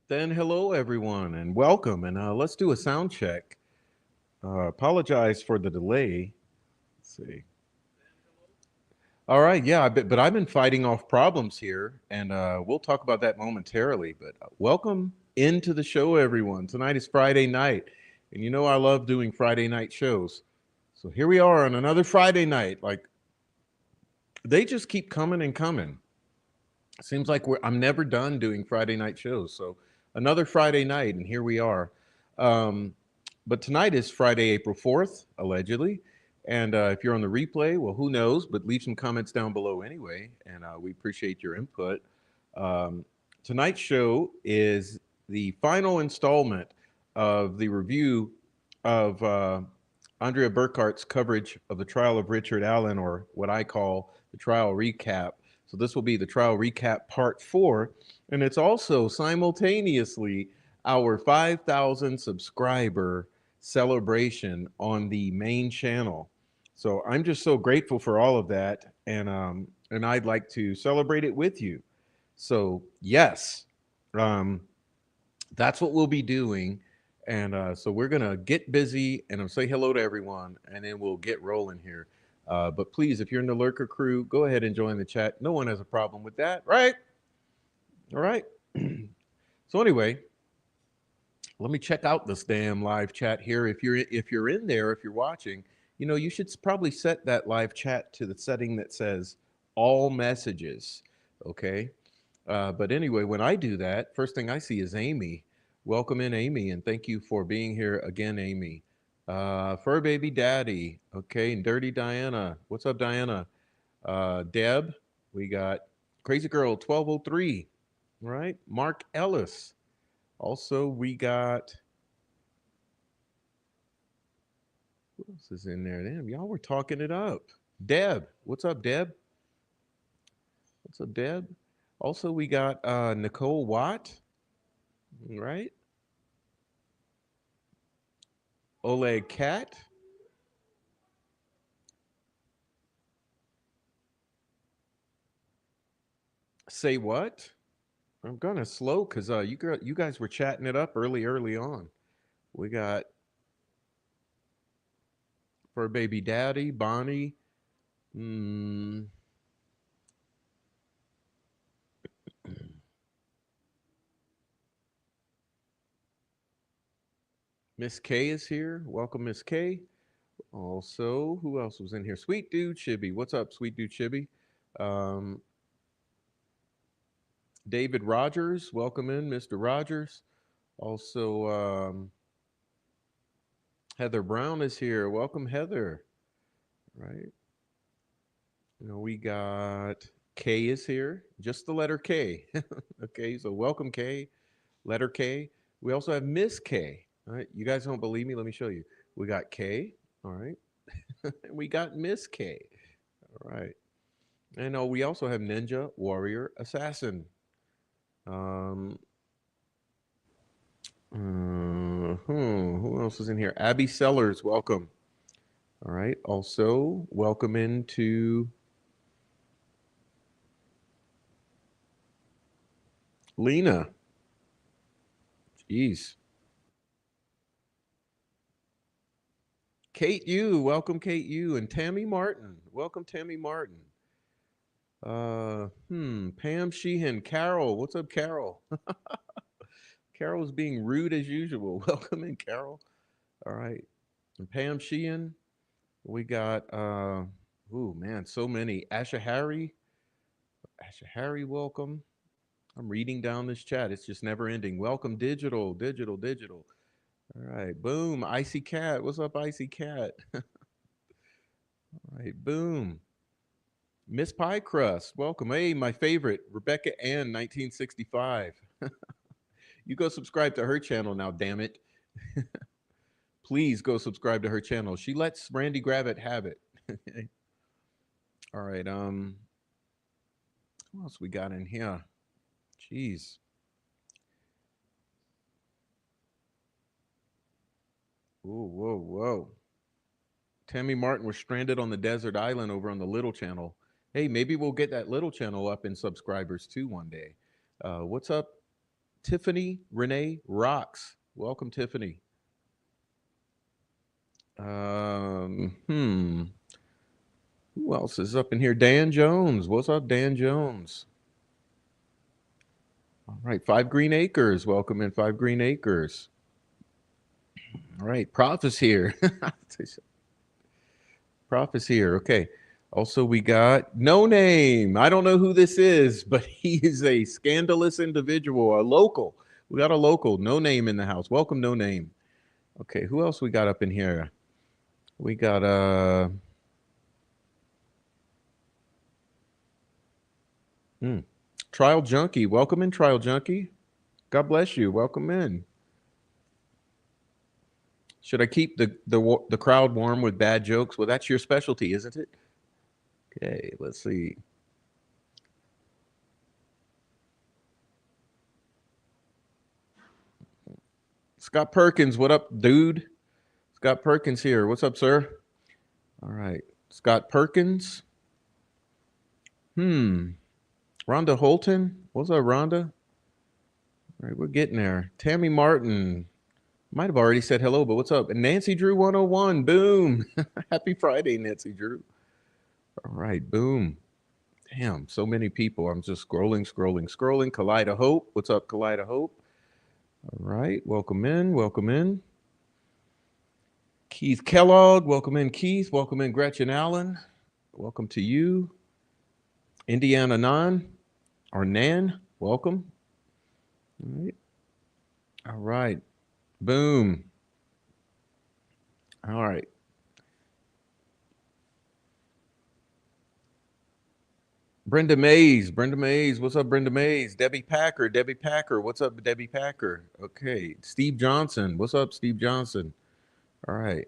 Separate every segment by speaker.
Speaker 1: Then hello everyone and welcome and let's do a sound check. Apologize for the delay. Let's see. All right, yeah, but I've been fighting off problems here, and we'll talk about that momentarily. But welcome into the show, everyone. Tonight is Friday night, and you know I love doing Friday night shows. So here we are on another Friday night. Like they just keep coming and coming. Seems like I'm never done doing Friday night shows. So another Friday night, and here we are. Um, but tonight is Friday, April 4th, allegedly. And if you're on the replay, well, who knows? But leave some comments down below anyway, and we appreciate your input. Um, Tonight's show is the final installment of the review of Andrea Burkhart's coverage of the trial of Richard Allen, or what I call the trial recap. So this will be the trial recap part 4, and it's also simultaneously our 5,000 subscriber celebration on the main channel. So I'm just so grateful for all of that, and I'd like to celebrate it with you. So yes, um, That's what we'll be doing. And so we're going to get busy and I'll say hello to everyone and then we'll get rolling here. But please, if you're in the Lurker crew, go ahead and join the chat. No one has a problem with that, right? All right. So anyway, let me check out this damn live chat here. If you're in there, if you're watching, you should probably set that live chat to the setting that says all messages. Okay. But anyway, when I do that, first thing I see is Amy. Welcome in, Amy, and thank you for being here again, Amy. Fur Baby Daddy, okay, and Dirty Diana. What's up, Diana? Deb, we got Crazy Girl 1203, right? Mark Ellis. Also, we got, who else is in there? Damn, y'all were talking it up. Deb, what's up, Deb? What's up, Deb? Also, we got Nicole Watt, right? Oleg Cat. Say what? I'm gonna slow because you guys were chatting it up early on. We got for baby daddy Bonnie, mm, Miss K is here. Welcome, Miss K. Also, who else was in here? Sweet Dude Chibi. What's up, Sweet Dude Chibi? Um, David Rogers. Welcome in, Mr. Rogers. Also, Heather Brown is here. Welcome, Heather. Right. We got K is here. Just the letter K. Okay, so welcome K. Letter K. We also have Miss K. All right, you guys don't believe me? Let me show you. We got K. All right, we got Miss K. All right, and we also have Ninja Warrior Assassin. Um, who else is in here? Abby Sellers, welcome. All right. Also, welcome into Lena. Jeez. Kate Yu, welcome Kate Yu, and Tammy Martin. Welcome Tammy Martin. Pam Sheehan, Carol. What's up, Carol? Carol's being rude as usual. Welcome in, Carol. All right. And Pam Sheehan. We got oh man, so many. Asha Harry. Asha Harry, welcome. I'm reading down this chat. It's just never ending. Welcome, digital, digital, digital. All right. Boom. Icy Cat. What's up, Icy Cat? All right. Boom. Miss Pie Crust, welcome. Hey, my favorite, Rebecca Ann, 1965. You go subscribe to her channel now, damn it. Please go subscribe to her channel. She lets Randy Gravett have it. All right. What else we got in here? Jeez. Whoa, whoa, whoa. Tammy Martin was stranded on the desert island over on the Little Channel. Hey, maybe we'll get that Little Channel up in subscribers too one day. What's up, Tiffany Renee Rocks? Welcome, Tiffany. Hmm. Who else is up in here? Dan Jones. What's up, Dan Jones? All right, Five Green Acres. Welcome in, Five Green Acres. All right, Prof is here. Prof is here. Okay. Also, we got No Name. I don't know who this is, but he is a scandalous individual, a local. We got a local, No Name in the house. Welcome, No Name. Okay, who else we got up in here? We got hmm, Trial Junkie. Welcome in, Trial Junkie. God bless you. Welcome in. Should I keep the crowd warm with bad jokes? Well, that's your specialty, isn't it? Okay, let's see. Scott Perkins, what up, dude? Scott Perkins here. What's up, sir? All right. Scott Perkins. Hmm. Rhonda Holton. What's up, Rhonda? All right, we're getting there. Tammy Martin might have already said hello, but what's up? And Nancy Drew 101. Boom. Happy Friday, Nancy Drew. All right, boom. Damn, so many people. I'm just scrolling, scrolling, scrolling. Kaleida Hope. What's up, Kaleida Hope? All right, welcome in, welcome in. Keith Kellogg, welcome in, Keith. Welcome in, Gretchen Allen. Welcome to you. Indiana Nan, or Nan, welcome. All right. All right. Boom. All right. Brenda Mays. Brenda Mays. What's up, Brenda Mays? Debbie Packer. Debbie Packer. What's up, Debbie Packer? Okay. Steve Johnson. What's up, Steve Johnson? All right.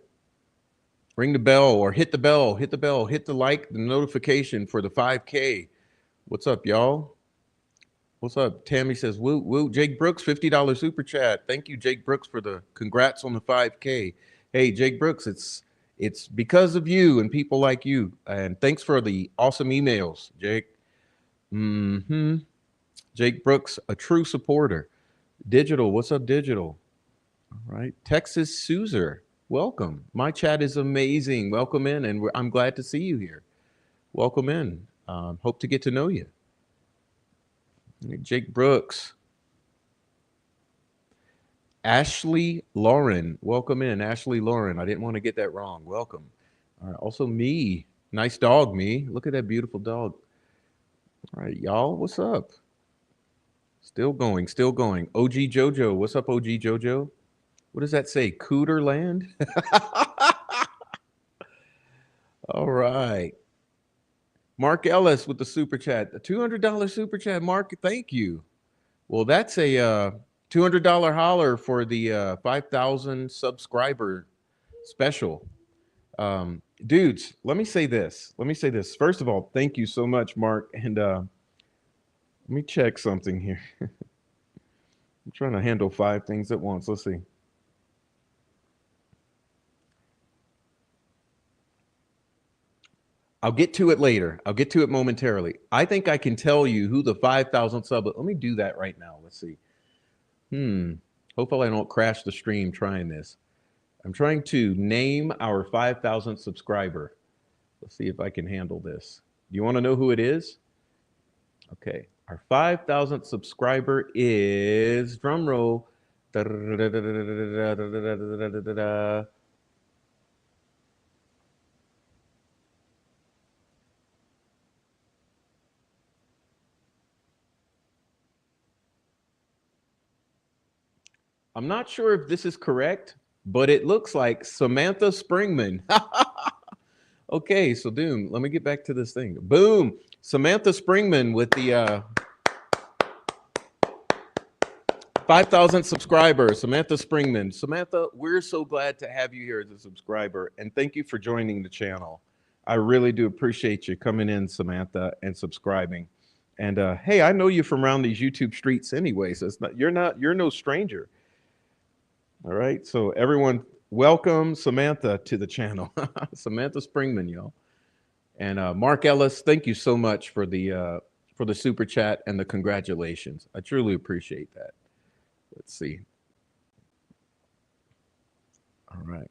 Speaker 1: Ring the bell or hit the bell. Hit the bell. Hit the like, the notification for the 5K. What's up, y'all? What's up? Tammy says, woo, woo. Jake Brooks, $50 super chat. Thank you, Jake Brooks, for the congrats on the 5K. Hey, Jake Brooks, it's because of you and people like you. And thanks for the awesome emails, Jake. Jake Brooks, a true supporter. Digital, what's up, Digital? All right. Texas Suzer, welcome. My chat is amazing. Welcome in, and I'm glad to see you here. Welcome in. Hope to get to know you. Jake Brooks. Ashley Lauren, welcome in. Ashley Lauren, I didn't want to get that wrong. Welcome. All right. Also, me. Nice dog, me. Look at that beautiful dog. All right, y'all, what's up? Still going, still going. OG Jojo, what's up, OG Jojo? What does that say? Cooter Land? All right. Mark Ellis with the super chat. The $200 super chat, Mark, thank you. Well, that's a $200 holler for the 5,000 subscriber special. Dudes, let me say this. First of all, thank you so much, Mark. And let me check something here. I'm trying to handle 5 things at once. Let's see. I'll get to it later. I'll get to it momentarily. I think I can tell you who the 5,000 sub. Let me do that right now. Let's see. Hopefully I don't crash the stream trying this. I'm trying to name our 5,000 subscriber. Let's see if I can handle this. Do you want to know who it is? Okay. Our 5,000 subscriber is, drum roll. I'm not sure if this is correct, but it looks like Samantha Springman. Okay, so Doom, let me get back to this thing. Boom, Samantha Springman with the 5,000 subscribers. Samantha Springman. Samantha, we're so glad to have you here as a subscriber, and thank you for joining the channel. I really do appreciate you coming in, Samantha, and subscribing. And hey, I know you from around these YouTube streets anyway, so you're no stranger. All right, so everyone, welcome Samantha to the channel. Samantha Springman, y'all. And Mark Ellis, thank you so much for the super chat and the congratulations. I truly appreciate that. Let's see. All right.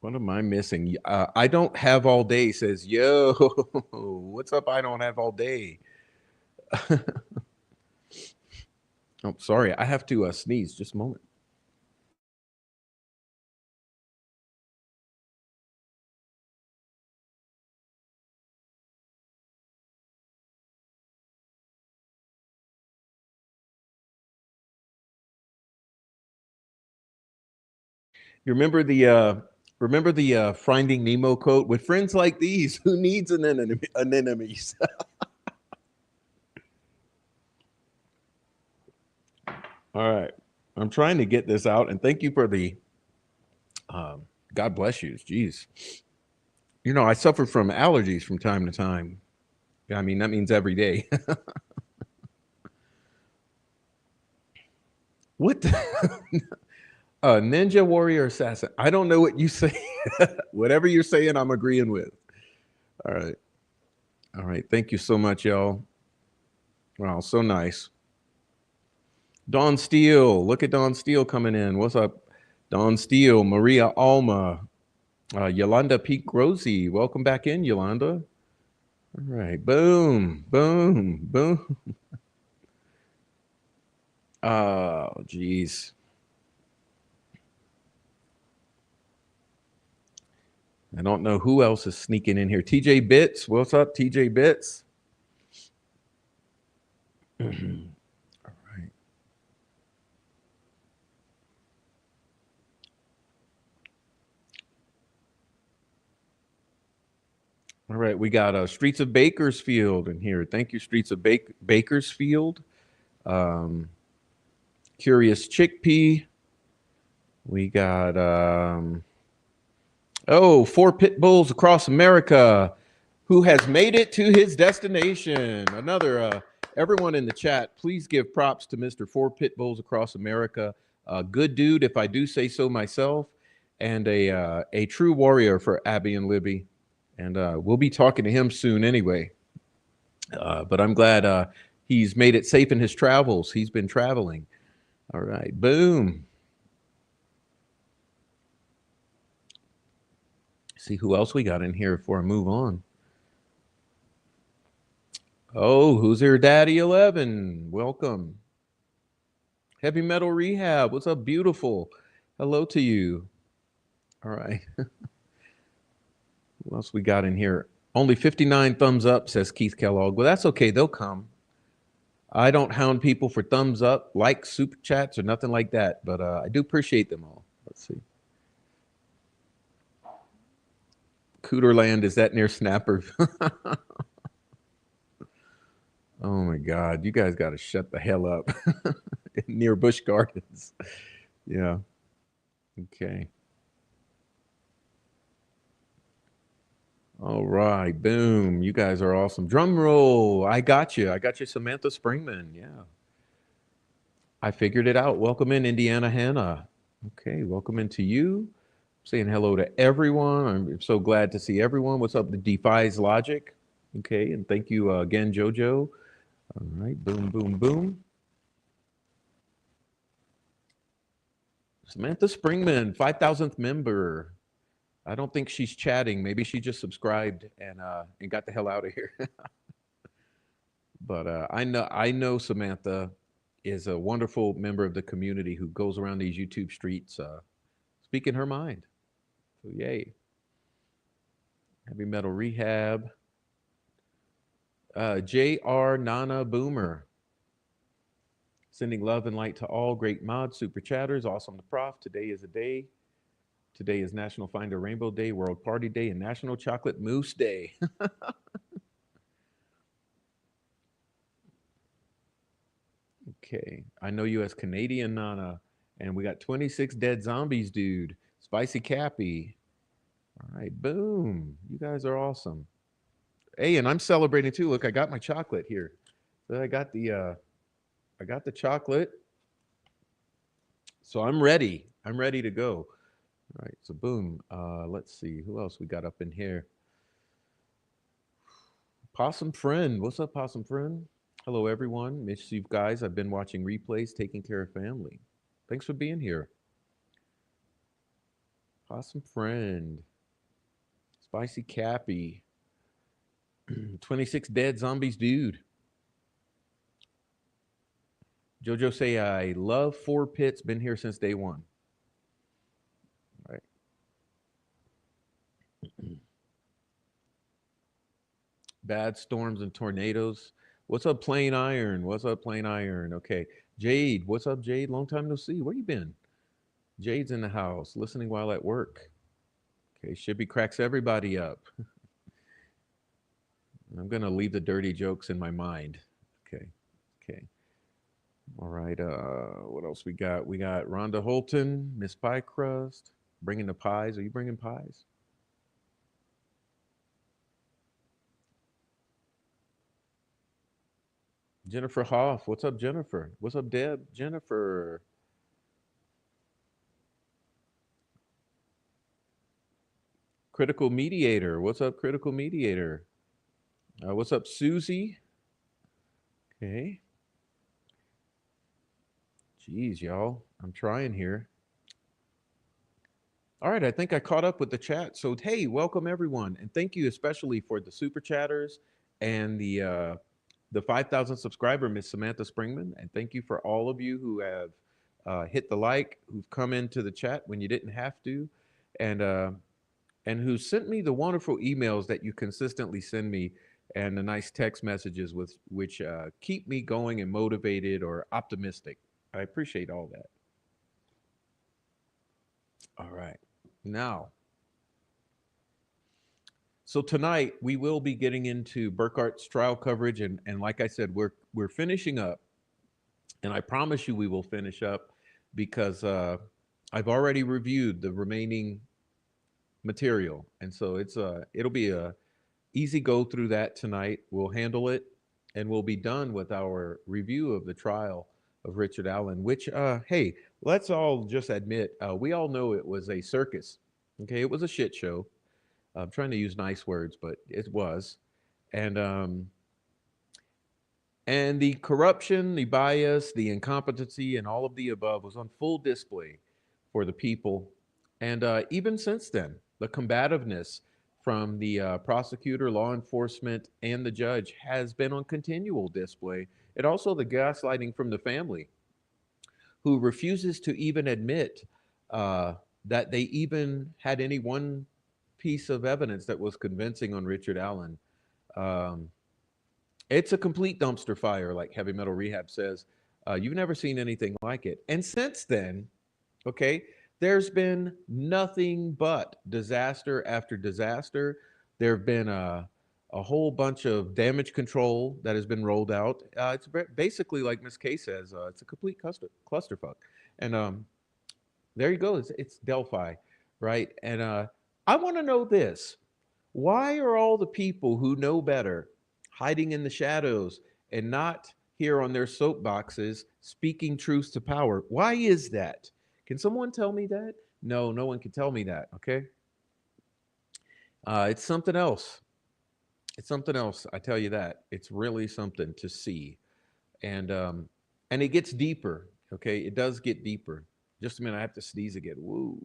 Speaker 1: What am I missing? I don't have all day says, yo, what's up? I don't have all day. Oh, sorry. I have to sneeze just a moment. You remember the Finding Nemo quote? With friends like these, who needs an enemies? All right, I'm trying to get this out, and thank you for the. God bless you. Jeez, you know I suffer from allergies from time to time. I mean that means every day. What? Ninja warrior assassin. I don't know what you say. Whatever you're saying, I'm agreeing with. All right. All right. Thank you so much, y'all. Wow, so nice. Dawn Steele, look at Dawn Steele coming in. What's up, Dawn Steele? Maria Alma, Yolanda Peak Rosie, welcome back in, Yolanda. All right, boom, boom, boom. Oh, geez. I don't know who else is sneaking in here. TJ Bits, what's up, TJ Bits? All right. All right, we got Streets of Bakersfield in here. Thank you, Streets of Bakersfield. Um, Curious Chickpea. We got four pit bulls across America. Who has made it to his destination? Another everyone in the chat, please give props to Mr. Four Pit Bulls Across America. Good dude, if I do say so myself, and a true warrior for Abby and Libby. And we'll be talking to him soon anyway. But I'm glad he's made it safe in his travels. He's been traveling. All right, boom. See who else we got in here before I move on. Oh, who's here? Daddy 11. Welcome. Heavy Metal Rehab. What's up, beautiful? Hello to you. All right. What else we got in here? Only 59 thumbs up, says Keith Kellogg. Well, that's okay. They'll come. I don't hound people for thumbs up, like super chats, or nothing like that, but I do appreciate them all. Let's see. Cooterland, is that near Snapper? Oh my God. You guys got to shut the hell up. Near Busch Gardens. Yeah. Okay. All right. Boom. You guys are awesome. Drum roll. I got you. I got you, Samantha Springman. Yeah. I figured it out. Welcome in, Indiana Hannah. Okay. Welcome into you. Saying hello to everyone. I'm so glad to see everyone. What's up? The Defies Logic. Okay. And thank you again, JoJo. All right. Boom, boom, boom. Samantha Springman, 5,000th member. I don't think she's chatting. Maybe she just subscribed and got the hell out of here. But I know Samantha is a wonderful member of the community who goes around these YouTube streets speaking her mind. So yay. Heavy Metal Rehab. J.R. Nana Boomer. Sending love and light to all great mod super chatters. Awesome to Prof. Today is a day. Today is National Find a Rainbow Day, World Party Day, and National Chocolate Mousse Day. Okay. I know you as Canadian Nana. And we got 26 dead zombies, dude. Spicy Cappy. All right. Boom. You guys are awesome. Hey, and I'm celebrating too. Look, I got my chocolate here. So I got the chocolate. So I'm ready. I'm ready to go. All right. So boom. Let's see. Who else we got up in here? Possum Friend. What's up, Possum Friend? Hello, everyone. Miss you guys. I've been watching replays, taking care of family. Thanks for being here. Possum Friend. Spicy Cappy. 26 dead zombies, dude. Jojo say, I love Four Pits. Been here since day one. All right. Bad storms and tornadoes. What's up, Plain Iron? What's up, Plain Iron? Okay. Jade. What's up, Jade? Long time no see. Where you been? Jade's in the house, listening while at work. Okay. Shippy cracks everybody up. I'm going to leave the dirty jokes in my mind. Okay. Okay. All right. What else we got? We got Rhonda Holton, Miss Pie Crust, bringing the pies. Are you bringing pies? Jennifer Hoff. What's up, Jennifer? What's up, Deb? Jennifer. Critical Mediator. What's up, Critical Mediator? What's up, Susie? Okay. Jeez, y'all. I'm trying here. All right, I think I caught up with the chat. So, hey, welcome everyone, and thank you especially for the super chatters and the 5,000 subscriber Miss Samantha Springman, and thank you for all of you who have hit the like, who've come into the chat when you didn't have to, and uh, and who sent me the wonderful emails that you consistently send me, and the nice text messages with which keep me going and motivated or optimistic. I appreciate all that. All right, now. So tonight we will be getting into Burkhart's trial coverage, and like I said, we're finishing up, and I promise you we will finish up because I've already reviewed the remaining material, and so it'll be a easy go through that tonight. We'll handle it, and we'll be done with our review of the trial of Richard Allen. Which, hey, let's all just admit we all know it was a circus. Okay, it was a shit show. I'm trying to use nice words, but it was. And and the corruption, the bias, the incompetency, and all of the above was on full display for the people. And even since then, the combativeness from the prosecutor, law enforcement, and the judge has been on continual display. And also the gaslighting from the family, who refuses to even admit uh, that they even had any one piece of evidence that was convincing on Richard Allen. Um, it's a complete dumpster fire, like Heavy Metal Rehab says. You've never seen anything like it. And since then, okay, there's been nothing but disaster after disaster. There have been a whole bunch of damage control that has been rolled out. It's basically, like Miss K says, it's a complete clusterfuck. And there you go. It's Delphi, right? And I want to know this: why are all the people who know better hiding in the shadows and not here on their soapboxes speaking truth to power? Why is that? Can someone tell me that? No, no one can tell me that. Okay, it's something else. It's something else. I tell you that. It's really something to see, and and it gets deeper. Okay, it does get deeper. Just a minute, I have to sneeze again. Woo.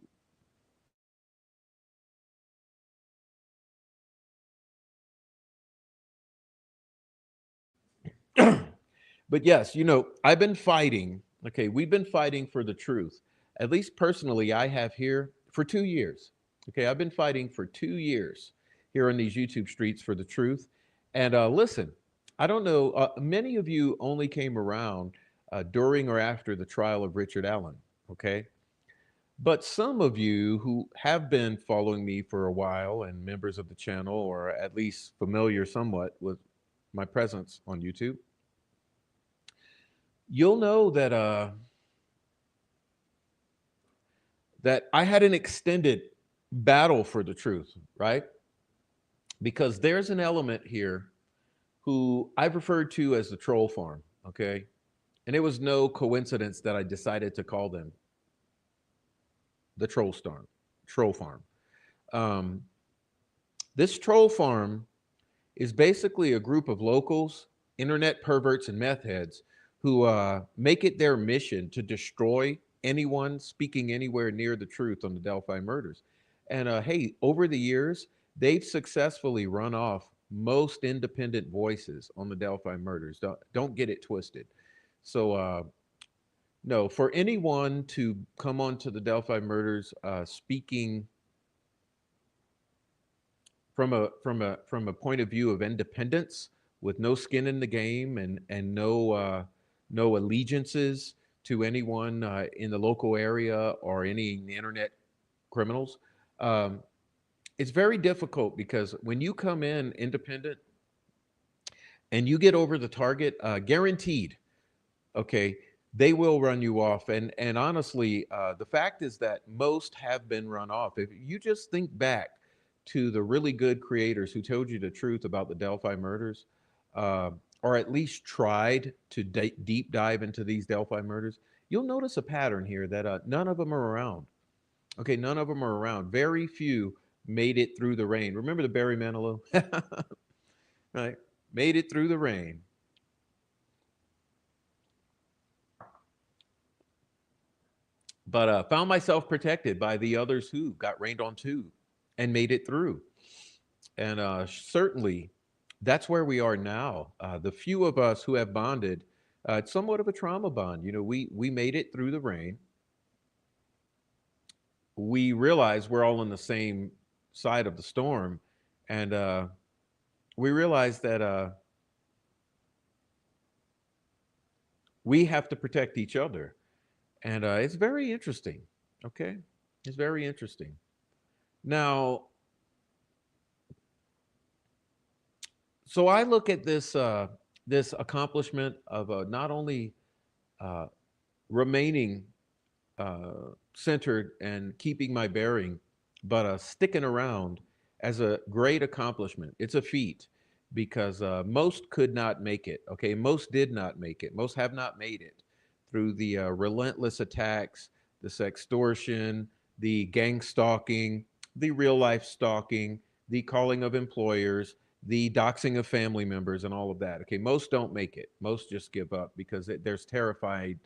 Speaker 1: But yes, I've been fighting. Okay, we've been fighting for the truth. At least personally, I have here for 2 years. Okay, I've been fighting for 2 years here on these YouTube streets for the truth. And listen, I don't know, many of you only came around during or after the trial of Richard Allen. Okay, but some of you who have been following me for a while and members of the channel, or at least familiar somewhat with my presence on YouTube, you'll know that I had an extended battle for the truth, right? Because there's an element here who I've referred to as the troll farm, okay? And it was no coincidence that I decided to call them the troll farm. Um, this troll farm is basically a group of locals, internet perverts, and meth heads who make it their mission to destroy anyone speaking anywhere near the truth on the Delphi murders. And hey, over the years, they've successfully run off most independent voices on the Delphi murders. Don't get it twisted. So, no, for anyone to come onto the Delphi murders speaking from a point of view of independence with no skin in the game and no allegiances to anyone in the local area or any internet criminals. um, it's very difficult because when you come in independent and you get over the target, guaranteed, okay, they will run you off. And honestly, the fact is that most have been run off. If you just think back to the really good creators who told you the truth about the Delphi murders, uh, or at least tried to deep dive into these Delphi murders, you'll notice a pattern here that none of them are around. Okay, none of them are around. Very few made it through the rain. Remember the Barry Manilow? Right? Made it through the rain. but found myself protected by the others who got rained on too and made it through. And certainly that's where we are now. The few of us who have bonded, it's somewhat of a trauma bond. You know, we made it through the rain. We realize we're all on the same side of the storm, and we realize that we have to protect each other, and it's very interesting. Okay, it's very interesting. Now, so I look at this accomplishment of not only uh, remaining centered and keeping my bearing, but sticking around as a great accomplishment. It's a feat because most could not make it. Okay, most did not make it. Most have not made it through the relentless attacks, the sextortion, the gang stalking, the real life stalking, the calling of employers, the doxing of family members, and all of that. Okay, most don't make it. Most just give up because there's terrified.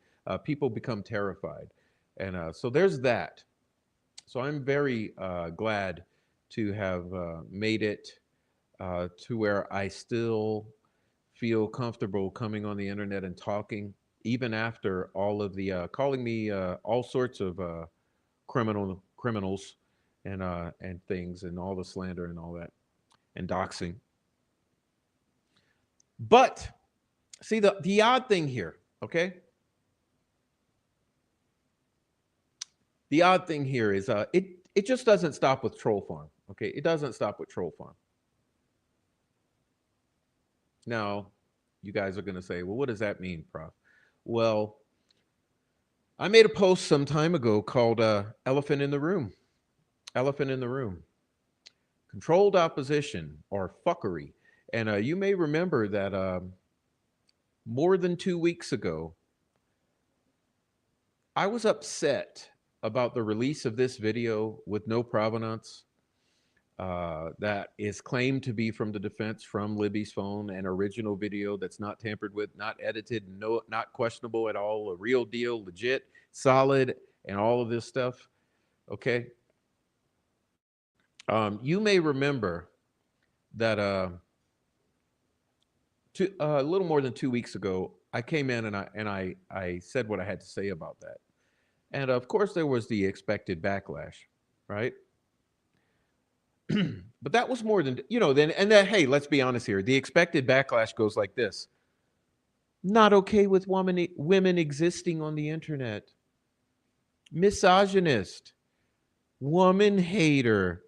Speaker 1: People become terrified, and so there's that. So I'm very glad to have made it to where I still feel comfortable coming on the internet and talking, even after all of the calling me all sorts of criminals and things and all the slander and all that and doxing. But see the odd thing here, okay? The odd thing here is it just doesn't stop with troll farm. Okay, it doesn't stop with troll farm. Now, you guys are going to say, well, what does that mean, Prof? Well, I made a post some time ago called "Elephant in the Room." Elephant in the room. Controlled opposition or fuckery. And you may remember that more than 2 weeks ago, I was upset about the release of this video with no provenance that is claimed to be from the defense from Libby's phone, an original video that's not tampered with, not edited, no, not questionable at all, a real deal, legit, solid, and all of this stuff. Okay. You may remember that a little more than 2 weeks ago, I came in and I said what I had to say about that, and of course there was the expected backlash, right? But that was more than then, and that, hey, let's be honest here. The expected backlash goes like this: not okay with women existing on the internet, misogynist, woman hater,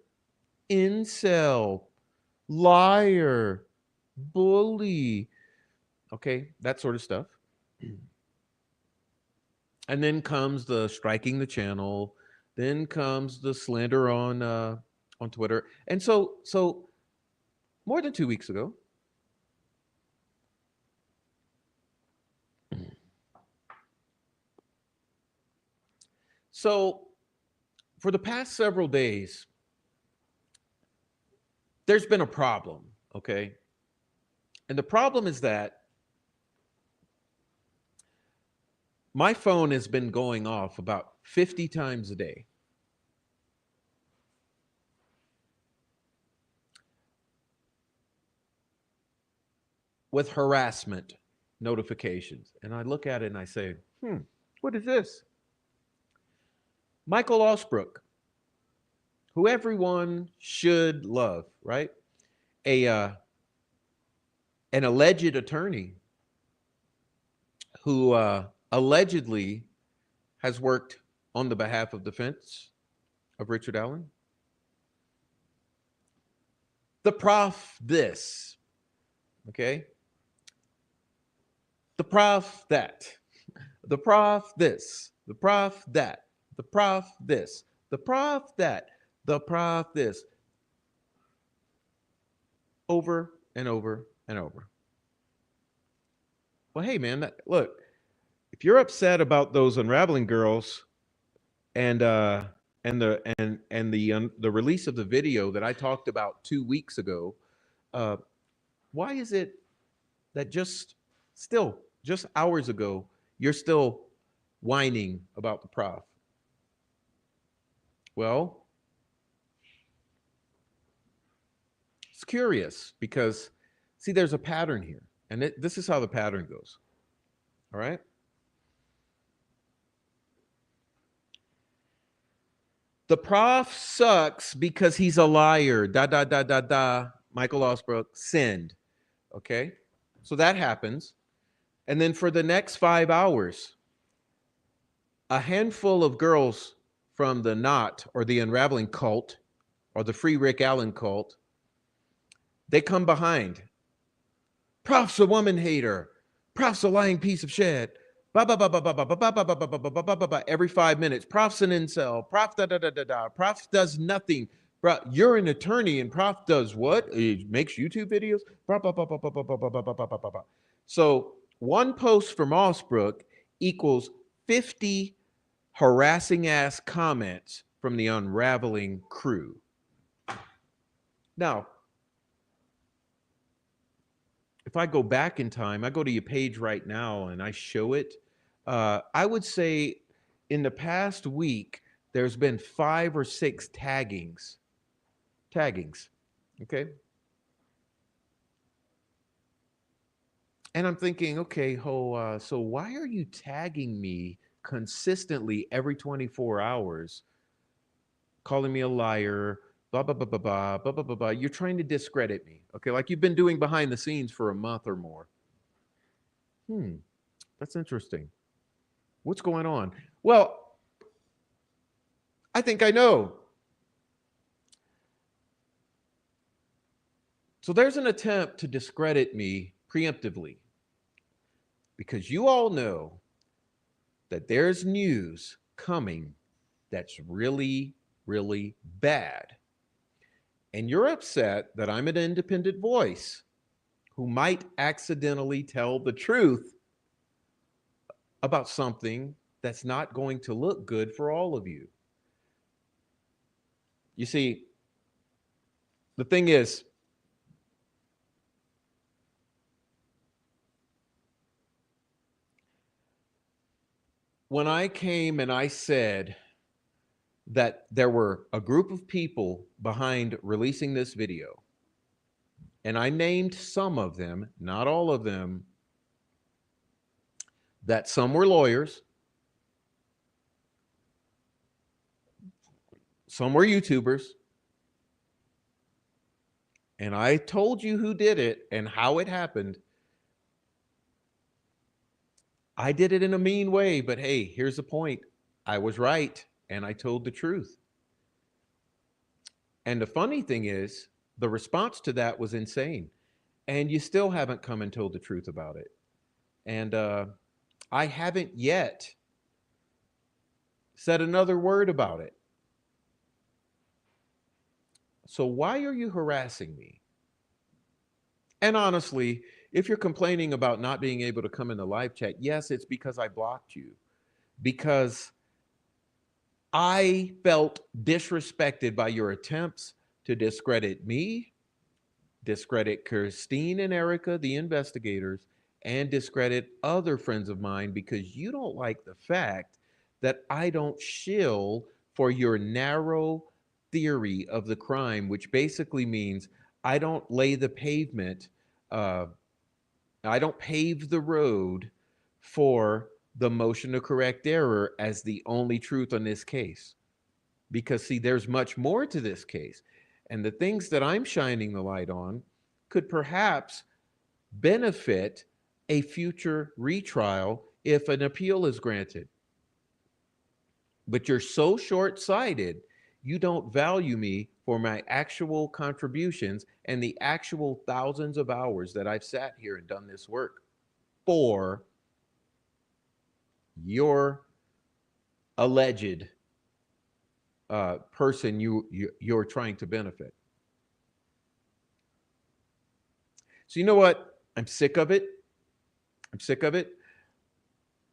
Speaker 1: incel, liar, bully. Okay, that sort of stuff. And then comes the striking the channel. Then comes the slander on Twitter. And so more than 2 weeks ago, so for the past several days, there's been a problem. Okay, and the problem is that my phone has been going off about 50 times a day. With harassment notifications. And I look at it and I say, what is this? Michael Osbrook, who everyone should love, right? A an alleged attorney who allegedly has worked on the behalf of defense of Richard Allen. The prof this, okay? The prof that, the prof this, the prof that, the prof this, the prof that, the prof this, over and over and over. Well, hey, man, look, if you're upset about those unraveling girls and the release of the video that I talked about 2 weeks ago, uh, why is it that just hours ago you're still whining about the prof? Well, it's curious because, see, there's a pattern here. And this is how the pattern goes. All right. The prof sucks because he's a liar. Da, da, da, da, da. Michael Osbrook, send. Okay. So that happens. And then for the next 5 hours, a handful of girls from the Knot or the Unraveling cult or the Free Rick Allen cult, they come behind. Prof's a woman hater. Prof's a lying piece of shit. Ba ba ba ba ba ba ba ba ba ba ba ba ba ba ba ba. Every 5 minutes, Prof's an incel. Prof da da da da da. Prof does nothing. Bro, you're an attorney, and Prof does what? He makes YouTube videos. Ba ba ba ba ba ba ba ba ba ba ba ba ba. So one post from Osbrook equals 50 harassing ass comments from the Unraveling crew. Now, if I go back in time, I go to your page right now and I show it. I would say in the past week, there's been 5 or 6 taggings. Okay. And I'm thinking, okay, so why are you tagging me consistently every 24 hours, calling me a liar, blah, blah, blah, blah, blah, blah, blah, blah, blah. You're trying to discredit me, okay? Like you've been doing behind the scenes for a month or more. That's interesting. What's going on? Well, I think I know. So there's an attempt to discredit me preemptively because you all know that there's news coming that's really, really bad. And you're upset that I'm an independent voice who might accidentally tell the truth about something that's not going to look good for all of you. You see, the thing is, when I came and I said that there were a group of people behind releasing this video, and I named some of them, not all of them, that some were lawyers, some were YouTubers, and I told you who did it and how it happened. I did it in a mean way, but hey, here's the point. I was right, and I told the truth. And the funny thing is, the response to that was insane. And you still haven't come and told the truth about it. And I haven't yet said another word about it. So why are you harassing me? And honestly, if you're complaining about not being able to come in the live chat, yes, it's because I blocked you. Because I felt disrespected by your attempts to discredit me, discredit Christine and Erica, the investigators, and discredit other friends of mine because you don't like the fact that I don't shill for your narrow theory of the crime, which basically means I don't lay the pavement, uh, I don't pave the road for the motion to correct error as the only truth on this case. Because, see, there's much more to this case. And the things that I'm shining the light on could perhaps benefit a future retrial if an appeal is granted. But you're so short sighted, you don't value me for my actual contributions and the actual thousands of hours that I've sat here and done this work for your alleged person you're trying to benefit. So you know what? I'm sick of it. I'm sick of it.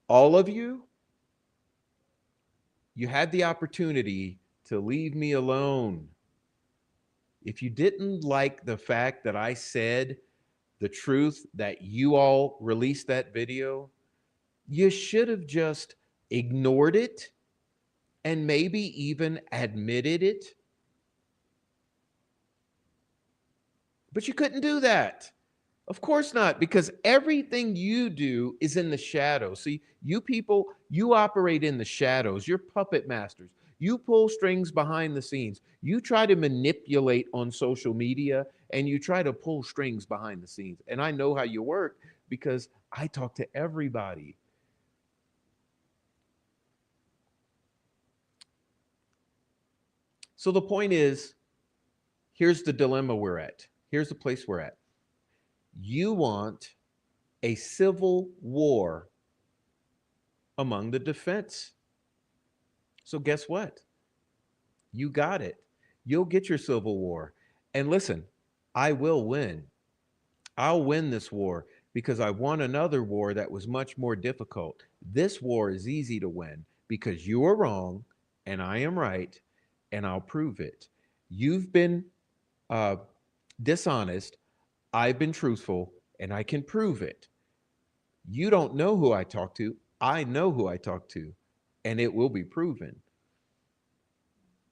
Speaker 1: All of you, you had the opportunity to leave me alone. If you didn't like the fact that I said the truth, that you all released that video, you should have just ignored it and maybe even admitted it. But you couldn't do that. Of course not, because everything you do is in the shadows. See, you people, you operate in the shadows. You're puppet masters. You pull strings behind the scenes. You try to manipulate on social media and you try to pull strings behind the scenes. And I know how you work because I talk to everybody. So the point is, here's the dilemma we're at. Here's the place we're at. You want a civil war among the defense. So guess what? You got it. You'll get your civil war. And listen, I will win. I'll win this war because I won another war that was much more difficult. This war is easy to win because you are wrong and I am right, and I'll prove it. You've been uh, dishonest. I've been truthful, and I can prove it. You don't know who I talk to. I know who I talk to, and it will be proven.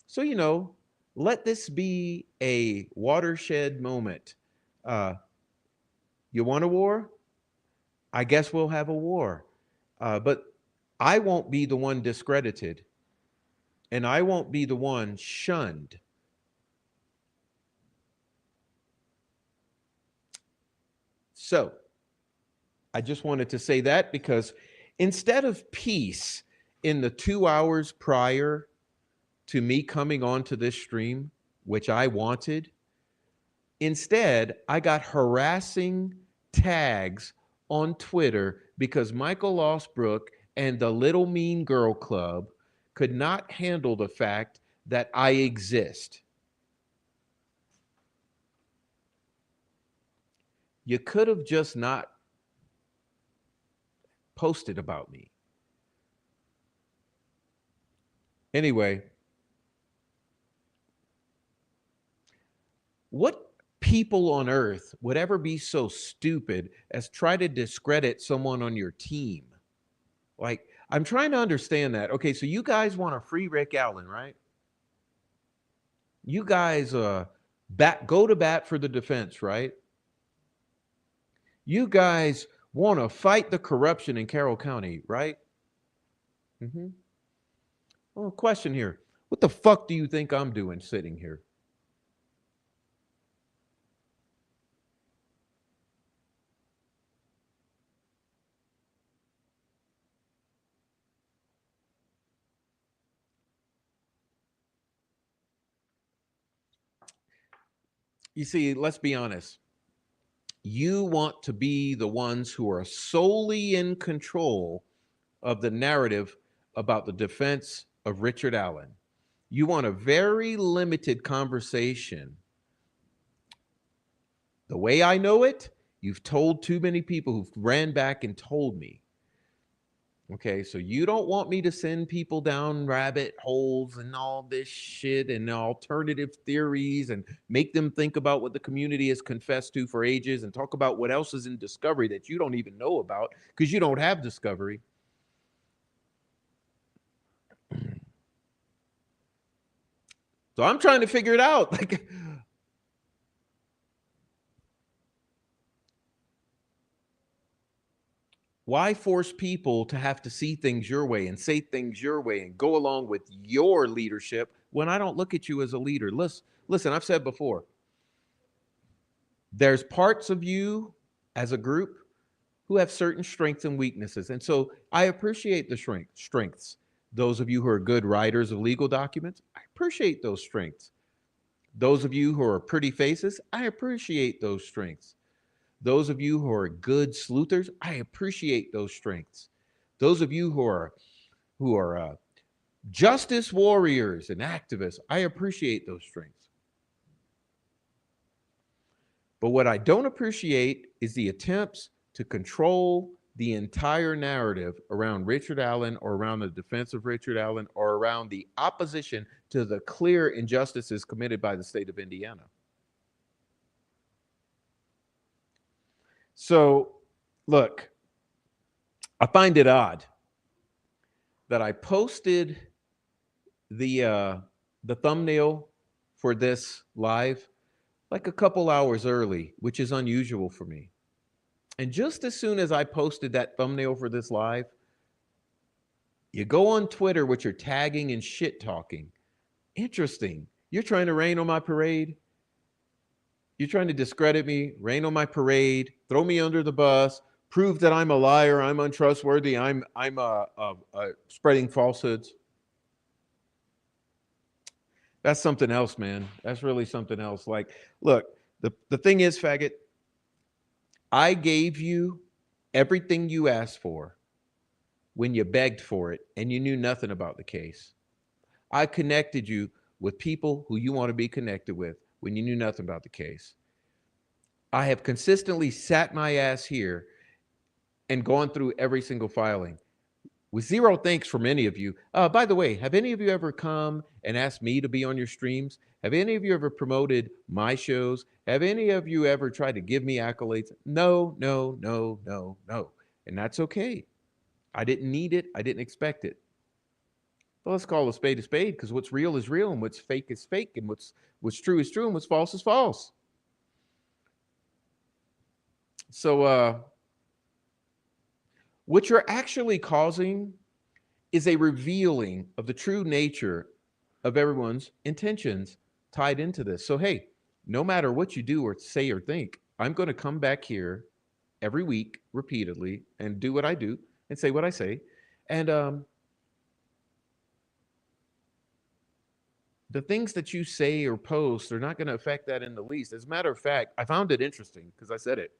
Speaker 1: So, let this be a watershed moment. Uh, you want a war? I guess we'll have a war. But I won't be the one discredited, and I won't be the one shunned. So, I just wanted to say that because instead of peace in the 2 hours prior to me coming onto this stream, which I wanted, instead, I got harassing tags on Twitter because Michael Losbrook and the Little Mean Girl Club could not handle the fact that I exist. You could have just not posted about me. Anyway, what people on earth would ever be so stupid as try to discredit someone on your team? Like, I'm trying to understand that. Okay, so you guys want to free Rick Allen, right? You guys go to bat for the defense, right? You guys want to fight the corruption in Carroll County, right? Mm-hmm. Well, question here. What the fuck do you think I'm doing sitting here? You see, let's be honest. You want to be the ones who are solely in control of the narrative about the defense of Richard Allen. You want a very limited conversation. The way I know it, you've told too many people who've ran back and told me. Okay, so you don't want me to send people down rabbit holes and all this shit and alternative theories and make them think about what the community has confessed to for ages and talk about what else is in discovery that you don't even know about because you don't have discovery. So I'm trying to figure it out. Like, why force people to have to see things your way and say things your way and go along with your leadership when I don't look at you as a leader? Listen, I've said before, there's parts of you as a group who have certain strengths and weaknesses. And so I appreciate the strengths. Those of you who are good writers of legal documents, I appreciate those strengths. Those of you who are pretty faces, I appreciate those strengths. Those of you who are good sleuthers, I appreciate those strengths. Those of you who are justice warriors and activists, I appreciate those strengths. But what I don't appreciate is the attempts to control the entire narrative around Richard Allen or around the defense of Richard Allen or around the opposition to the clear injustices committed by the state of Indiana. So, look, I find it odd that I posted the uh, the thumbnail for this live like a couple hours early, which is unusual for me. And just as soon as I posted that thumbnail for this live, you go on Twitter, which you're tagging and shit talking. Interesting. You're trying to rain on my parade. You're trying to discredit me, rain on my parade, throw me under the bus, prove that I'm a liar, I'm untrustworthy, I'm spreading falsehoods. That's something else, man. That's really something else. Like, look, the thing is, faggot, I gave you everything you asked for when you begged for it and you knew nothing about the case. I connected you with people who you want to be connected with when you knew nothing about the case. I have consistently sat my ass here and gone through every single filing with zero thanks from any of you. By the way, have any of you ever come and asked me to be on your streams? Have any of you ever promoted my shows? Have any of you ever tried to give me accolades? No, no, no, no, no. And that's okay. I didn't need it. I didn't expect it. But let's call a spade because what's real is real and what's fake is fake and what's true is true and what's false is false. So what you're actually causing is a revealing of the true nature of everyone's intentions tied into this. So, hey, no matter what you do or say or think, I'm going to come back here every week repeatedly and do what I do and say what I say. And the things that you say or post are not going to affect that in the least. As a matter of fact, I found it interesting because I said it.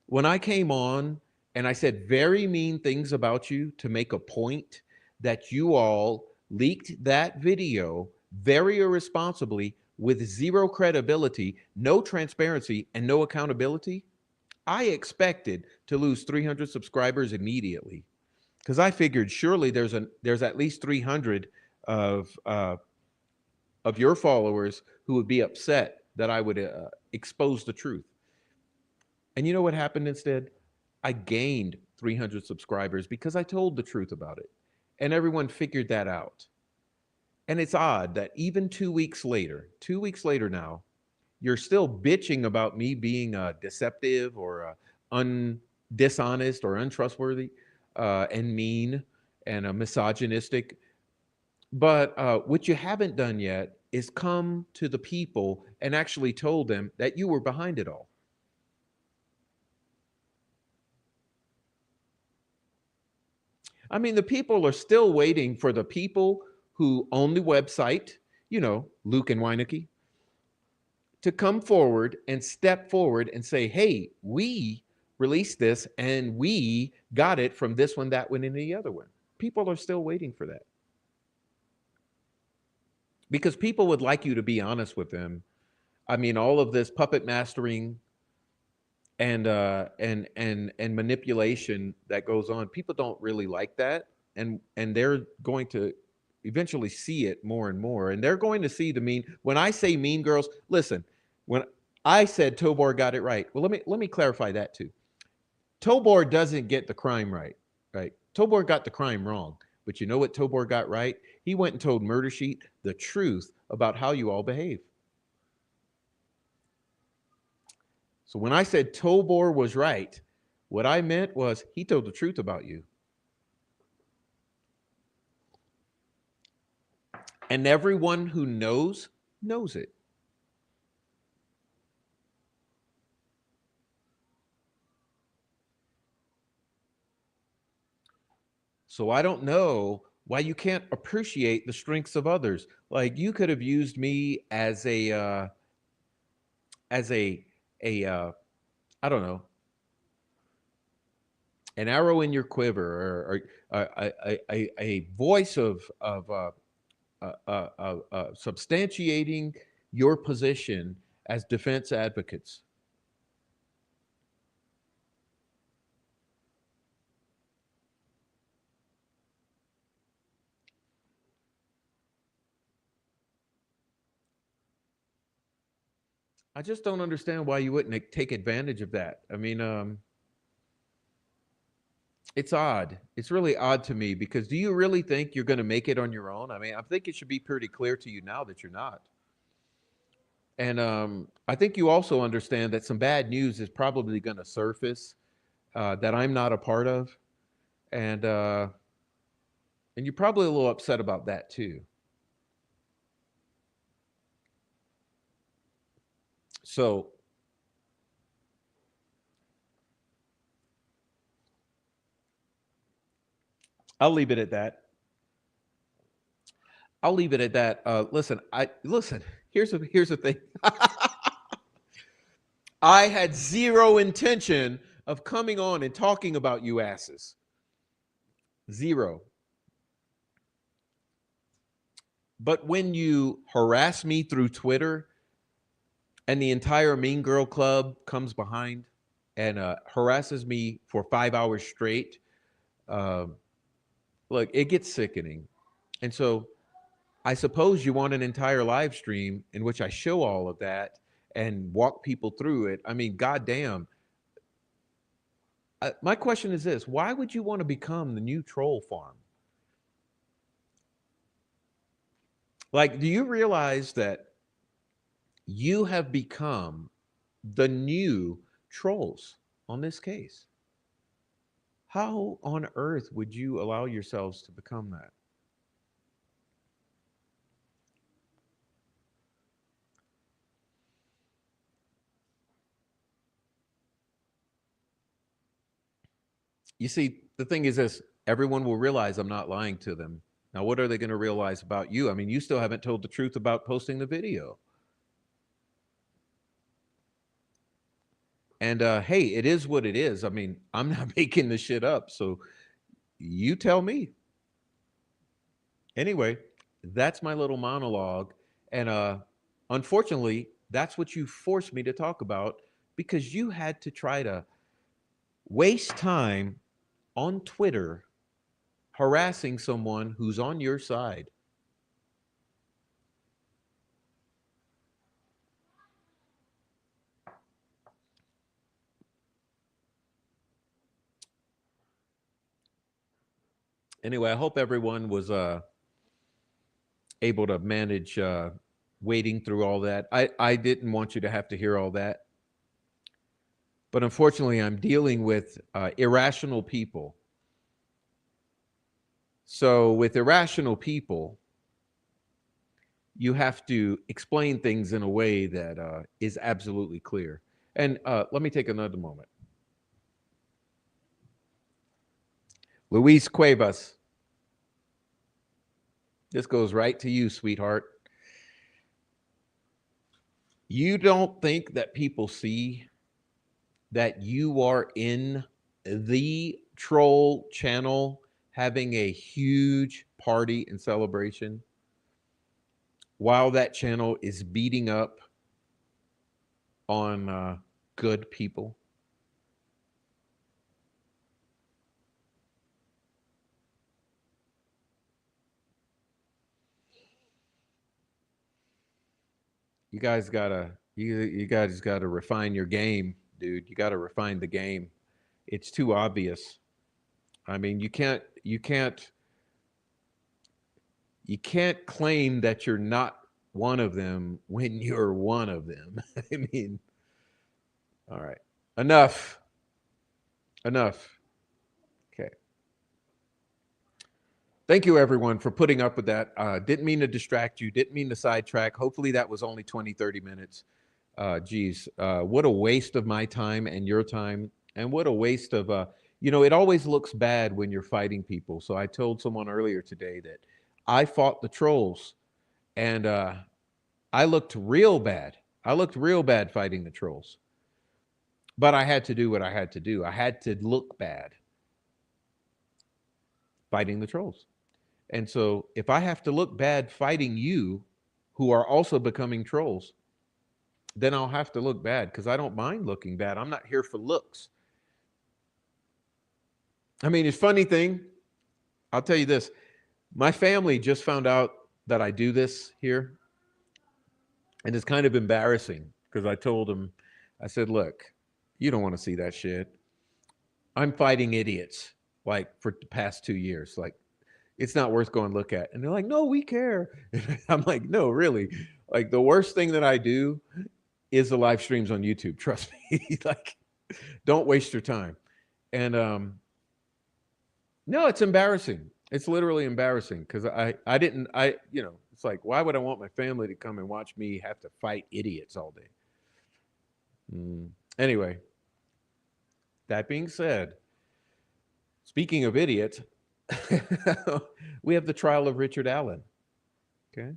Speaker 1: When I came on and I said very mean things about you to make a point that you all leaked that video very irresponsibly with zero credibility, no transparency, and no accountability, I expected to lose 300 subscribers immediately because I figured surely there's at least 300 of uh, of your followers who would be upset that I would expose the truth. And you know what happened instead? I gained 300 subscribers because I told the truth about it. And everyone figured that out. And it's odd that even 2 weeks later now, you're still bitching about me being deceptive or dishonest or untrustworthy and mean and misogynistic. But what you haven't done yet is come to the people and actually told them that you were behind it all. I mean, the people are still waiting for the people who own the website, Luke and Weineke, to come forward and step forward and say, hey, we released this and we got it from this one, that one, and the other one. People are still waiting for that because people would like you to be honest with them. I mean, all of this puppet mastering and manipulation that goes on, people don't really like that, and they're going to eventually see it more and more, and they're going to see the mean. When I say mean girls, listen, when I said Tobor got it right, well, let me clarify that too. Tobor doesn't get the crime right, right? Tobor got the crime wrong, but you know what Tobor got right? He went and told Murder Sheet the truth about how you all behave. So when I said Tobor was right, what I meant was he told the truth about you. And everyone who knows it. So I don't know why you can't appreciate the strengths of others. Like you could have used me as a I don't know, an arrow in your quiver or a voice of substantiating your position as defense advocates. I just don't understand why you wouldn't take advantage of that. I mean, It's odd. It's really odd to me because do you really think you're going to make it on your own? I mean, I think it should be pretty clear to you now that you're not. And I think you also understand that some bad news is probably going to surface that I'm not a part of, and uh, and you're probably a little upset about that too. So I'll leave it at that. I'll leave it at that. Listen, I listen. Here's the thing. I had zero intention of coming on and talking about you asses. Zero. But when you harass me through Twitter and the entire Mean Girl Club comes behind and harasses me for 5 hours straight, uh, look, it gets sickening. And so I suppose you want an entire live stream in which I show all of that and walk people through it. I mean, goddamn. My question is this: why would you want to become the new troll farm? Like, do you realize that you have become the new trolls on this case? How on earth would you allow yourselves to become that? You see, the thing is this: everyone will realize I'm not lying to them. Now, what are they going to realize about you? I mean, you still haven't told the truth about posting the video. And hey, it is what it is. I mean, I'm not making this shit up. So you tell me. Anyway, that's my little monologue. And unfortunately, that's what you forced me to talk about because you had to try to waste time on Twitter harassing someone who's on your side. Anyway, I hope everyone was able to manage wading through all that. I didn't want you to have to hear all that. But unfortunately, I'm dealing with irrational people. So, with irrational people, you have to explain things in a way that is absolutely clear. And let me take another moment. Luis Cuevas, this goes right to you, sweetheart. You don't think that people see that you are in the troll channel having a huge party and celebration while that channel is beating up on good people? You guys gotta refine your game, dude. You gotta refine the game. It's too obvious. I mean, you can't claim that you're not one of them when you're one of them. I mean, all right. Enough. Enough. Okay. Thank you, everyone, for putting up with that. Didn't mean to distract you, didn't mean to sidetrack. Hopefully, that was only 20, 30 minutes. Geez, what a waste of my time and your time. And what a waste of, it always looks bad when you're fighting people. So I told someone earlier today that I fought the trolls and I looked real bad. I looked real bad fighting the trolls. But I had to do what I had to do. I had to look bad fighting the trolls. And so if I have to look bad fighting you, who are also becoming trolls, then I'll have to look bad because I don't mind looking bad. I'm not here for looks. I mean, it's funny thing. I'll tell you this. My family just found out that I do this here, and it's kind of embarrassing because I told them, I said, look, you don't want to see that shit. I'm fighting idiots like for the past 2 years. Like, it's not worth going look at. And they're like, no, we care. And I'm like, no, really. Like, the worst thing that I do is the live streams on YouTube. Trust me. Like, don't waste your time. And no, it's embarrassing. It's literally embarrassing because it's like, why would I want my family to come and watch me have to fight idiots all day? Anyway, that being said, speaking of idiots, we have the trial of Richard Allen. Okay.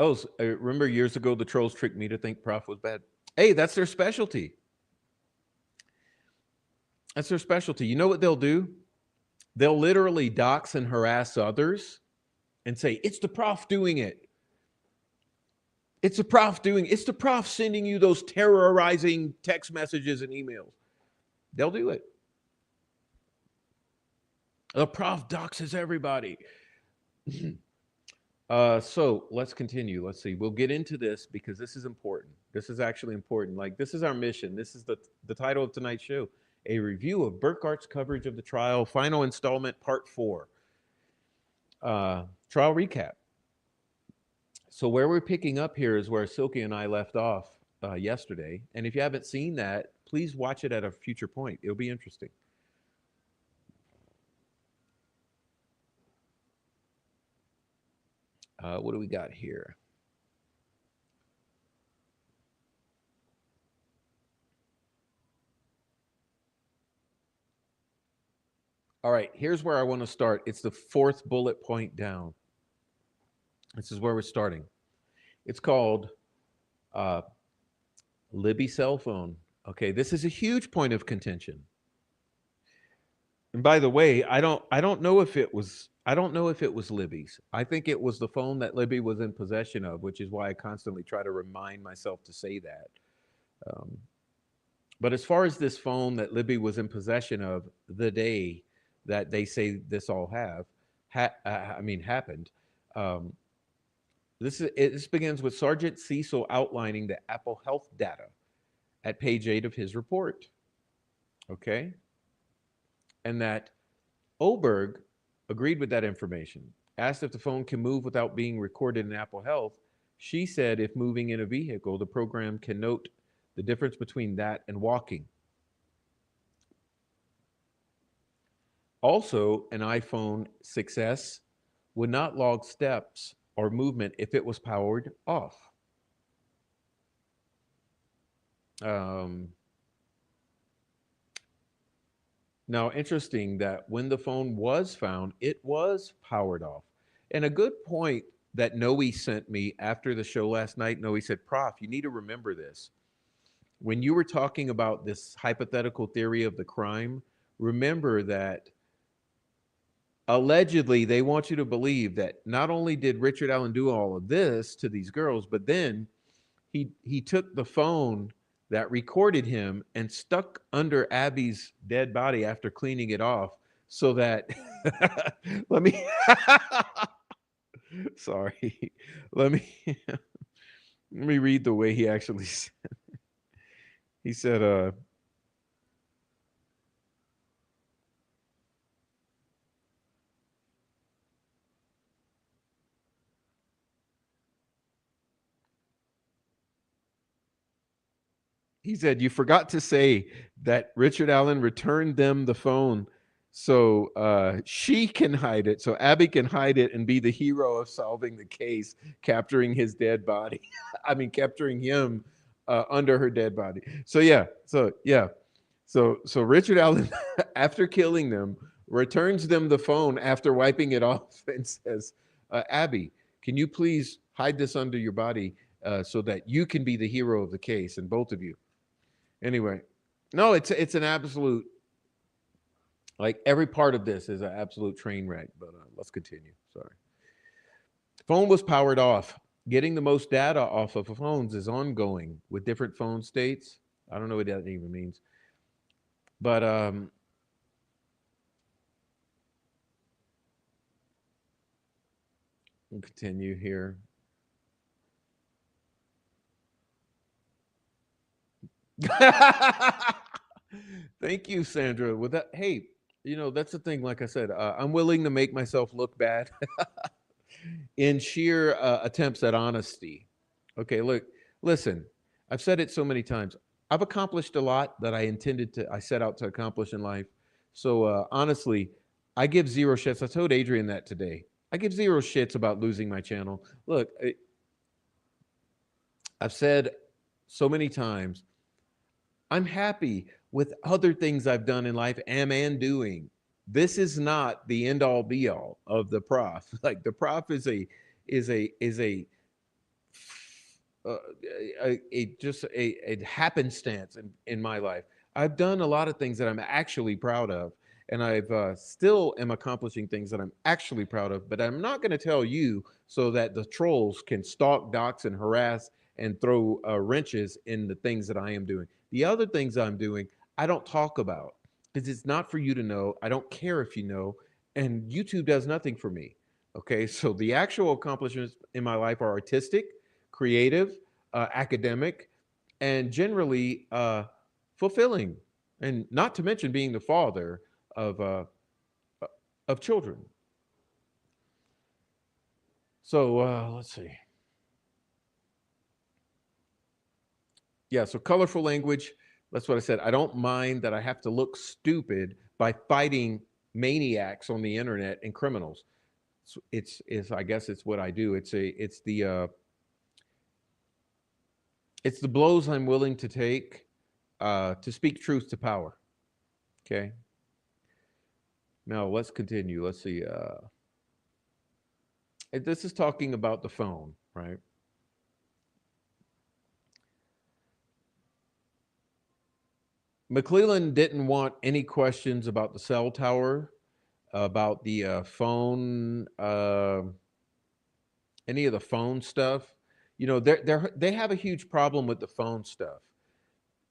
Speaker 1: Oh, so, remember years ago the trolls tricked me to think Prof was bad? Hey, that's their specialty. That's their specialty. You know what they'll do? They'll literally dox and harass others and say, it's the prof doing it. It's the prof doing it. It's the prof sending you those terrorizing text messages and emails. They'll do it. The prof doxes everybody. So let's continue. Let's see. We'll get into this because this is important. This is actually important. Like, this is our mission. This is the title of tonight's show. A review of Burkhart's coverage of the trial, final installment, part 4. Trial recap. So where we're picking up here is where Silky and I left off yesterday. And if you haven't seen that, please watch it at a future point. It'll be interesting. What do we got here? All right, here's where I want to start. It's the 4th bullet point down. This is where we're starting. It's called Libby cell phone. Okay, this is a huge point of contention. And by the way, I don't know if it was Libby's. I think it was the phone that Libby was in possession of, which is why I constantly try to remind myself to say that. Um, but as far as this phone that Libby was in possession of the day that they say this all happened. Um, this begins with Sergeant Cecil outlining the Apple Health data at page 8 of his report. Okay, and that Oberg agreed with that information. Asked if the phone can move without being recorded in Apple Health, she said if moving in a vehicle, the program can note the difference between that and walking. Also, an iPhone 6S would not log steps or movement if it was powered off. Now, interesting that when the phone was found, it was powered off. And a good point that Noe sent me after the show last night, Noe said, Prof, you need to remember this. When you were talking about this hypothetical theory of the crime, remember that allegedly they want you to believe that not only did Richard Allen do all of this to these girls, but then he took the phone that recorded him and stuck under Abby's dead body after cleaning it off so that let me sorry. Let me let me read the way he actually said. He said he said, you forgot to say that Richard Allen returned them the phone so she can hide it, so Abby can hide it and be the hero of solving the case, capturing his dead body. I mean, capturing him under her dead body. So Richard Allen, after killing them, returns them the phone after wiping it off and says, Abby, can you please hide this under your body so that you can be the hero of the case, and both of you. Anyway, no, it's an absolute, like, every part of this is an absolute train wreck. But let's continue. Sorry. Phone was powered off. Getting the most data off of phones is ongoing with different phone states. I don't know what that even means, but we'll continue here. Thank you, Sandra. With that, hey, that's the thing. Like I said, I'm willing to make myself look bad in sheer attempts at honesty. Okay, look, listen, I've said it so many times. I've accomplished a lot that I set out to accomplish in life. So honestly, I give zero shits. I told Adrian that today. I give zero shits about losing my channel. Look, I've said so many times, I'm happy with other things I've done in life, am and doing. This is not the end all be all of the prof. Like the prof is uh, a happenstance in my life. I've done a lot of things that I'm actually proud of, and I've still am accomplishing things that I'm actually proud of. But I'm not going to tell you so that the trolls can stalk, dox, and harass and throw wrenches in the things that I am doing. The other things I'm doing, I don't talk about because it's not for you to know. I don't care if you know, and YouTube does nothing for me. Okay, so the actual accomplishments in my life are artistic, creative, academic, and generally fulfilling. And not to mention being the father of uh, of children. So let's see. Yeah, so colorful language. That's what I said. I don't mind that I have to look stupid by fighting maniacs on the internet and criminals. It's I guess it's what I do. It's the blows I'm willing to take to speak truth to power. Okay. Now let's continue. Let's see. This is talking about the phone, right? McClellan didn't want any questions about the cell tower, about the phone, any of the phone stuff. They have a huge problem with the phone stuff,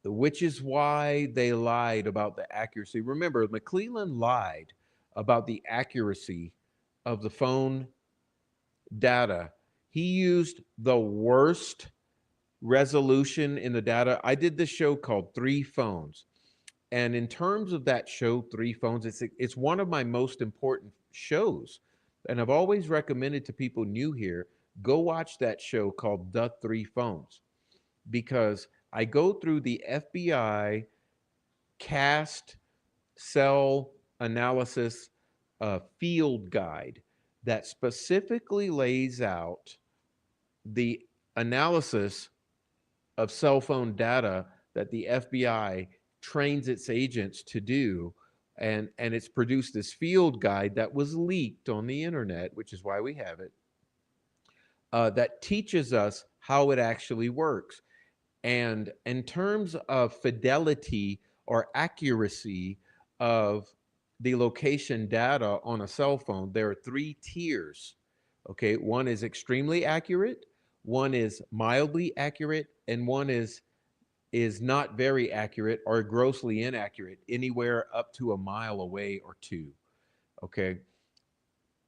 Speaker 1: which is why they lied about the accuracy. Remember, McClellan lied about the accuracy of the phone data. He used the worst resolution in the data. I did this show called Three Phones. And in terms of that show, Three Phones, it's one of my most important shows. And I've always recommended to people new here, go watch that show called The Three Phones, because I go through the FBI cast cell analysis field guide that specifically lays out the analysis of cell phone data that the FBI trains its agents to do. And it's produced this field guide that was leaked on the internet, which is why we have it, that teaches us how it actually works. And in terms of fidelity or accuracy of the location data on a cell phone, there are three tiers. Okay, one is extremely accurate, one is mildly accurate, and one is not very accurate or grossly inaccurate, anywhere up to a mile away or two. Okay.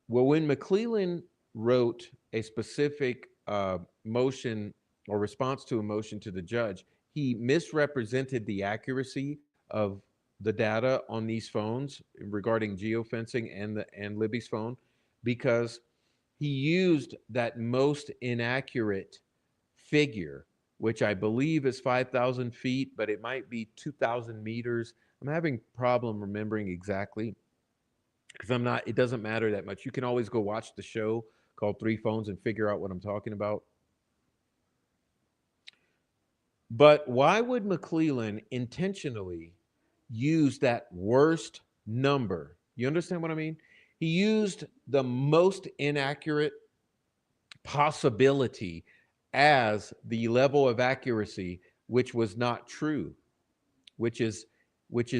Speaker 1: Well, when McClellan wrote a specific motion or response to a motion to the judge, he misrepresented the accuracy of the data on these phones regarding geofencing and Libby's phone, because he used that most inaccurate figure, which I believe is 5,000 feet, but it might be 2,000 meters. I'm having problem remembering exactly because I'm not. It doesn't matter that much. You can always go watch the show called Three Phones and figure out what I'm talking about. But why would McClellan intentionally use that worst number? You understand what I mean? He used the most inaccurate possibility as the level of accuracy, which was not true, which is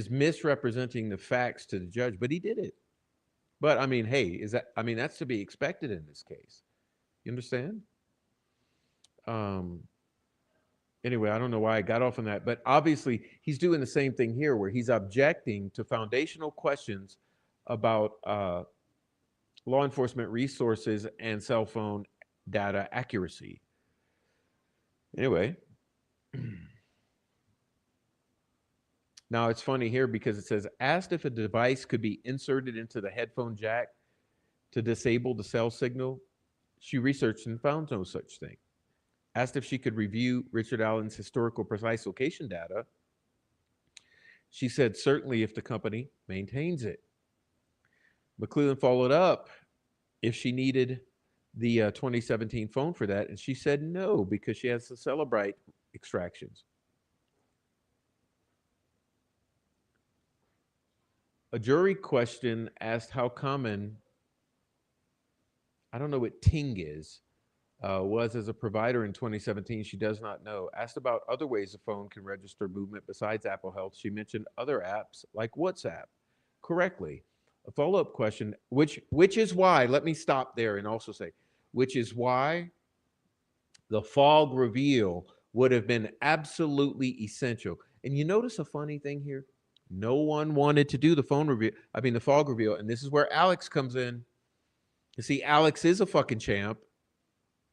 Speaker 1: misrepresenting the facts to the judge. But he did it. But I mean, hey, is that? I mean, that's to be expected in this case. You understand? Um, anyway, I don't know why I got off on that, but obviously he's doing the same thing here, where he's objecting to foundational questions about law enforcement resources and cell phone data accuracy. Anyway, Now it's funny here because it says asked if a device could be inserted into the headphone jack to disable the cell signal. She researched and found no such thing. Asked if she could review Richard Allen's historical precise location data. She said certainly if the company maintains it. McClellan followed up if she needed the 2017 phone for that, and she said no because she has the Celebrite extractions. A jury question asked how common, I don't know what Ting is, was as a provider in 2017. She does not know. Asked about other ways the phone can register movement besides Apple Health, she mentioned other apps like WhatsApp correctly. A follow-up question, which is why, let me stop there and also say, which is why the fog reveal would have been absolutely essential. And you notice a funny thing here? No one wanted to do the phone reveal, the fog reveal, and this is where Alex comes in. You see, Alex is a fucking champ.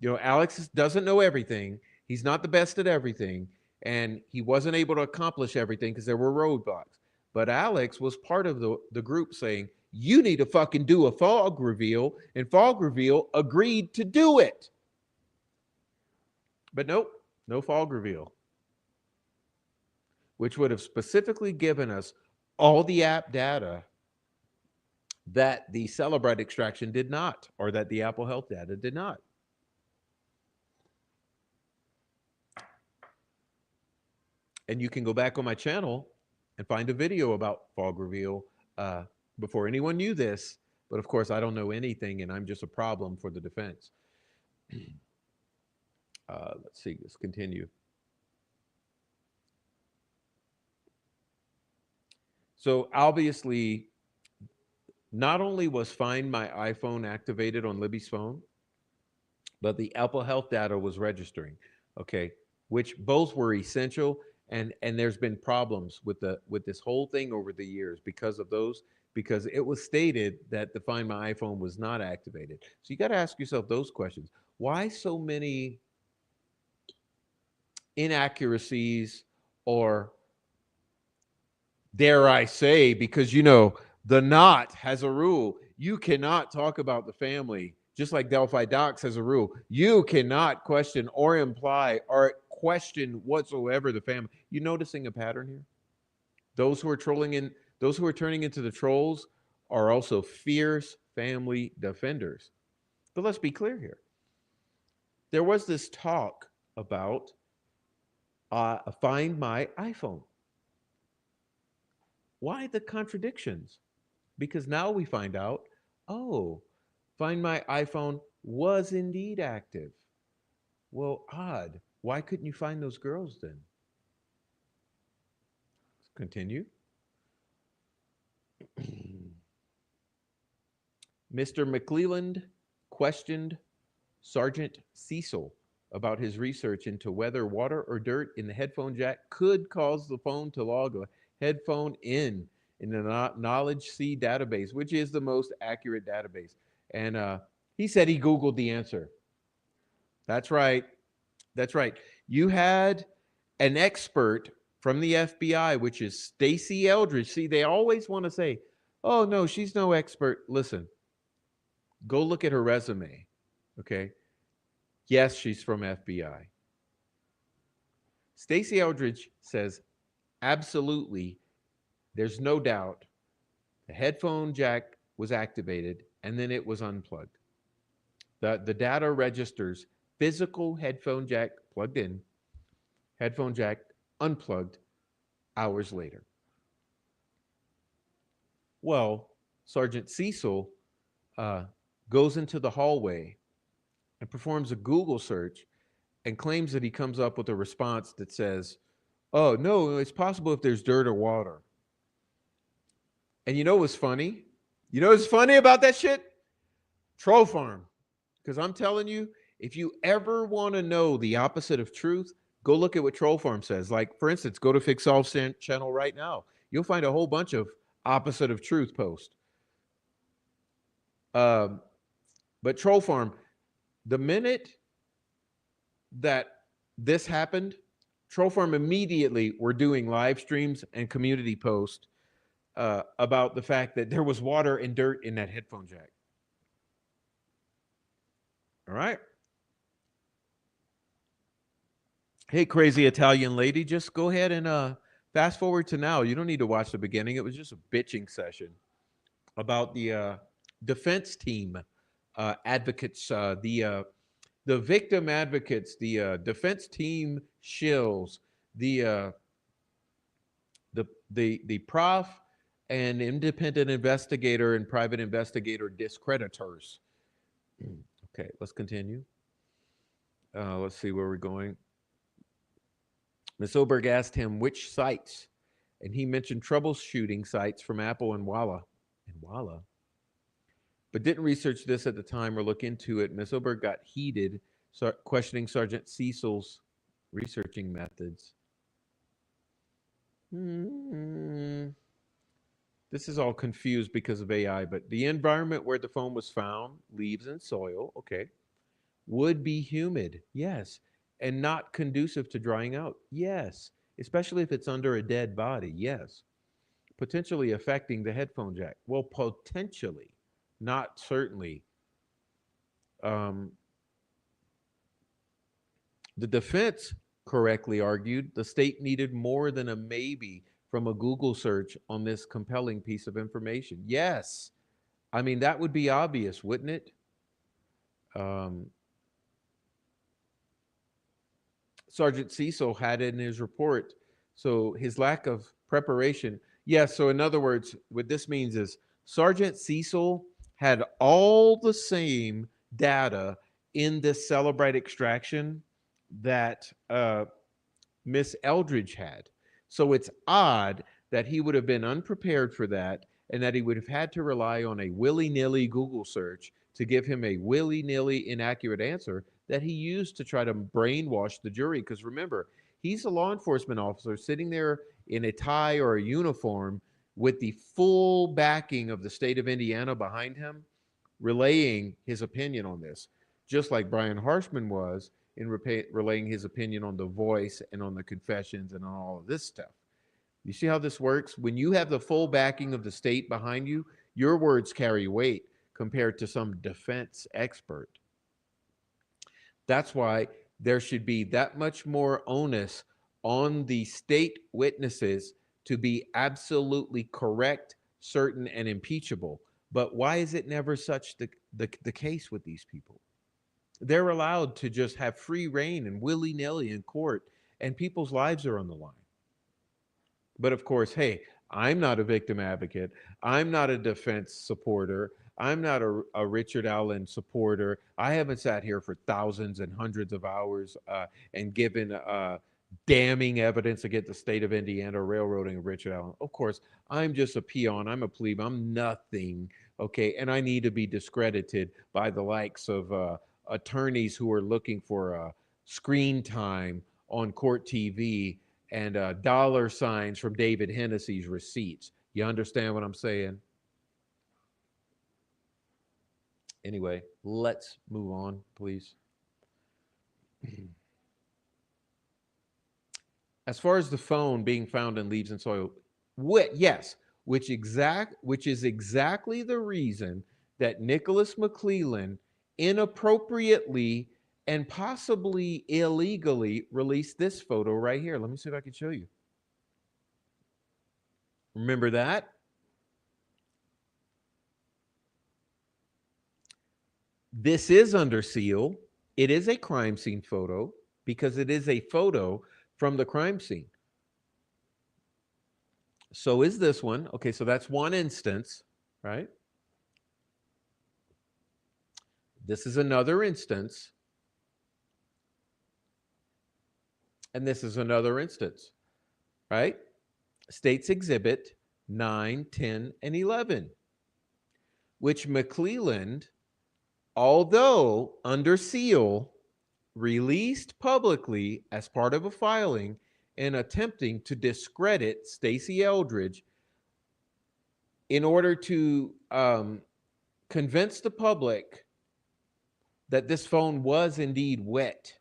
Speaker 1: You know, Alex doesn't know everything. He's not the best at everything, and he wasn't able to accomplish everything because there were roadblocks. But Alex was part of the group saying, you need to fucking do a fog reveal, and fog reveal agreed to do it. But nope, no fog reveal, which would have specifically given us all the app data that the Celebrite extraction did not, or that the Apple Health data did not. And you can go back on my channel and find a video about fog reveal before anyone knew this. But of course, I don't know anything, and I'm just a problem for the defense. Let's see, let's continue. So obviously, not only was Find My iPhone activated on Libby's phone, but the Apple Health data was registering, okay, which both were essential. And there's been problems with this whole thing over the years because of those, because it was stated that the Find My iPhone was not activated. So you got to ask yourself those questions. Why so many inaccuracies, or dare I say, because you know the knot has a rule. You cannot talk about the family, just like Delphi Docs has a rule. You cannot question or imply or question whatsoever the family. You noticing a pattern here? Those who are trolling in, those who are turning into the trolls are also fierce family defenders. But let's be clear here. There was this talk about Find My iPhone. Why the contradictions? Because now we find out, oh, Find My iPhone was indeed active. Well, odd. Why couldn't you find those girls then? Continue. Mr. McClelland questioned Sergeant Cecil about his research into whether water or dirt in the headphone jack could cause the phone to log a headphone in the Knowledge C database, which is the most accurate database. And he said he Googled the answer. That's right. That's right. You had an expert from the FBI, which is Stacey Eldridge. See, they always want to say, oh, no, she's no expert. Listen, go look at her resume. Okay. Yes, she's from FBI. Stacey Eldridge says, absolutely, there's no doubt the headphone jack was activated and then it was unplugged. The data registers physical headphone jack plugged in, headphone jack unplugged hours later. Well, Sergeant Cecil goes into the hallway and performs a Google search and claims that he comes up with a response that says, oh, no, it's possible if there's dirt or water. And you know what's funny? You know what's funny about that shit? Troll farm. Because I'm telling you, if you ever want to know the opposite of truth, go look at what Troll Farm says. Like, for instance, go to Fixol's channel right now. You'll find a whole bunch of opposite of truth posts. But Troll Farm, the minute that this happened, Troll Farm immediately were doing live streams and community posts about the fact that there was water and dirt in that headphone jack. All right. Hey, crazy Italian lady, just go ahead and fast forward to now. You don't need to watch the beginning. It was just a bitching session about the defense team advocates, the victim advocates, the defense team shills, the uh, the prof and independent investigator and private investigator discreditors. Okay, let's continue. Let's see where we're going. Ms. Oberg asked him which sites, and he mentioned troubleshooting sites from Apple and Walla. And Walla? But didn't research this at the time or look into it. Ms. Oberg got heated, questioning Sergeant Cecil's researching methods. This is all confused because of AI, but the environment where the phone was found, leaves and soil, okay, would be humid, yes, and not conducive to drying out, yes, especially if it's under a dead body, yes, potentially affecting the headphone jack. Well, potentially, not certainly. Um, the defense correctly argued the state needed more than a maybe from a Google search on this compelling piece of information. Yes, I mean, that would be obvious, wouldn't it? Um, Sergeant Cecil had it in his report. So his lack of preparation. Yes, so in other words, what this means is Sergeant Cecil had all the same data in this Celebrite extraction that Miss Eldridge had. So it's odd that he would have been unprepared for that and that he would have had to rely on a willy-nilly Google search to give him a willy-nilly inaccurate answer that he used to try to brainwash the jury. Because remember, he's a law enforcement officer sitting there in a tie or a uniform with the full backing of the state of Indiana behind him, relaying his opinion on this, just like Brian Harshman was in relaying his opinion on The Voice and on the confessions and on all of this stuff. You see how this works? When you have the full backing of the state behind you, your words carry weight compared to some defense expert. That's why there should be that much more onus on the state witnesses to be absolutely correct, certain, and impeachable. But why is it never such the case with these people? They're allowed to just have free reign and willy-nilly in court, and people's lives are on the line. But of course, hey, I'm not a victim advocate. I'm not a defense supporter. I'm not a Richard Allen supporter. I haven't sat here for thousands and hundreds of hours and given damning evidence against the state of Indiana railroading Richard Allen. Of course, I'm just a peon. I'm a plebe. I'm nothing. Okay. And I need to be discredited by the likes of attorneys who are looking for screen time on court TV and dollar signs from David Hennessy's receipts. You understand what I'm saying? Anyway, let's move on, please. As far as the phone being found in leaves and soil, yes, which is exactly the reason that Nicholas McClelland inappropriately and possibly illegally released this photo right here. Let me see if I can show you. Remember that? This is under seal. It is a crime scene photo because it is a photo from the crime scene. So is this one. Okay, so that's one instance, right? This is another instance. And this is another instance, right? States Exhibit 9, 10, and 11, which McClelland, although under seal, released publicly as part of a filing and attempting to discredit Stacey Eldridge in order to convince the public that this phone was indeed wet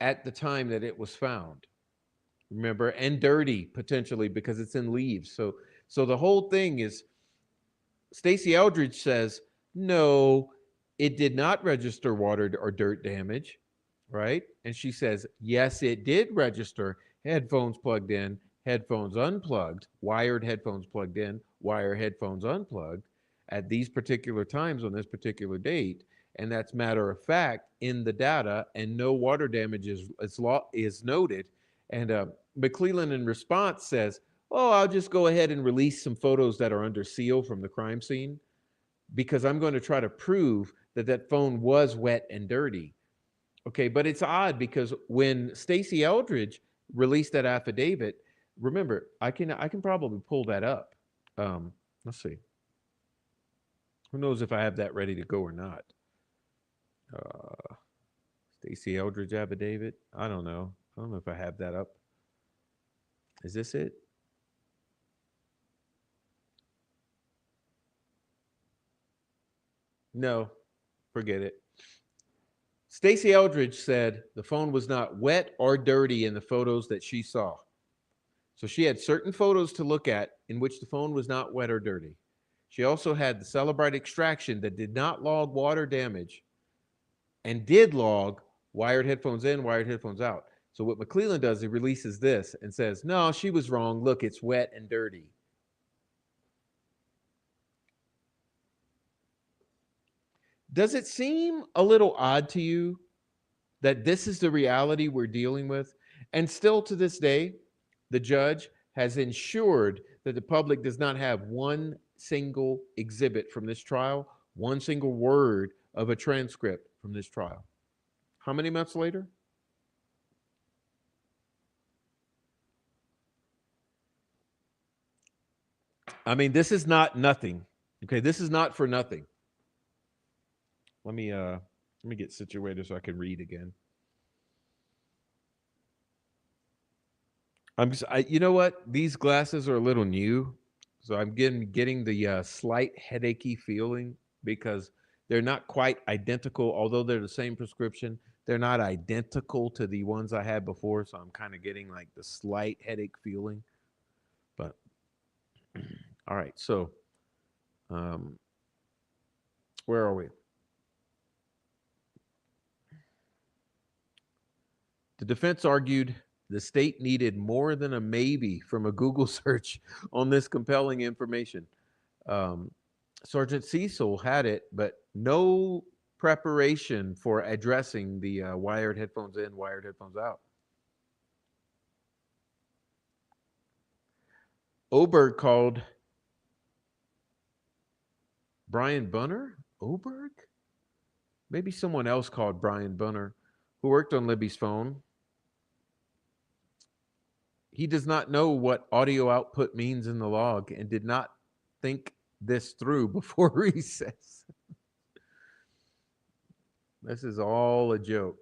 Speaker 1: at the time that it was found. remember, and dirty potentially because it's in leaves. So the whole thing is Stacey Eldridge says, no, it did not register water or dirt damage, right? And she says, yes, it did register headphones plugged in, headphones unplugged, wired headphones plugged in, wire headphones unplugged at these particular times on this particular date. And that's matter of fact in the data, and no water damage is noted. And McClellan, in response, says, oh, I'll just go ahead and release some photos that are under seal from the crime scene because I'm going to try to prove that that phone was wet and dirty. Okay, but it's odd because when Stacey Eldridge released that affidavit, remember, I can probably pull that up. Let's see. Who knows if I have that ready to go or not? Uh, Stacey Eldridge affidavit. I don't know. I don't know if I have that up. Is this it? No, forget it. Stacey Eldridge said the phone was not wet or dirty in the photos that she saw. So she had certain photos to look at in which the phone was not wet or dirty. She also had the Celebrite extraction that did not log water damage and did log wired headphones in, wired headphones out. So what McClellan does, he releases this and says, no, she was wrong. Look, it's wet and dirty. Does it seem a little odd to you that this is the reality we're dealing with? And still to this day, the judge has ensured that the public does not have one single exhibit from this trial, one single word of a transcript from this trial. How many months later? I mean, this is not nothing. Okay, this is not for nothing. Let me get situated so I can read again. You know what? These glasses are a little new, so I'm getting the slight headachy feeling because they're not quite identical. Although they're the same prescription, they're not identical to the ones I had before. So I'm kind of getting like the slight headache feeling. But all right, so um, where are we? The defense argued the state needed more than a maybe from a Google search on this compelling information. Um, Sergeant Cecil had it, but no preparation for addressing the wired headphones in, wired headphones out. Oberg called Brian Bunner. Oberg? Maybe someone else called Brian Bunner, who worked on Libby's phone. He does not know what audio output means in the log and did not think this through before recess. This is all a joke.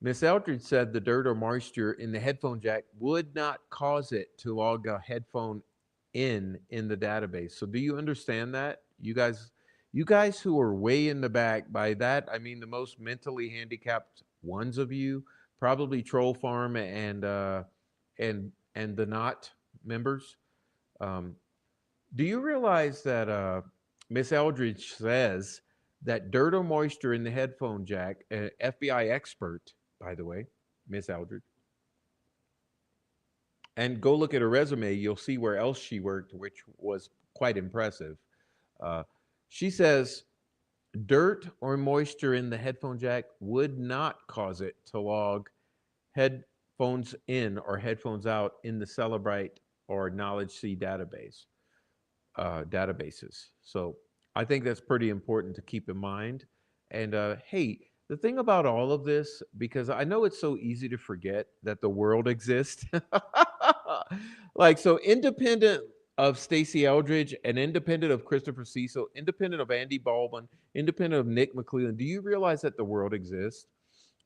Speaker 1: Miss Eldridge said the dirt or moisture in the headphone jack would not cause it to log a headphone in the database. So do you understand that? You guys who are way in the back, by that I mean the most mentally handicapped ones of you, probably Troll Farm and the not members. Um, do you realize that Miss Eldridge says that dirt or moisture in the headphone jack, an FBI expert, by the way, Miss Eldridge, and go look at her resume, you'll see where else she worked, which was quite impressive. Uh, she says dirt or moisture in the headphone jack would not cause it to log headphones in or headphones out in the Celebrite or Knowledge C databases. So I think that's pretty important to keep in mind. And hey, the thing about all of this, because I know it's so easy to forget that the world exists. Like, so independent of Stacey Eldridge and independent of Christopher Cecil, independent of Andy Baldwin, independent of Nick McClellan, do you realize that the world exists?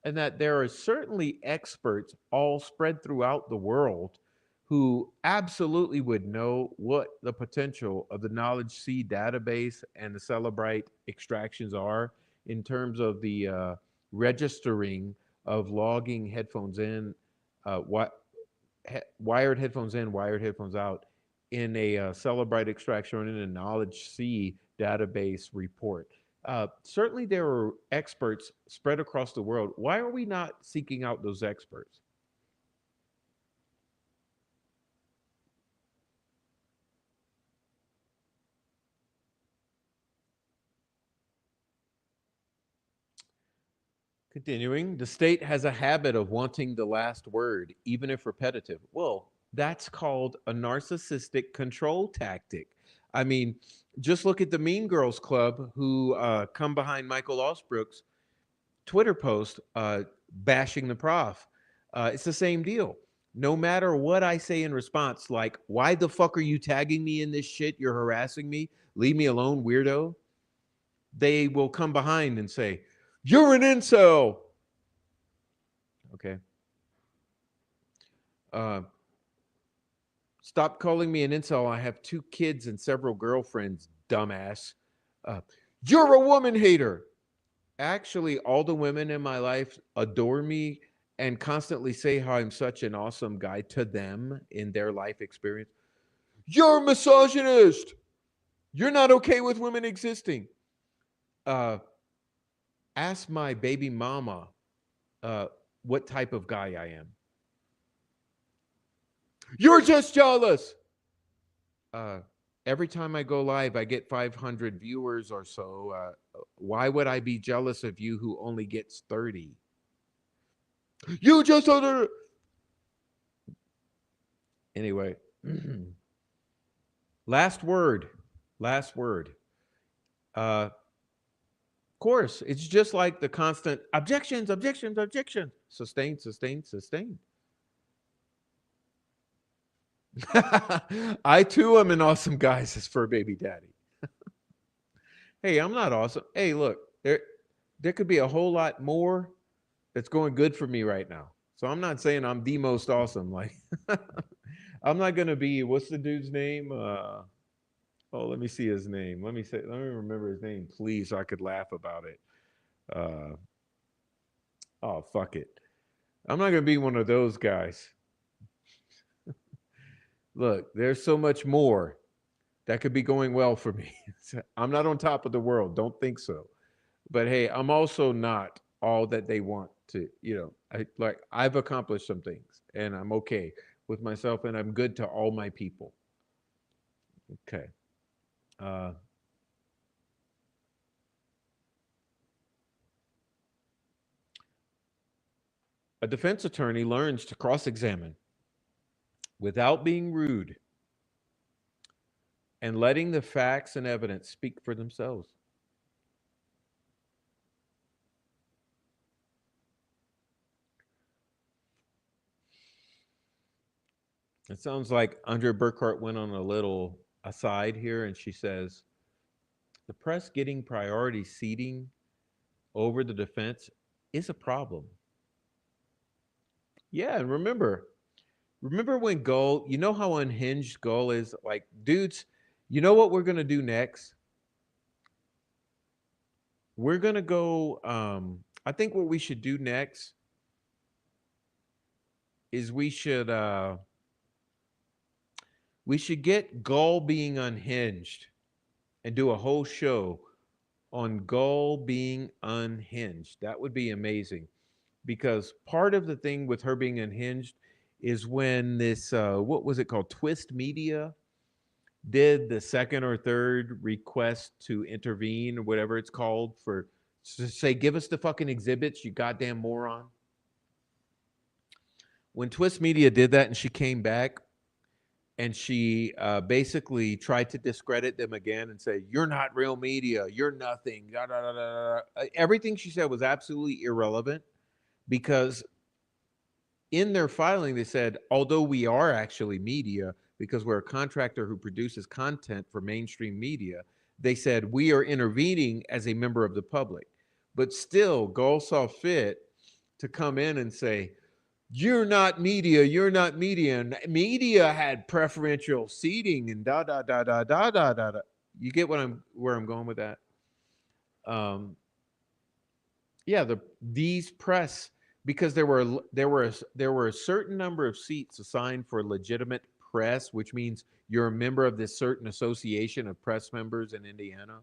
Speaker 1: And that there are certainly experts all spread throughout the world who absolutely would know what the potential of the Knowledge C database and the Celebrite extractions are in terms of the registering of logging headphones in, what wired headphones in, wired headphones out in a Celebrite extraction or in a Knowledge C database report. Certainly, there are experts spread across the world. Why are we not seeking out those experts? Continuing, the state has a habit of wanting the last word, even if repetitive. Well, that's called a narcissistic control tactic. I mean, just look at the Mean Girls Club who come behind Michael Osbrook's Twitter post bashing the prof. It's the same deal. No matter what I say in response, like, why the fuck are you tagging me in this shit? You're harassing me. Leave me alone, weirdo. They will come behind and say, you're an incel. Okay. Uh, Stop calling me an incel. I have 2 kids and several girlfriends, dumbass. Uh, you're a woman hater. Actually, all the women in my life adore me and constantly say how I'm such an awesome guy to them in their life experience. You're a misogynist. You're not okay with women existing. Uh, Ask my baby mama uh, what type of guy I am. You're just jealous. Uh, every time I go live, I get 500 viewers or so. Why would I be jealous of you who only gets 30? You just under. Anyway, last word. Last word. Of course, it's just like the constant objections, objections, objections. Sustained, sustained, sustained. I too am an awesome guy, says Fur Baby Daddy. Hey, I'm not awesome. Hey, look, there could be a whole lot more that's going good for me right now. So I'm not saying I'm the most awesome. Like I'm not gonna be. What's the dude's name? Oh, let me see his name. Let me remember his name, please, so I could laugh about it. Uh, oh, fuck it. I'm not gonna be one of those guys. Look, there's so much more that could be going well for me. I'm not on top of the world. Don't think so. But hey, I'm also not all that they want to. I've accomplished some things, and I'm okay with myself, and I'm good to all my people. Okay. Uh, a defense attorney learns to cross-examine without being rude and letting the facts and evidence speak for themselves. It sounds like Andrea Burkhart went on a little aside here, and she says the press getting priority seating over the defense is a problem. Yeah, and remember when Gull, you know how unhinged Gull is? Like, dudes, you know what we're gonna do next? We're gonna go. I think what we should do next is we should get Gull being unhinged and do a whole show on Gull being unhinged. That would be amazing because part of the thing with her being unhinged is when this what was it called, Twist Media, did the second or third request to intervene or whatever it's called, for to say give us the fucking exhibits, you goddamn moron. When Twist Media did that and she came back and she basically tried to discredit them again and say you're not real media, you're nothing, da, da, da, da, da. Everything she said was absolutely irrelevant because in their filing, they said, although we are actually media because we're a contractor who produces content for mainstream media, they said we are intervening as a member of the public. But still, Gull saw fit to come in and say, you're not media, you're not media. And media had preferential seating and da da da da da da da da. You get where I'm going with that? Um, yeah, these press because there were a certain number of seats assigned for legitimate press, which means you're a member of this certain association of press members in Indiana,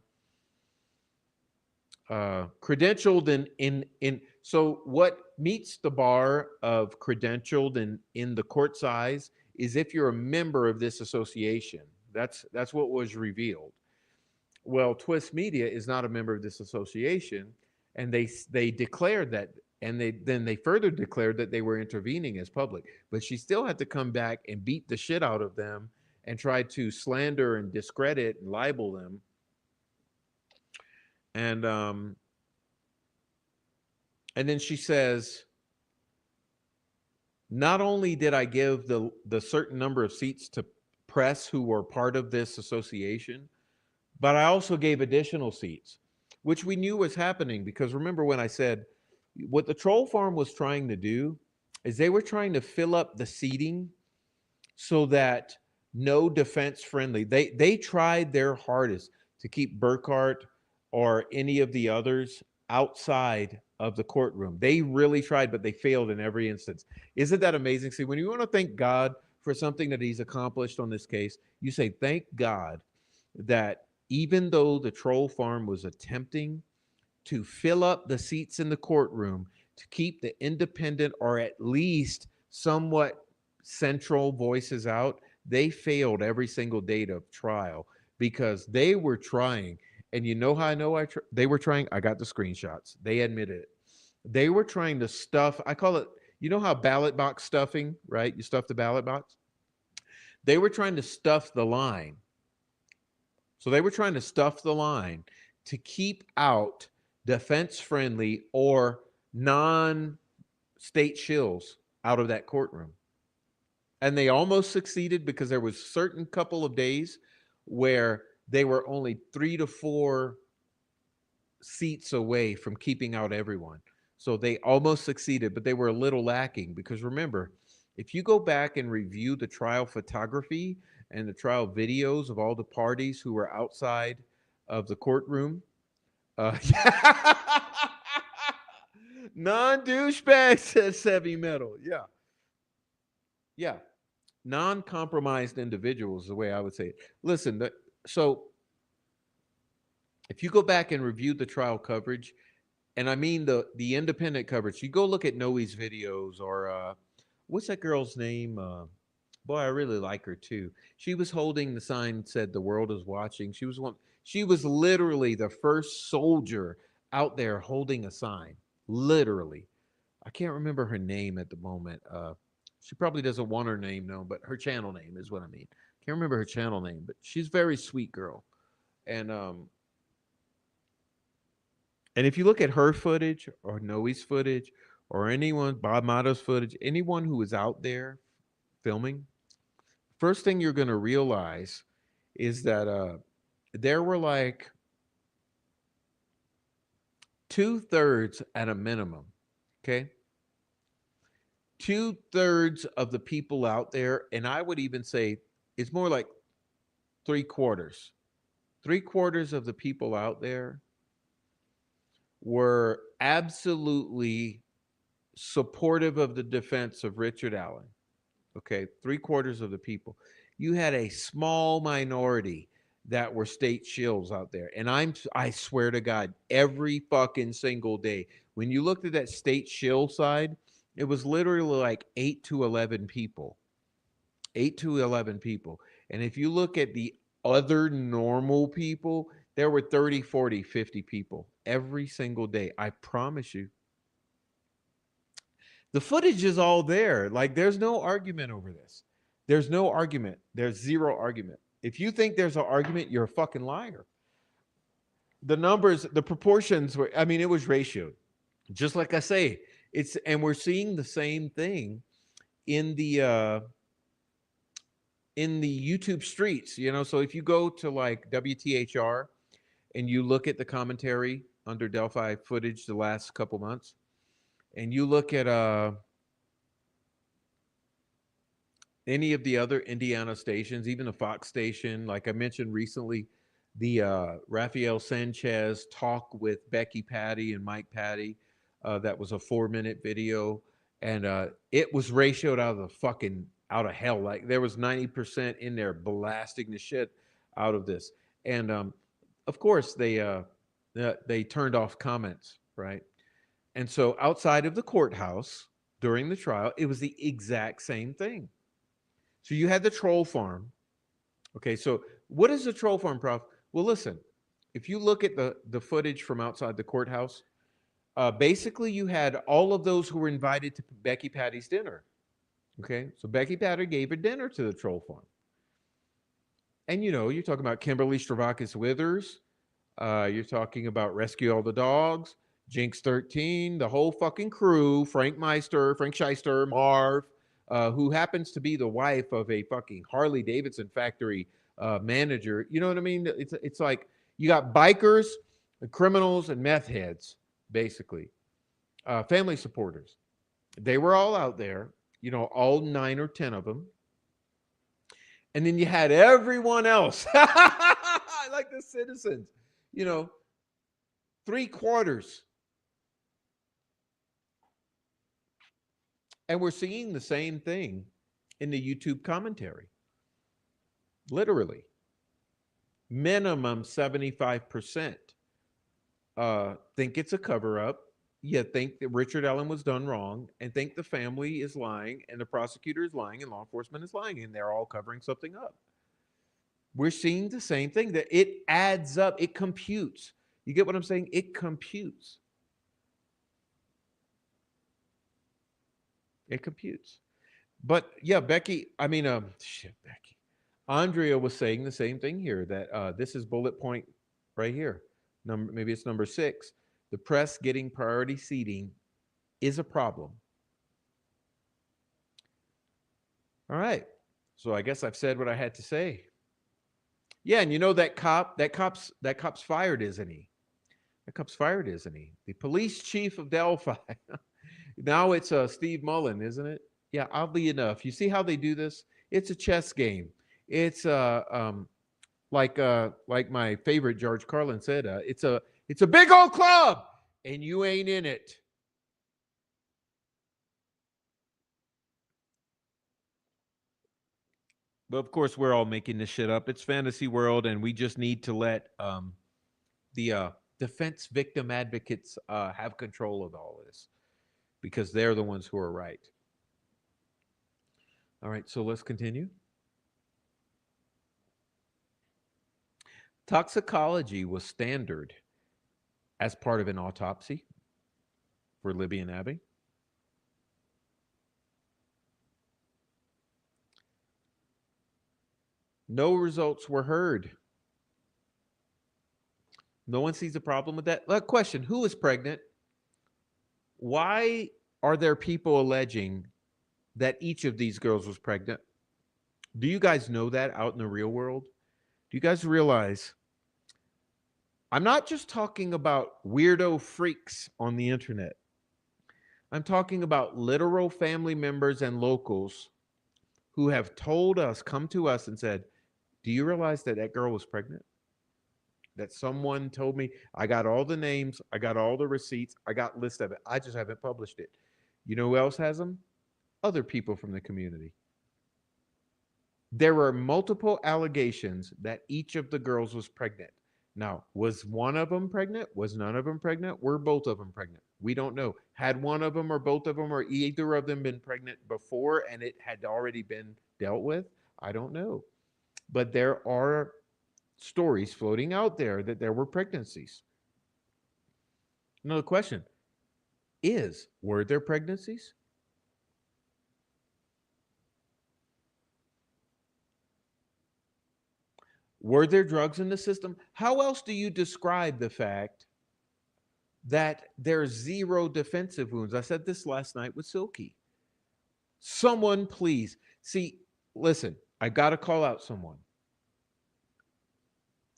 Speaker 1: credentialed in so what meets the bar of credentialed in the court size is if you're a member of this association. That's what was revealed. Well, Twist Media is not a member of this association, and they declared that, and they further declared that they were intervening as public. But she still had to come back and beat the shit out of them and try to slander and discredit and libel them. And and then she says, not only did I give the certain number of seats to press who were part of this association, but I also gave additional seats, which we knew was happening because remember when I said what the troll farm was trying to do is they were trying to fill up the seating so that no defense friendly. They tried their hardest to keep Burkhart or any of the others outside of the courtroom. They really tried, but they failed in every instance. Isn't that amazing? See, when you want to thank God for something that he's accomplished on this case, you say, thank God that even though the troll farm was attempting to fill up the seats in the courtroom to keep the independent or at least somewhat central voices out, they failed every single day of trial because they were trying. And you know how I know they were trying? I got the screenshots. They admitted it. They were trying to stuff, I call it, you know how ballot box stuffing, right? You stuff the ballot box. They were trying to stuff the line. So they were trying to stuff the line to keep out defense friendly or non state shills out of that courtroom. And they almost succeeded because there was certain couple of days where they were only 3 to 4 seats away from keeping out everyone. So they almost succeeded, but they were a little lacking because remember, if you go back and review the trial photography and the trial videos of all the parties who were outside of the courtroom, uh, non douchebag says heavy metal. Yeah. Yeah. Non compromised individuals, is the way I would say it. Listen, so if you go back and review the trial coverage, and I mean the independent coverage. You go look at Noe's videos or what's that girl's name? Boy, I really like her too. She was holding the sign that said "The world is watching." She was one. She was literally the first soldier out there holding a sign. Literally, I can't remember her name at the moment. She probably doesn't want her name known, but her channel name is what I mean. Can't remember her channel name, but she's a very sweet girl. And if you look at her footage or Noe's footage or anyone, Bob Motto's footage, anyone who is out there filming, first thing you're going to realize is that there were like 2/3 at a minimum. Okay. 2/3 of the people out there, and I would even say it's more like 3/4. 3/4 of the people out there were absolutely supportive of the defense of Richard Allen. Okay, 3/4 of the people. You had a small minority that were state shills out there. And I swear to God, every fucking single day, when you looked at that state shill side, it was literally like 8 to 11 people. 8 to 11 people. And if you look at the other normal people, there were 30, 40, 50 people every single day. I promise you. The footage is all there. Like, there's no argument over this. There's no argument. There's zero argument. If you think there's an argument, you're a fucking liar. The numbers, the proportions were, I mean, it was ratioed. Just like I say, and we're seeing the same thing in the YouTube streets, So if you go to like WTHR and you look at the commentary under Delphi footage the last couple months, and you look at any of the other Indiana stations, even a Fox station, like I mentioned recently, the Rafael Sanchez talk with Becky Patty and Mike Patty. that was a 4-minute video, and it was ratioed out of hell. Like there was 90% in there blasting the shit out of this, and of course they turned off comments, right? And so outside of the courthouse during the trial, it was the exact same thing. So you had the troll farm. Okay, so what is the troll farm, Prof? Well, listen, if you look at the footage from outside the courthouse, basically you had all of those who were invited to Becky Patty's dinner. Okay, so Becky Patty gave a dinner to the troll farm. And you're talking about Kimberly Stravakis Withers. You're talking about Rescue All the Dogs, Jinx 13, the whole fucking crew, Frank Meister, Frank Shyster, Marv, who happens to be the wife of a fucking Harley Davidson factory manager. You know what I mean? It's like you got bikers, criminals, and meth heads, basically. Family supporters. They were all out there, all 9 or 10 of them. And then you had everyone else, like the citizens, you know, 3/4. And we're seeing the same thing in the YouTube commentary. Literally, minimum 75% think it's a cover up. You think that Richard Allen was done wrong and think the family is lying and the prosecutor is lying and law enforcement is lying and they're all covering something up. We're seeing the same thing, that it adds up, it computes. You get what I'm saying? It computes. It computes. But yeah, Becky, Becky. Andrea was saying the same thing here, that this is bullet point right here. Maybe it's number 6. The press getting priority seating is a problem. All right. So I guess I've said what I had to say. Yeah, and that cop's fired, isn't he? That cop's fired, isn't he? The police chief of Delphi. Now it's Steve Mullen, isn't it? Yeah, oddly enough. You see how they do this? It's a chess game. It's like my favorite George Carlin said, it's a big old club and you ain't in it. But of course, we're all making this shit up. It's fantasy world, and we just need to let the defense victim advocates have control of all this, because they're the ones who are right. All right, so let's continue. Toxicology was standard as part of an autopsy for Libby and Abby. No results were heard. No one sees a problem with that. Question: who is pregnant? Why are there people alleging that each of these girls was pregnant? Do you guys know that out in the real world? Do you guys realize I'm not just talking about weirdo freaks on the internet? I'm talking about literal family members and locals who have told us, come to us and said, do you realize that that girl was pregnant? That someone told me. I got all the names, I got all the receipts, I got list of it. I just haven't published it. You know who else has them? Other people from the community. There are multiple allegations that each of the girls was pregnant. Now, was one of them pregnant? Was none of them pregnant? Were both of them pregnant? We don't know. Had one of them or both of them or either of them been pregnant before and it had already been dealt with? I don't know. But there are stories floating out there that there were pregnancies. Another question is, were there pregnancies? Were there drugs in the system? How else do you describe the fact that there's 0 defensive wounds? I said this last night with Silky. Someone please. See, listen, I got to call out someone.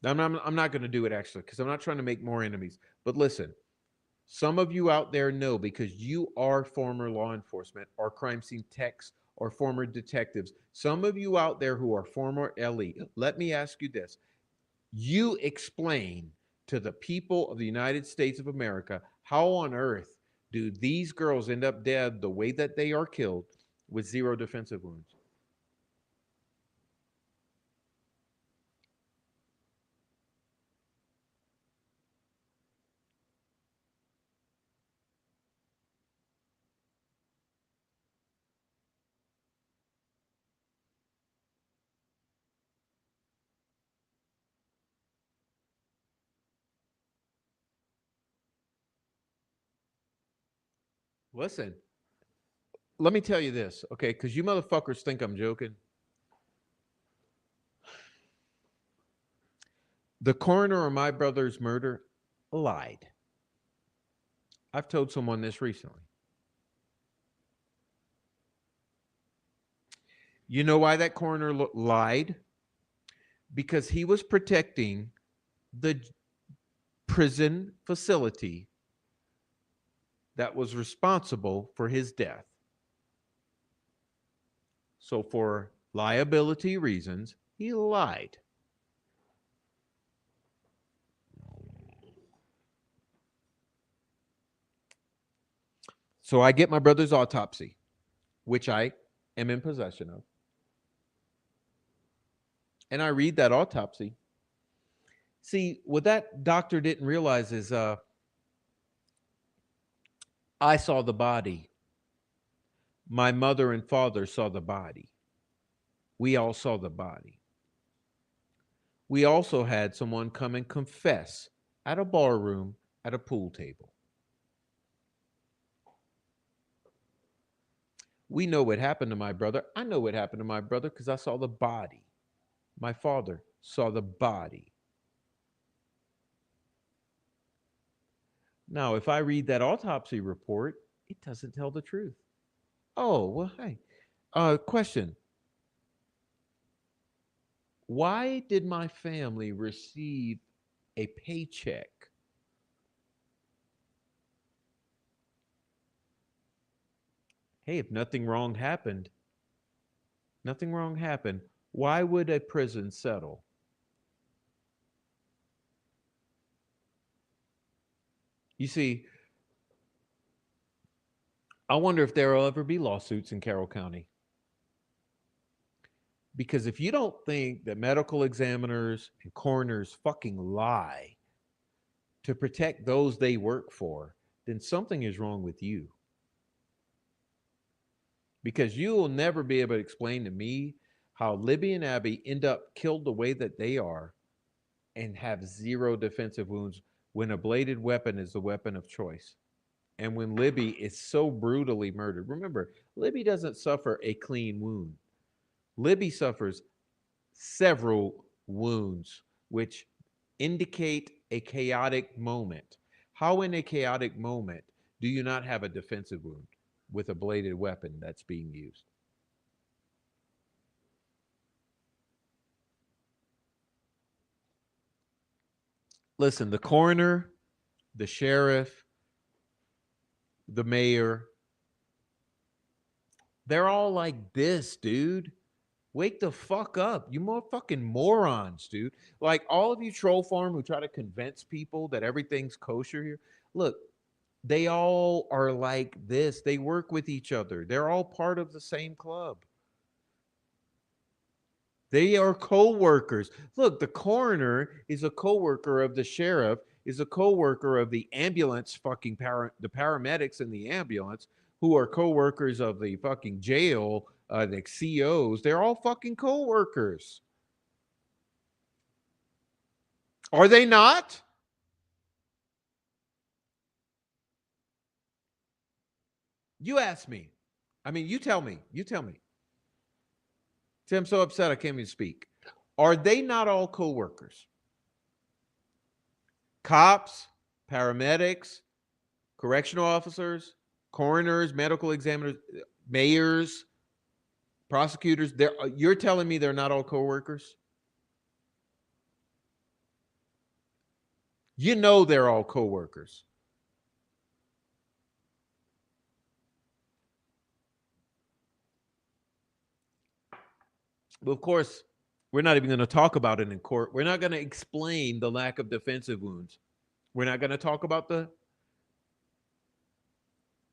Speaker 1: I'm not going to do it actually, because I'm not trying to make more enemies. But listen, some of you out there know, because you are former law enforcement or crime scene techs or former detectives. Some of you out there who are former LE, let me ask you this. You explain to the people of the United States of America how on earth Do these girls end up dead the way that they are killed with zero defensive wounds? Listen, let me tell you this, okay? Because you motherfuckers think I'm joking. The coroner on my brother's murder lied. I've told someone this recently. You know why that coroner lied? Because he was protecting the prison facility that was responsible for his death. So, for liability reasons, he lied. So, I get my brother's autopsy, which I am in possession of. And I read that autopsy. See, what that doctor didn't realize is I saw the body. My mother and father saw the body. We all saw the body. We also had someone come and confess at a bar room at a pool table. We know what happened to my brother. I know what happened to my brother because I saw the body. My father saw the body. Now, if I read that autopsy report, it doesn't tell the truth. Oh, well, hey. Question. Why did my family receive a paycheck? Hey, if nothing wrong happened, why would a prison settle? You see, I wonder if there will ever be lawsuits in Carroll County. Because if you don't think that medical examiners and coroners fucking lie to protect those they work for, then something is wrong with you. Because you will never be able to explain to me how Libby and Abby end up killed the way that they are and have zero defensive wounds when a bladed weapon is the weapon of choice. And when Libby is so brutally murdered. Remember, Libby doesn't suffer a clean wound. Libby suffers several wounds, which indicate a chaotic moment. How, in a chaotic moment, do you not have a defensive wound with a bladed weapon that's being used? Listen, the coroner, the sheriff, the mayor, they're all like this, dude. Wake the fuck up. You more fucking morons, dude. Like all of you troll farm who try to convince people that everything's kosher here. Look, they all are like this. They work with each other. They're all part of the same club. They are co-workers. Look, the coroner is a co-worker of the sheriff, is a co-worker of the ambulance fucking the paramedics in the ambulance who are co-workers of the fucking jail, the COs. They're all fucking co-workers. Are they not? You ask me. I mean, you tell me. You tell me. See, I'm so upset I can't even speak. Are they not all co-workers? Cops, paramedics, correctional officers, coroners, medical examiners, mayors, prosecutors. You're telling me they're not all co-workers? You know they're all co-workers. But of course, we're not even going to talk about it in court. We're not going to explain the lack of defensive wounds. We're not going to talk about the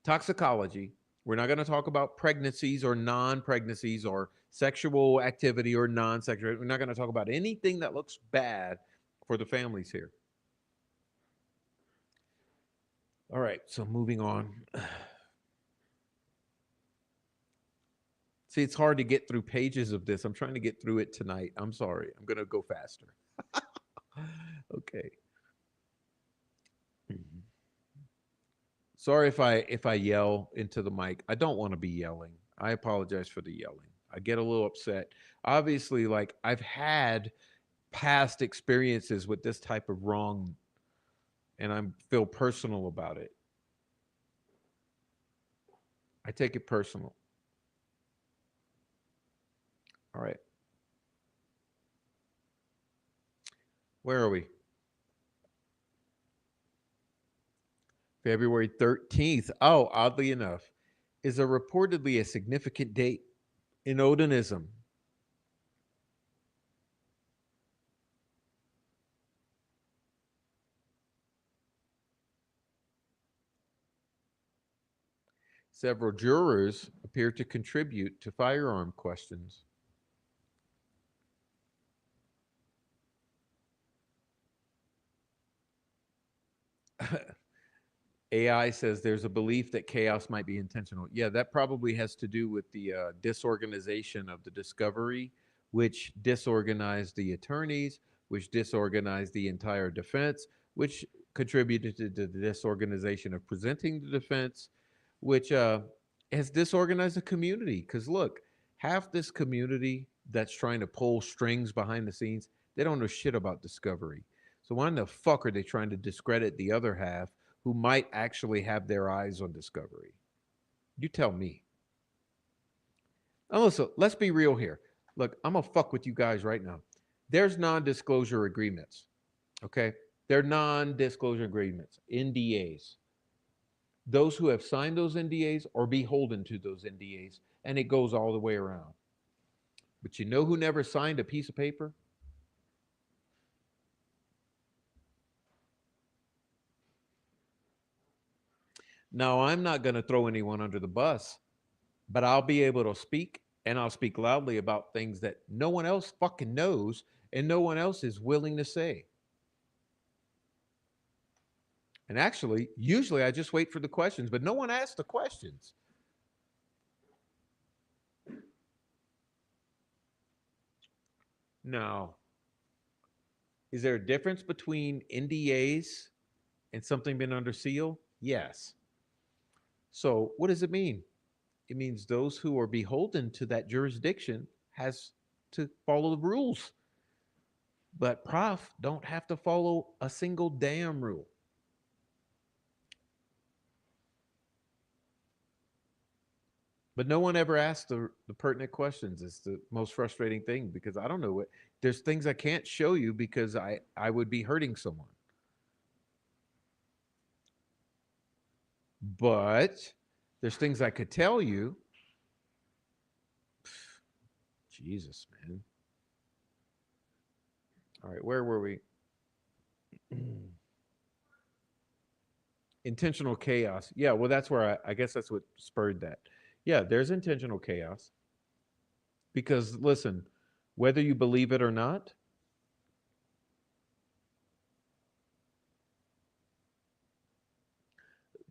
Speaker 1: Toxicology. We're not going to talk about pregnancies or non-pregnancies or sexual activity or non-sexual. We're not going to talk about anything that looks bad for the families here. All right, so moving on. See, it's hard to get through pages of this. I'm trying to get through it tonight. I'm sorry. I'm going to go faster. Okay. Mhm. Sorry if I yell into the mic. I don't want to be yelling. I apologize for the yelling. I get a little upset. Obviously, like I've had past experiences with this type of wrong and I feel personal about it. I take it personal. All right. Where are we? February 13th. Oh, oddly enough, is reportedly a significant date in Odinism. Several jurors appear to contribute to firearm questions. AI says there's a belief that chaos might be intentional. Yeah, that probably has to do with the disorganization of the discovery, which disorganized the attorneys, which disorganized the entire defense, which contributed to the disorganization of presenting the defense, which has disorganized the community. Because look, half this community that's trying to pull strings behind the scenes, they don't know shit about discovery. So why in the fuck are they trying to discredit the other half who might actually have their eyes on discovery? You tell me. Also, let's be real here. Look, I'm gonna fuck with you guys right now. There's non-disclosure agreements. Okay, they're non-disclosure agreements, NDAs. Those who have signed those NDAs are beholden to those NDAs, and it goes all the way around. But you know who never signed a piece of paper? Now, I'm not going to throw anyone under the bus, but I'll be able to speak and I'll speak loudly about things that no one else fucking knows and no one else is willing to say. And actually, usually I just wait for the questions, but no one asks the questions. Now, is there a difference between NDAs and something being under seal? Yes. So, what does it mean? It means those who are beholden to that jurisdiction has to follow the rules. But Prof don't have to follow a single damn rule. But no one ever asks the pertinent questions. It's the most frustrating thing because I don't know what there's things I can't show you because I would be hurting someone. But there's things I could tell you. Jesus, man. All right, where were we? Intentional chaos. Yeah, well, that's where I guess that's what spurred that. Yeah, there's intentional chaos because listen, whether you believe it or not,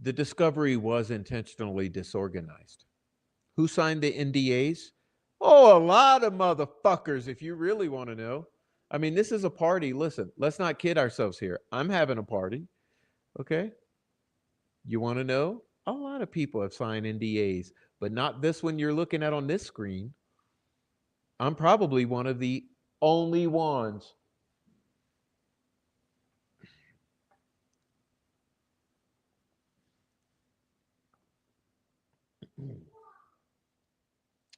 Speaker 1: the discovery was intentionally disorganized. Who signed the NDAs? Oh, a lot of motherfuckers, if you really want to know. I mean, this is a party. Listen, let's not kid ourselves here. I'm having a party. Okay. You want to know? A lot of people have signed NDAs, but not this one you're looking at on this screen. I'm probably one of the only ones.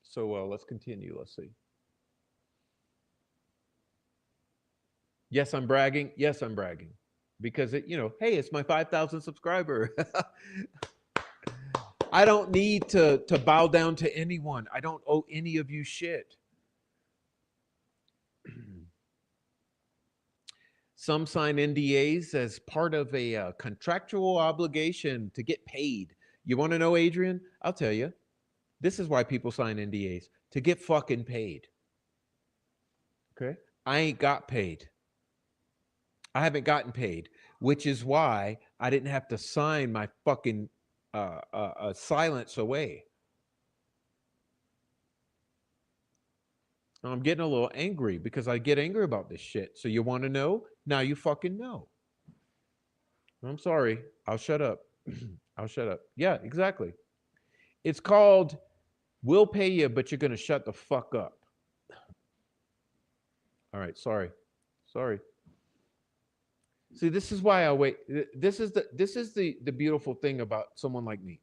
Speaker 1: So let's continue. Let's see. Yes, I'm bragging. Yes, I'm bragging because hey, it's my 5,000 subscriber. I don't need to bow down to anyone. I don't owe any of you shit. Some sign NDAs as part of a contractual obligation to get paid. You want to know, Adrian? I'll tell you. This is why people sign NDAs to get fucking paid. Okay. I ain't got paid. I haven't gotten paid, which is why I didn't have to sign my fucking silence away. I'm getting a little angry because I get angry about this shit. So you want to know? Now you fucking know. I'm sorry. I'll shut up. I'll shut up. Yeah, exactly. It's called we'll pay you, but you're going to shut the fuck up. All right. Sorry. Sorry. See, this is why I wait. This is the beautiful thing about someone like me.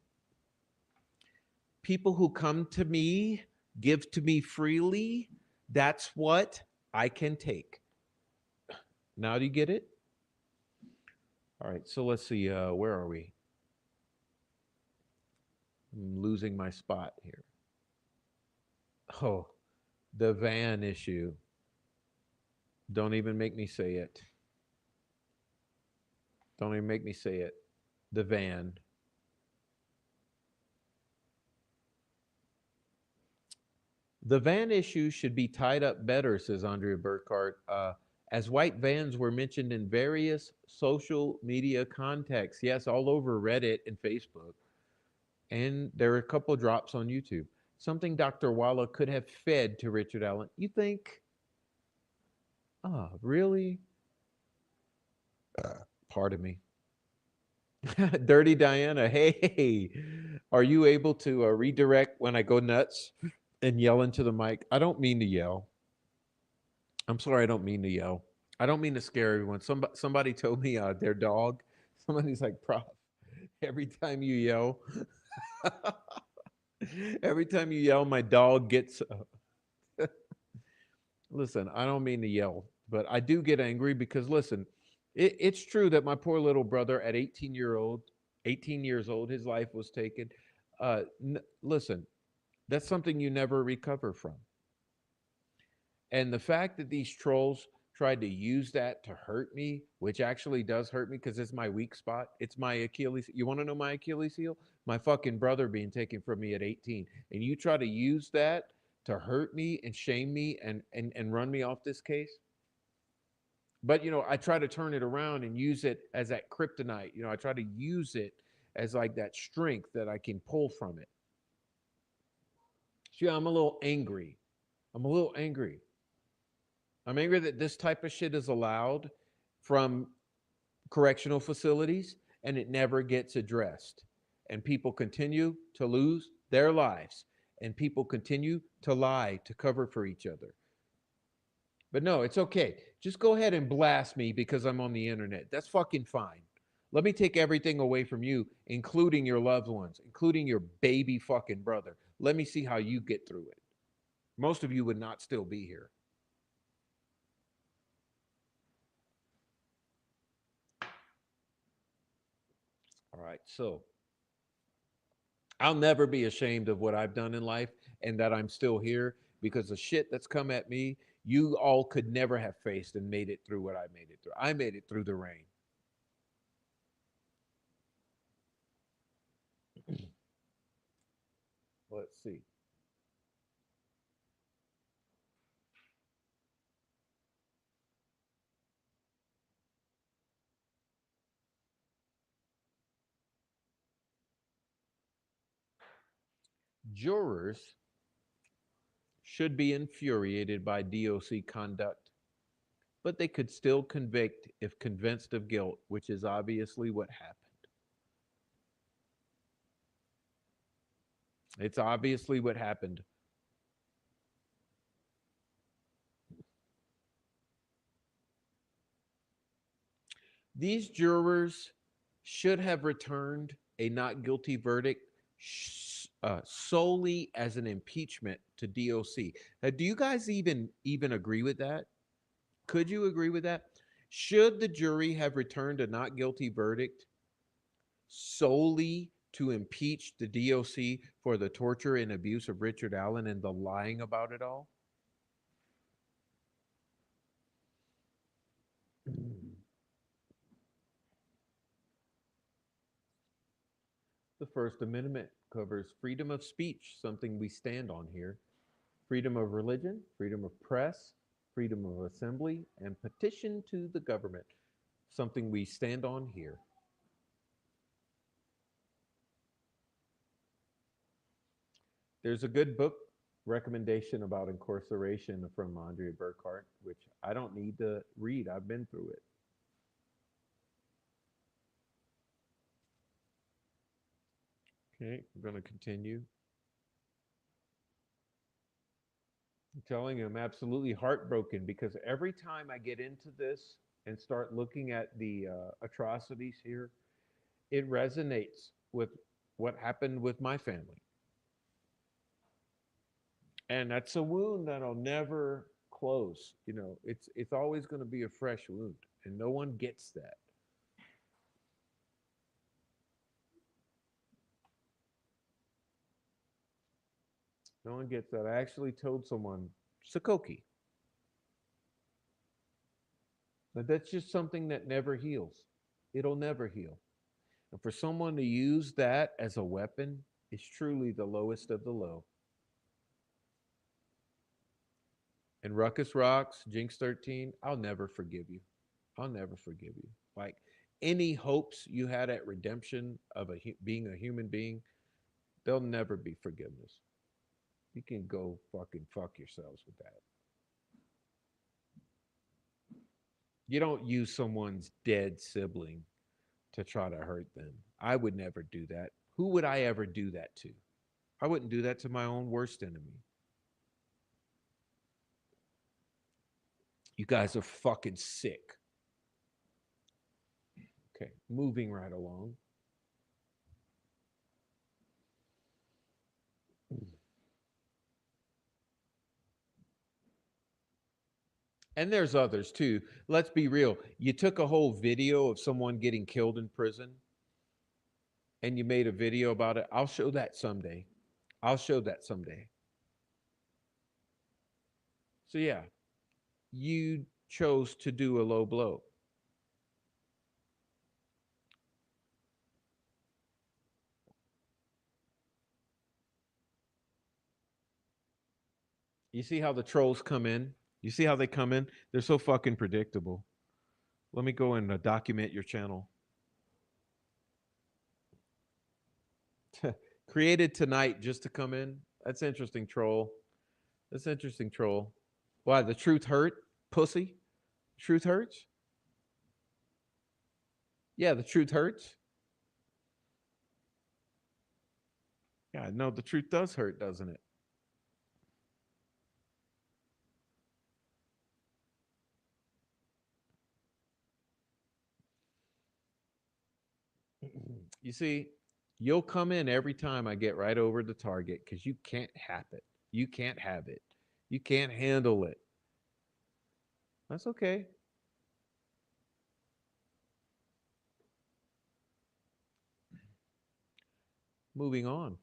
Speaker 1: People who come to me, give to me freely, that's what I can take. Now do you get it? All right, so let's see, where are we? I'm losing my spot here. Oh, the van issue. Don't even make me say it. Don't even make me say it. The van. The van issue should be tied up better, says Andrea Burkhart, as white vans were mentioned in various social media contexts. Yes, all over Reddit and Facebook. And there are a couple drops on YouTube. Something Dr. Walla could have fed to Richard Allen. You think? Ah, oh, really? Pardon me. Dirty Diana, hey, are you able to redirect when I go nuts and yell into the mic? I don't mean to yell. I'm sorry, I don't mean to yell. I don't mean to scare everyone. Somebody told me their dog. Somebody's like, Prof, every time you yell, every time you yell, my dog gets. Listen, I don't mean to yell, but I do get angry because listen, it's true that my poor little brother at 18 years old, his life was taken. Listen, that's something you never recover from. And the fact that these trolls tried to use that to hurt me, which actually does hurt me because it's my weak spot. It's my Achilles. You want to know my Achilles heel? My fucking brother being taken from me at 18. And you try to use that to hurt me and shame me and run me off this case. But I try to turn it around and use it as that kryptonite. I try to use it as like that strength that I can pull from it. See, I'm a little angry. I'm a little angry. I'm angry that this type of shit is allowed from correctional facilities and it never gets addressed. And people continue to lose their lives and people continue to lie to cover for each other. But no, it's okay. Just go ahead and blast me because I'm on the internet. That's fucking fine. Let me take everything away from you, including your loved ones, including your baby fucking brother. Let me see how you get through it. Most of you would not still be here. All right, so I'll never be ashamed of what I've done in life and that I'm still here because the shit that's come at me, you all could never have faced and made it through what I made it through. I made it through the rain. Let's see. Jurors should be infuriated by DOC conduct, but they could still convict if convinced of guilt, which is obviously what happened. It's obviously what happened. These jurors should have returned a not guilty verdict solely as an impeachment to DOC. Do you guys even agree with that? Could you agree with that? Should the jury have returned a not guilty verdict solely to impeach the DOC for the torture and abuse of Richard Allen and the lying about it all? The First Amendment covers freedom of speech, something we stand on here, freedom of religion, freedom of press, freedom of assembly, and petition to the government, something we stand on here. There's a good book recommendation about incarceration from Andrea Burkhart, which I don't need to read. I've been through it. Okay, I'm going to continue. I'm telling you, I'm absolutely heartbroken because every time I get into this and start looking at the atrocities here, it resonates with what happened with my family. And that's a wound that'll never close. You know, it's always going to be a fresh wound, and no one gets that. No one gets that. I actually told someone, Sakoki, that that's just something that never heals. It'll never heal. And for someone to use that as a weapon is truly the lowest of the low. And Ruckus Rocks, Jinx 13, I'll never forgive you. I'll never forgive you. Like any hopes you had at redemption of being a human being, there'll never be forgiveness. You can go fucking fuck yourselves with that. You don't use someone's dead sibling to try to hurt them. I would never do that. Who would I ever do that to? I wouldn't do that to my own worst enemy. You guys are fucking sick. Okay, moving right along. And there's others too. Let's be real. You took a whole video of someone getting killed in prison and you made a video about it. I'll show that someday. I'll show that someday. So, yeah, you chose to do a low blow. You see how the trolls come in? You see how they come in? They're so fucking predictable. Let me go and document your channel. Created tonight just to come in. That's interesting, troll. That's interesting, troll. Why? The truth hurt, pussy? Truth hurts? Yeah, the truth hurts. Yeah, no, the truth does hurt, doesn't it? You see, you'll come in every time I get right over the target because you can't have it. You can't have it. You can't handle it. That's okay. Moving on.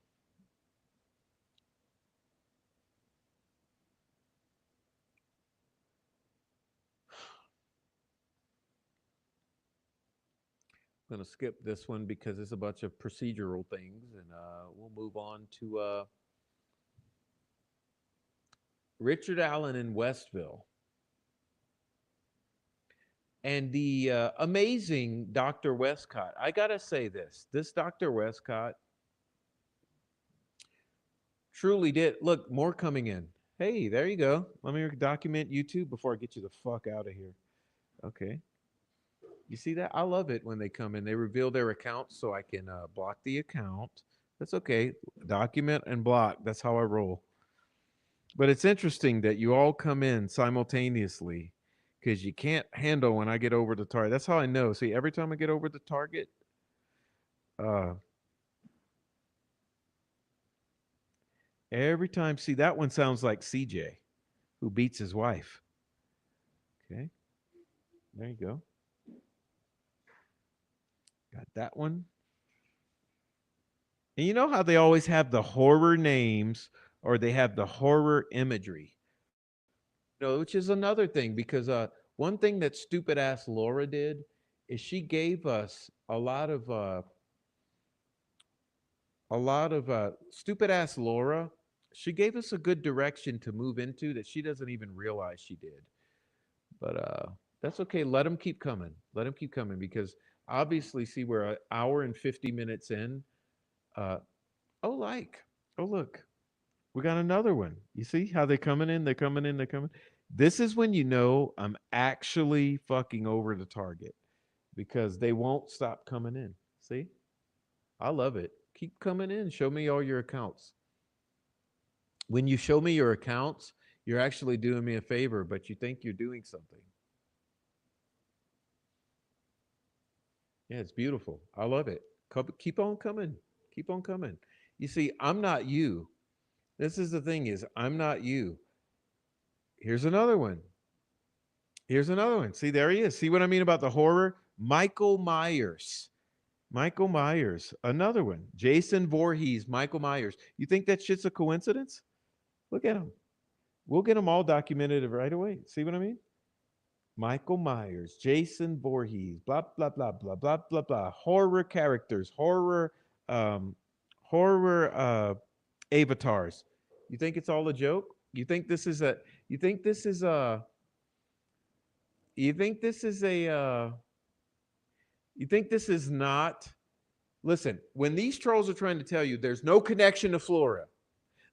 Speaker 1: I'm going to skip this one because it's a bunch of procedural things, and we'll move on to Richard Allen in Westville. And the amazing Dr. Westcott. I got to say this Dr. Westcott truly did. Look, more coming in. Hey, there you go. Let me document YouTube before I get you the fuck out of here. Okay. You see that? I love it when they come in. They reveal their account so I can block the account. That's okay. Document and block. That's how I roll. But it's interesting that you all come in simultaneously because you can't handle when I get over the target. That's how I know. See, every time I get over the target, uh, every time, see, that one sounds like CJ who beats his wife. Okay. There you go. Got that one. And you know how they always have the horror names or they have the horror imagery, which is another thing because one thing that stupid ass Laura did is she gave us a lot of a lot of stupid ass Laura. She gave us a good direction to move into that she doesn't even realize she did. But that's okay. Let them keep coming. Let them keep coming because obviously, see, we're an hour and 50 minutes in. Uh, oh, like, oh, look, we got another one. You see how they're coming in? They're coming in. They're coming. This is when you know I'm actually fucking over the target because they won't stop coming in. See, I love it. Keep coming in. Show me all your accounts. When you show me your accounts, you're actually doing me a favor, but you think you're doing something. Yeah, it's beautiful. I love it. Keep on coming. Keep on coming. You see, I'm not you. This is the thing is, I'm not you. Here's another one. Here's another one. See, there he is. See what I mean about the horror? Michael Myers. Michael Myers. Another one. Jason Voorhees, Michael Myers. You think that shit's a coincidence? Look at him. We'll get them all documented right away. See what I mean? Michael Myers, Jason Voorhees, blah blah blah blah blah blah blah. Horror characters, um, horror avatars. You think it's all a joke? You think this is a? You think this is a? You think this is a? You think this is not? Listen, when these trolls are trying to tell you there's no connection to Flora,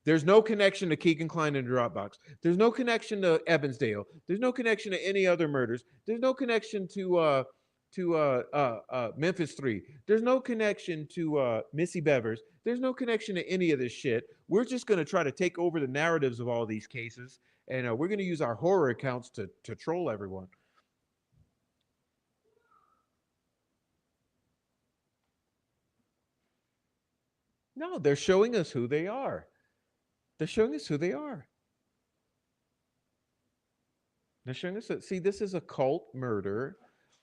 Speaker 1: there's no connection to Keegan Klein and Dropbox. There's no connection to Evansdale. There's no connection to any other murders. There's no connection to Memphis 3. There's no connection to Missy Bevers. There's no connection to any of this shit. We're just going to try to take over the narratives of all these cases, and we're going to use our horror accounts to troll everyone. No, they're showing us who they are. They're showing us who they are. They're showing us that, see, this is a cult murder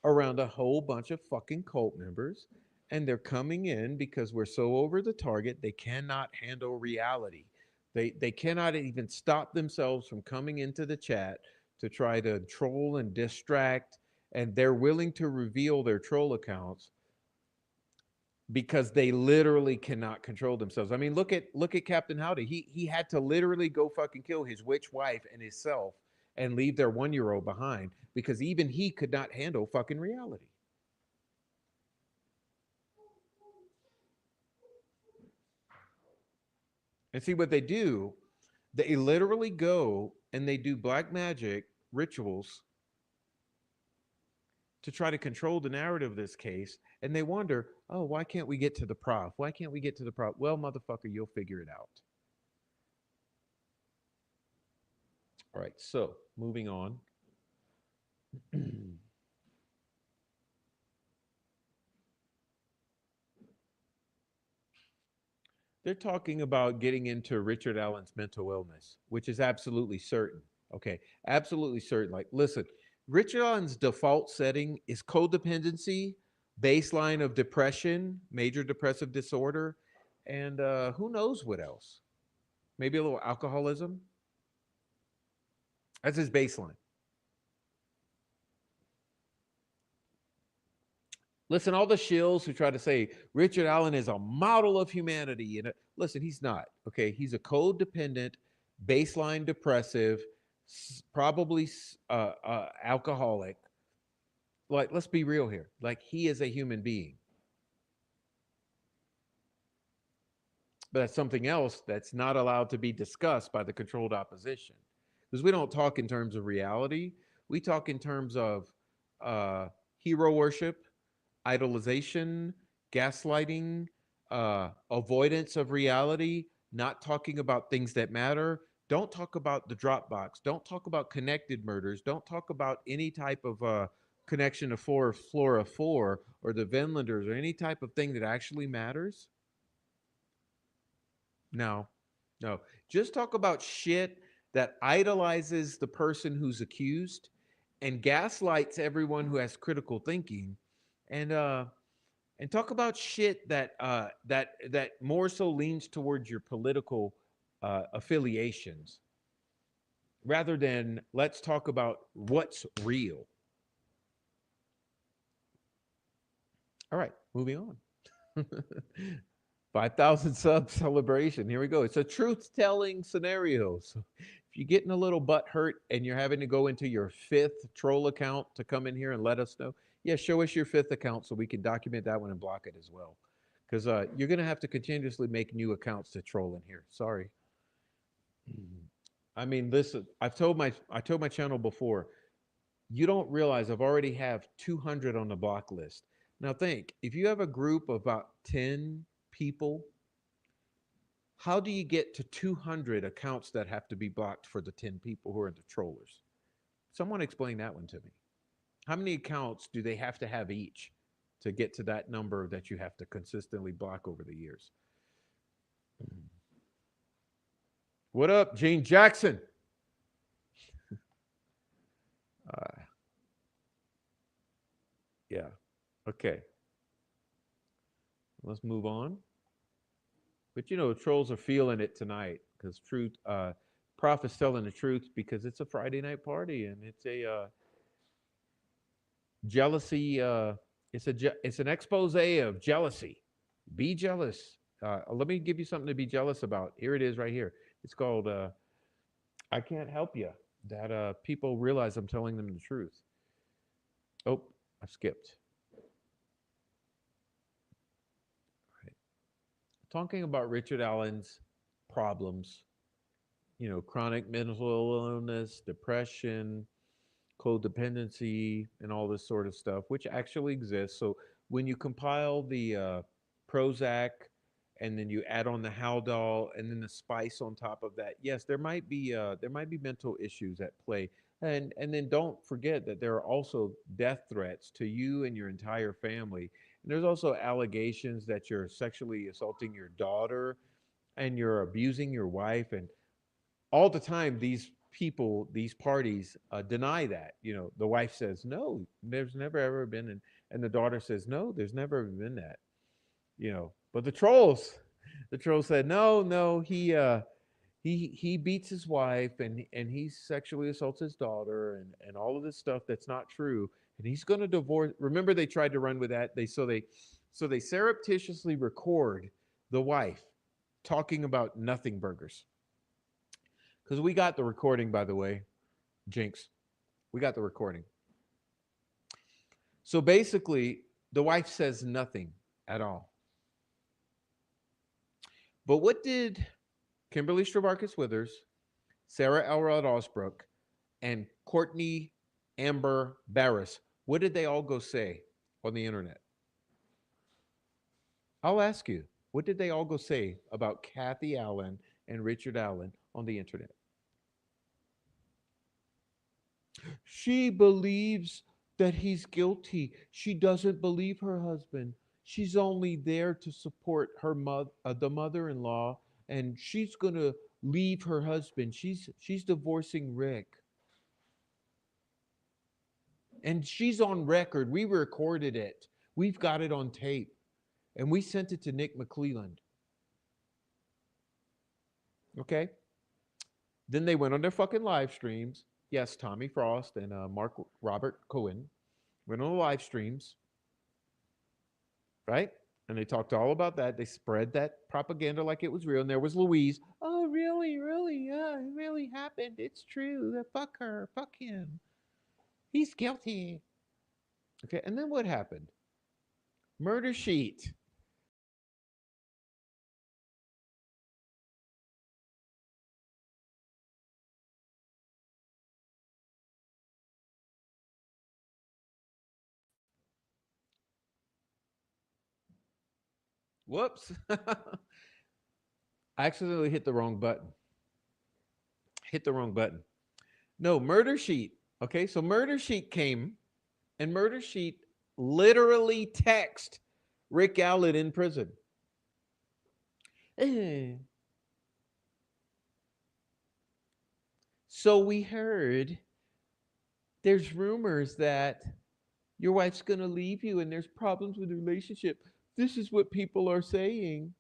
Speaker 1: around a whole bunch of fucking cult members. And they're coming in because we're so over the target, they cannot handle reality. They cannot even stop themselves from coming into the chat to try to troll and distract. And they're willing to reveal their troll accounts because they literally cannot control themselves. I mean, look at Captain Howdy. He had to literally go fucking kill his witch wife and himself and leave their 1 year old behind because even he could not handle fucking reality. And see what they do, they literally go and they do black magic rituals to try to control the narrative of this case. And they wonder, oh, why can't we get to the prof? Why can't we get to the prof? Well, motherfucker, you'll figure it out. All right, so moving on. They're talking about getting into Richard Allen's mental illness, which is absolutely certain. Okay, absolutely certain. Like, listen, Richard Allen's default setting is codependency, baseline of depression, major depressive disorder, and who knows what else? Maybe a little alcoholism. That's his baseline. Listen, all the shills who try to say Richard Allen is a model of humanity, and listen, he's not. Okay, he's a codependent, baseline depressive, probably alcoholic. Like, let's be real here. Like, he is a human being, but that's something else that's not allowed to be discussed by the controlled opposition, because we don't talk in terms of reality. We talk in terms of uh, hero worship, idolization, gaslighting, avoidance of reality, not talking about things that matter. Don't talk about the Dropbox. Don't talk about connected murders. Don't talk about any type of connection to Flora 4 or the Venlanders or any type of thing that actually matters. No, no. Just talk about shit that idolizes the person who's accused and gaslights everyone who has critical thinking, and talk about shit that more so leans towards your political affiliations rather than let's talk about what's real. All right, moving on. 5,000 sub celebration. Here we go. It's a truth telling scenario. So if you're getting a little butt hurt and you're having to go into your fifth troll account to come in here and let us know, yeah, show us your fifth account so we can document that one and block it as well. Because you're going to have to continuously make new accounts to troll in here. Sorry. I mean, listen, I told my channel before, you don't realize I've already have 200 on the block list. Now think, if you have a group of about 10 people, how do you get to 200 accounts that have to be blocked for the 10 people who are the trollers? Someone explain that one to me. How many accounts do they have to have each to get to that number that you have to consistently block over the years? What up, Gene Jackson? Uh, yeah. Okay. Let's move on. But you know, trolls are feeling it tonight because truth, Prof is telling the truth because it's a Friday night party and it's a jealousy. It's an expose of jealousy. Be jealous. Let me give you something to be jealous about. Here it is, right here. It's called "I Can't Help You." That people realize I'm telling them the truth. Oh, I skipped. Right. Talking about Richard Allen's problems, you know, chronic mental illness, depression, codependency, and all this sort of stuff, which actually exists. So when you compile the Prozac and then you add on the Haldol and then the spice on top of that, yes, there might be mental issues at play. And then don't forget that there are also death threats to you and your entire family. And there's also allegations that you're sexually assaulting your daughter and you're abusing your wife, and all the time these people, these parties deny that. You know, the wife says no, there's never ever been, and the daughter says no, there's never ever been that. You know, but the trolls said no, no, he beats his wife and he sexually assaults his daughter and all of this stuff that's not true, and he's going to divorce. Remember, they tried to run with that. They surreptitiously record the wife talking about nothing burgers, because we got the recording, by the way, Jinx. We got the recording. So basically, the wife says nothing at all. But what did Kimberly Stravarkis Withers, Sarah Elrod Osbrook, and Courtney Amber Barris, what did they all go say on the internet? I'll ask you, what did they all go say about Kathy Allen and Richard Allen on the internet? She believes that he's guilty. She doesn't believe her husband. She's only there to support her the mother-in-law, and she's gonna leave her husband. She's divorcing Rick, and she's on record. We recorded it. We've got it on tape, and we sent it to Nick McClelland. Okay. Then they went on their fucking live streams. Yes, Tommy Frost and Mark Robert Cohen went on the live streams, right? And they talked all about that. They spread that propaganda like it was real. And there was Louise. Oh, really, really? Yeah, it really happened. It's true. Fuck her. Fuck him. He's guilty. Okay. And then what happened? Murder sheet. Whoops. I accidentally hit the wrong button. Hit the wrong button. No, murder sheet. Okay. So murder sheet came, and murder sheet literally text Rick Allen in prison. So we heard there's rumors that your wife's going to leave you and there's problems with the relationship. This is what people are saying.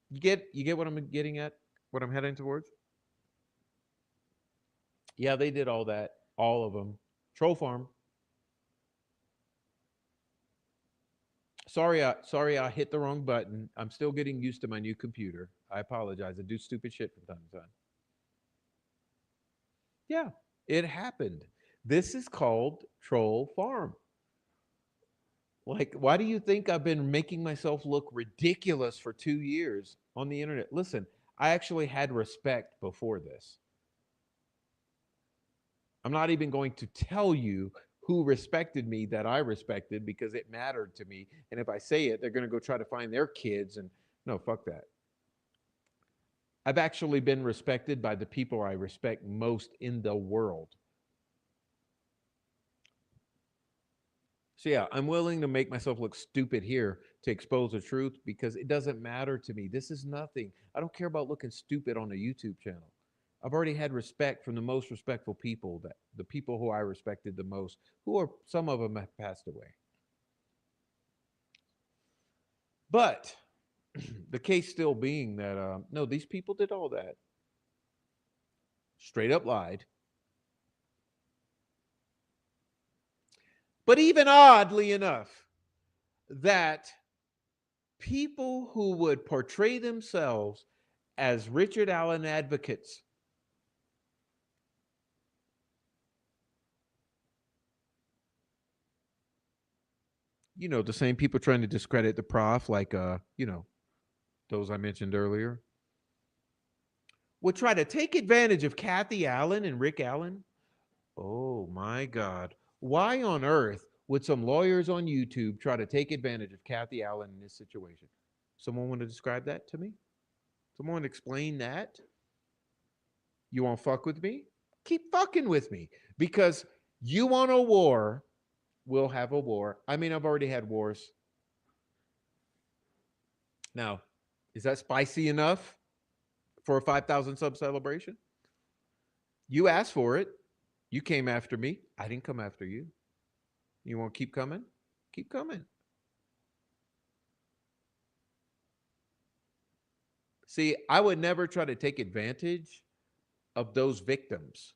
Speaker 1: You get what I'm getting at? What I'm heading towards? Yeah, they did all that. All of them. Troll farm. Sorry, I hit the wrong button. I'm still getting used to my new computer. I apologize. I do stupid shit from time to time. Yeah, it happened. This is called Troll Farm. Like, why do you think I've been making myself look ridiculous for 2 years on the internet? Listen, I actually had respect before this. I'm not even going to tell you who respected me that I respected because it mattered to me. And if I say it, they're going to go try to find their kids. And no, fuck that. I've actually been respected by the people I respect most in the world. So, yeah, I'm willing to make myself look stupid here to expose the truth because it doesn't matter to me. This is nothing. I don't care about looking stupid on a YouTube channel. I've already had respect from the most respectful people, that the people who I respected the most, who are some of them have passed away. But the case still being that no, these people did all that, straight up lied. But even oddly enough, that people who would portray themselves as Richard Allen advocates, you know, the same people trying to discredit the prof, like, those I mentioned earlier, would try to take advantage of Kathy Allen and Rick Allen. Oh my God. Why on earth would some lawyers on YouTube try to take advantage of Kathy Allen in this situation? Someone want to describe that to me? Someone explain that? You want to fuck with me? Keep fucking with me. Because you want a war, we'll have a war. I mean, I've already had wars. Now, is that spicy enough for a 5,000 sub celebration? You asked for it. You came after me. I didn't come after you. You want to keep coming? Keep coming. See, I would never try to take advantage of those victims.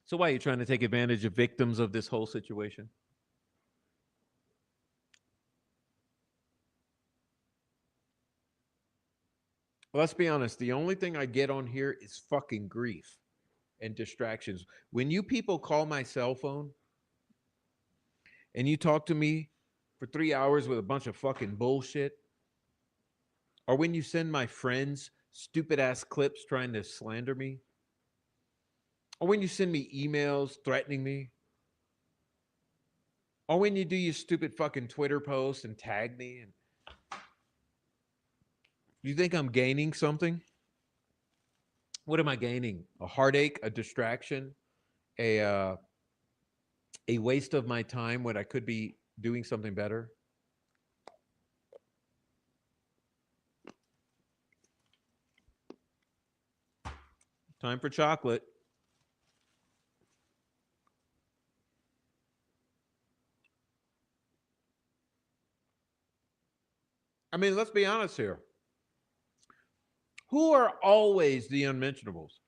Speaker 1: So why are you trying to take advantage of victims of this whole situation? Well, let's be honest. The only thing I get on here is fucking grief and distractions. When you people call my cell phone and you talk to me for 3 hours with a bunch of fucking bullshit, or when you send my friends stupid ass clips trying to slander me, or when you send me emails threatening me, or when you do your stupid fucking Twitter posts and tag me, and you think I'm gaining something? What am I gaining? A heartache, a distraction, a a waste of my time when I could be doing something better? Time for chocolate. I mean, let's be honest here. Who are always the unmentionables?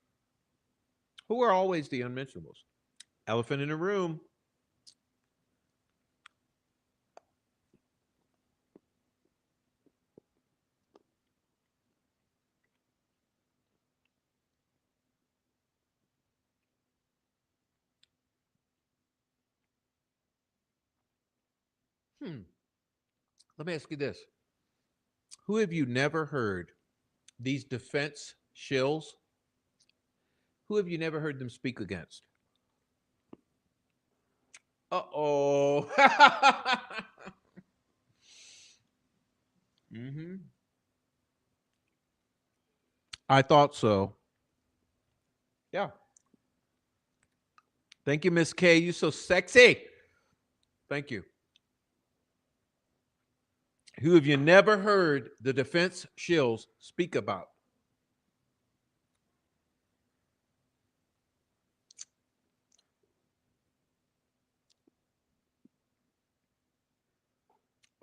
Speaker 1: Who are always the unmentionables? Elephant in the room. Hmm. Let me ask you this. Who have you never heard, these defense shills, who have you never heard them speak against? Uh-oh. Mm-hmm. I thought so. Yeah. Thank you, Miss K. You so sexy. Thank you. Who have you never heard the defense shills speak about?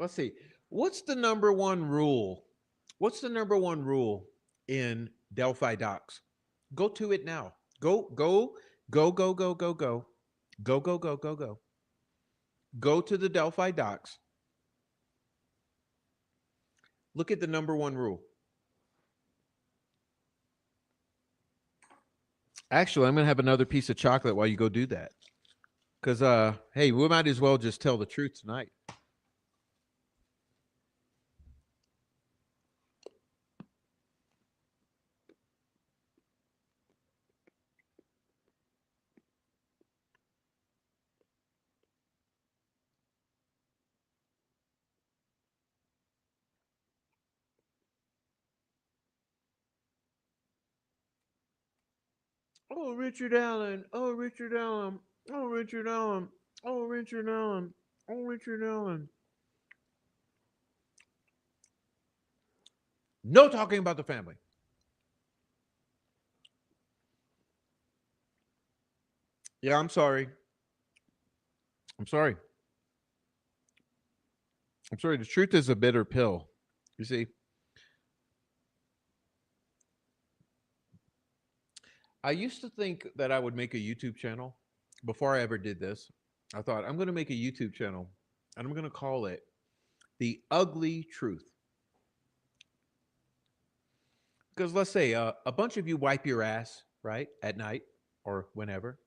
Speaker 1: Let's see. What's the number one rule? What's the number one rule in Delphi docs? Go to it now. Go. Go. Go to the Delphi docs. Look at the number one rule. Actually, I'm going to have another piece of chocolate while you go do that. Because, hey, we might as well just tell the truth tonight. Oh, Richard Allen. Oh, Richard Allen. Oh, Richard Allen. Oh, Richard Allen. Oh, Richard Allen. No talking about the family. Yeah, I'm sorry. I'm sorry. I'm sorry. The truth is a bitter pill. You see, I used to think that I would make a YouTube channel before I ever did this. I thought I'm going to make a YouTube channel and I'm going to call it The Ugly Truth. Because let's say a bunch of you wipe your ass, right, at night or whenever.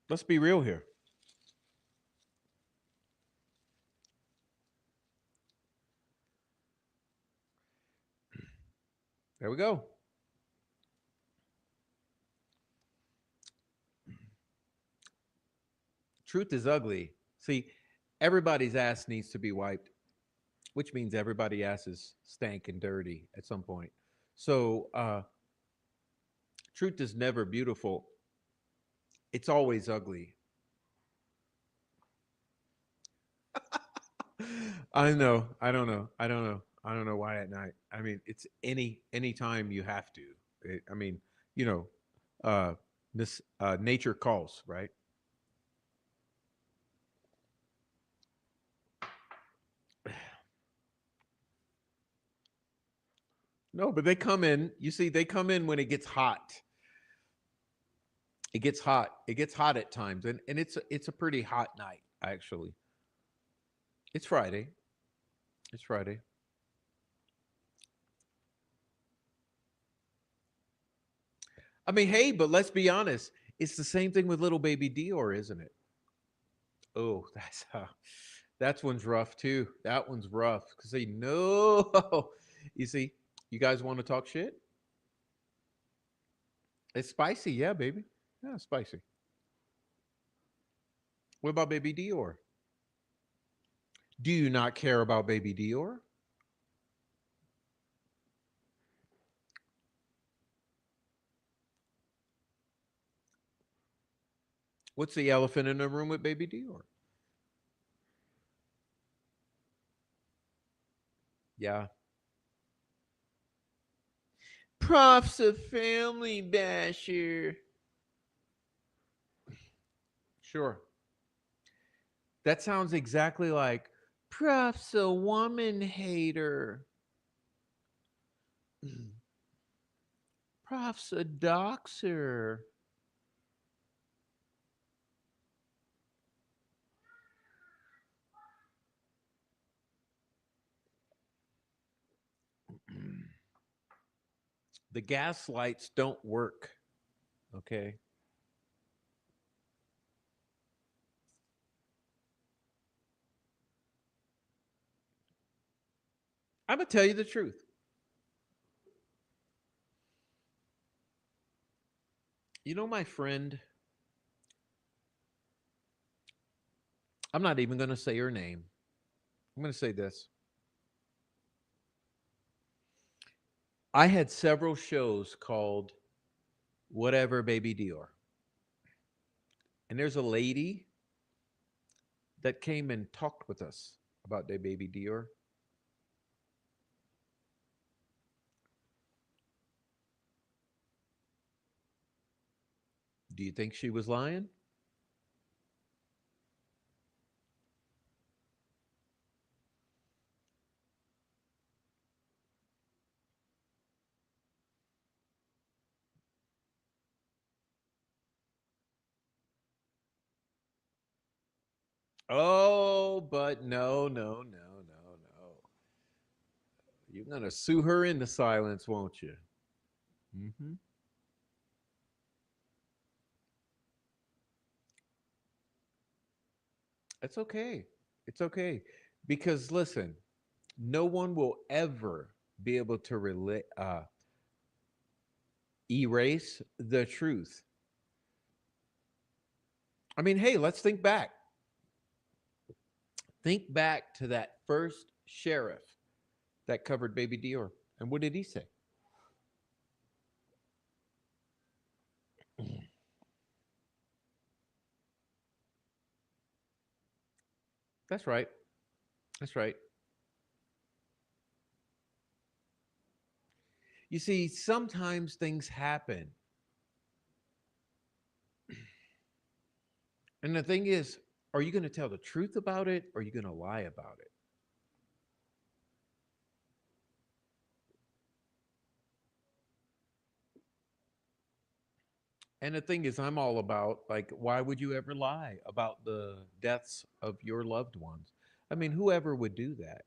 Speaker 1: Let's be real here. There we go. Truth is ugly. See, everybody's ass needs to be wiped, which means everybody's ass is stank and dirty at some point. So, truth is never beautiful. It's always ugly. I know. I don't know. I don't know. I don't know why at night. I mean, it's any time you have to. I mean, you know, this nature calls, right? No, but they come in. You see, they come in when it gets hot. It gets hot. It gets hot at times, and it's a pretty hot night actually. It's Friday. It's Friday. I mean, hey, but let's be honest. It's the same thing with little baby Dior, isn't it? Oh, that's one's rough too. That one's rough because they know. You see, you guys want to talk shit? It's spicy, yeah, baby. Yeah, it's spicy. What about baby Dior? Do you not care about baby Dior? What's the elephant in the room with baby Dior? Yeah. Prof's a family basher. Sure. That sounds exactly like Prof's a woman hater. Prof's a doxer. The gas lights don't work. Okay. I'm going to tell you the truth. You know, my friend, I'm not even going to say her name. I'm going to say this. I had several shows called Whatever Baby Dior. And there's a lady that came and talked with us about their baby Dior. Do you think she was lying? Oh, but no, no, no, no, no. You're gonna sue her into silence, won't you? Mm-hmm. It's okay. It's okay. Because listen, no one will ever be able to erase the truth. I mean, hey, let's think back. Think back to that first sheriff that covered Baby Dior. And what did he say? That's right. That's right. You see, sometimes things happen. And the thing is, are you going to tell the truth about it or are you going to lie about it? And the thing is, I'm all about like, why would you ever lie about the deaths of your loved ones? I mean, whoever would do that?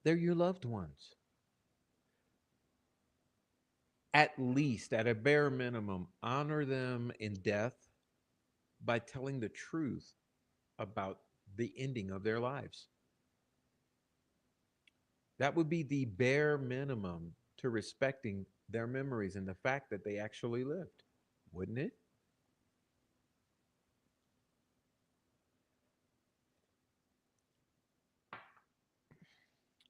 Speaker 1: They're your loved ones. At least, at a bare minimum, honor them in death by telling the truth about the ending of their lives. That would be the bare minimum to respecting their memories and the fact that they actually lived, wouldn't it?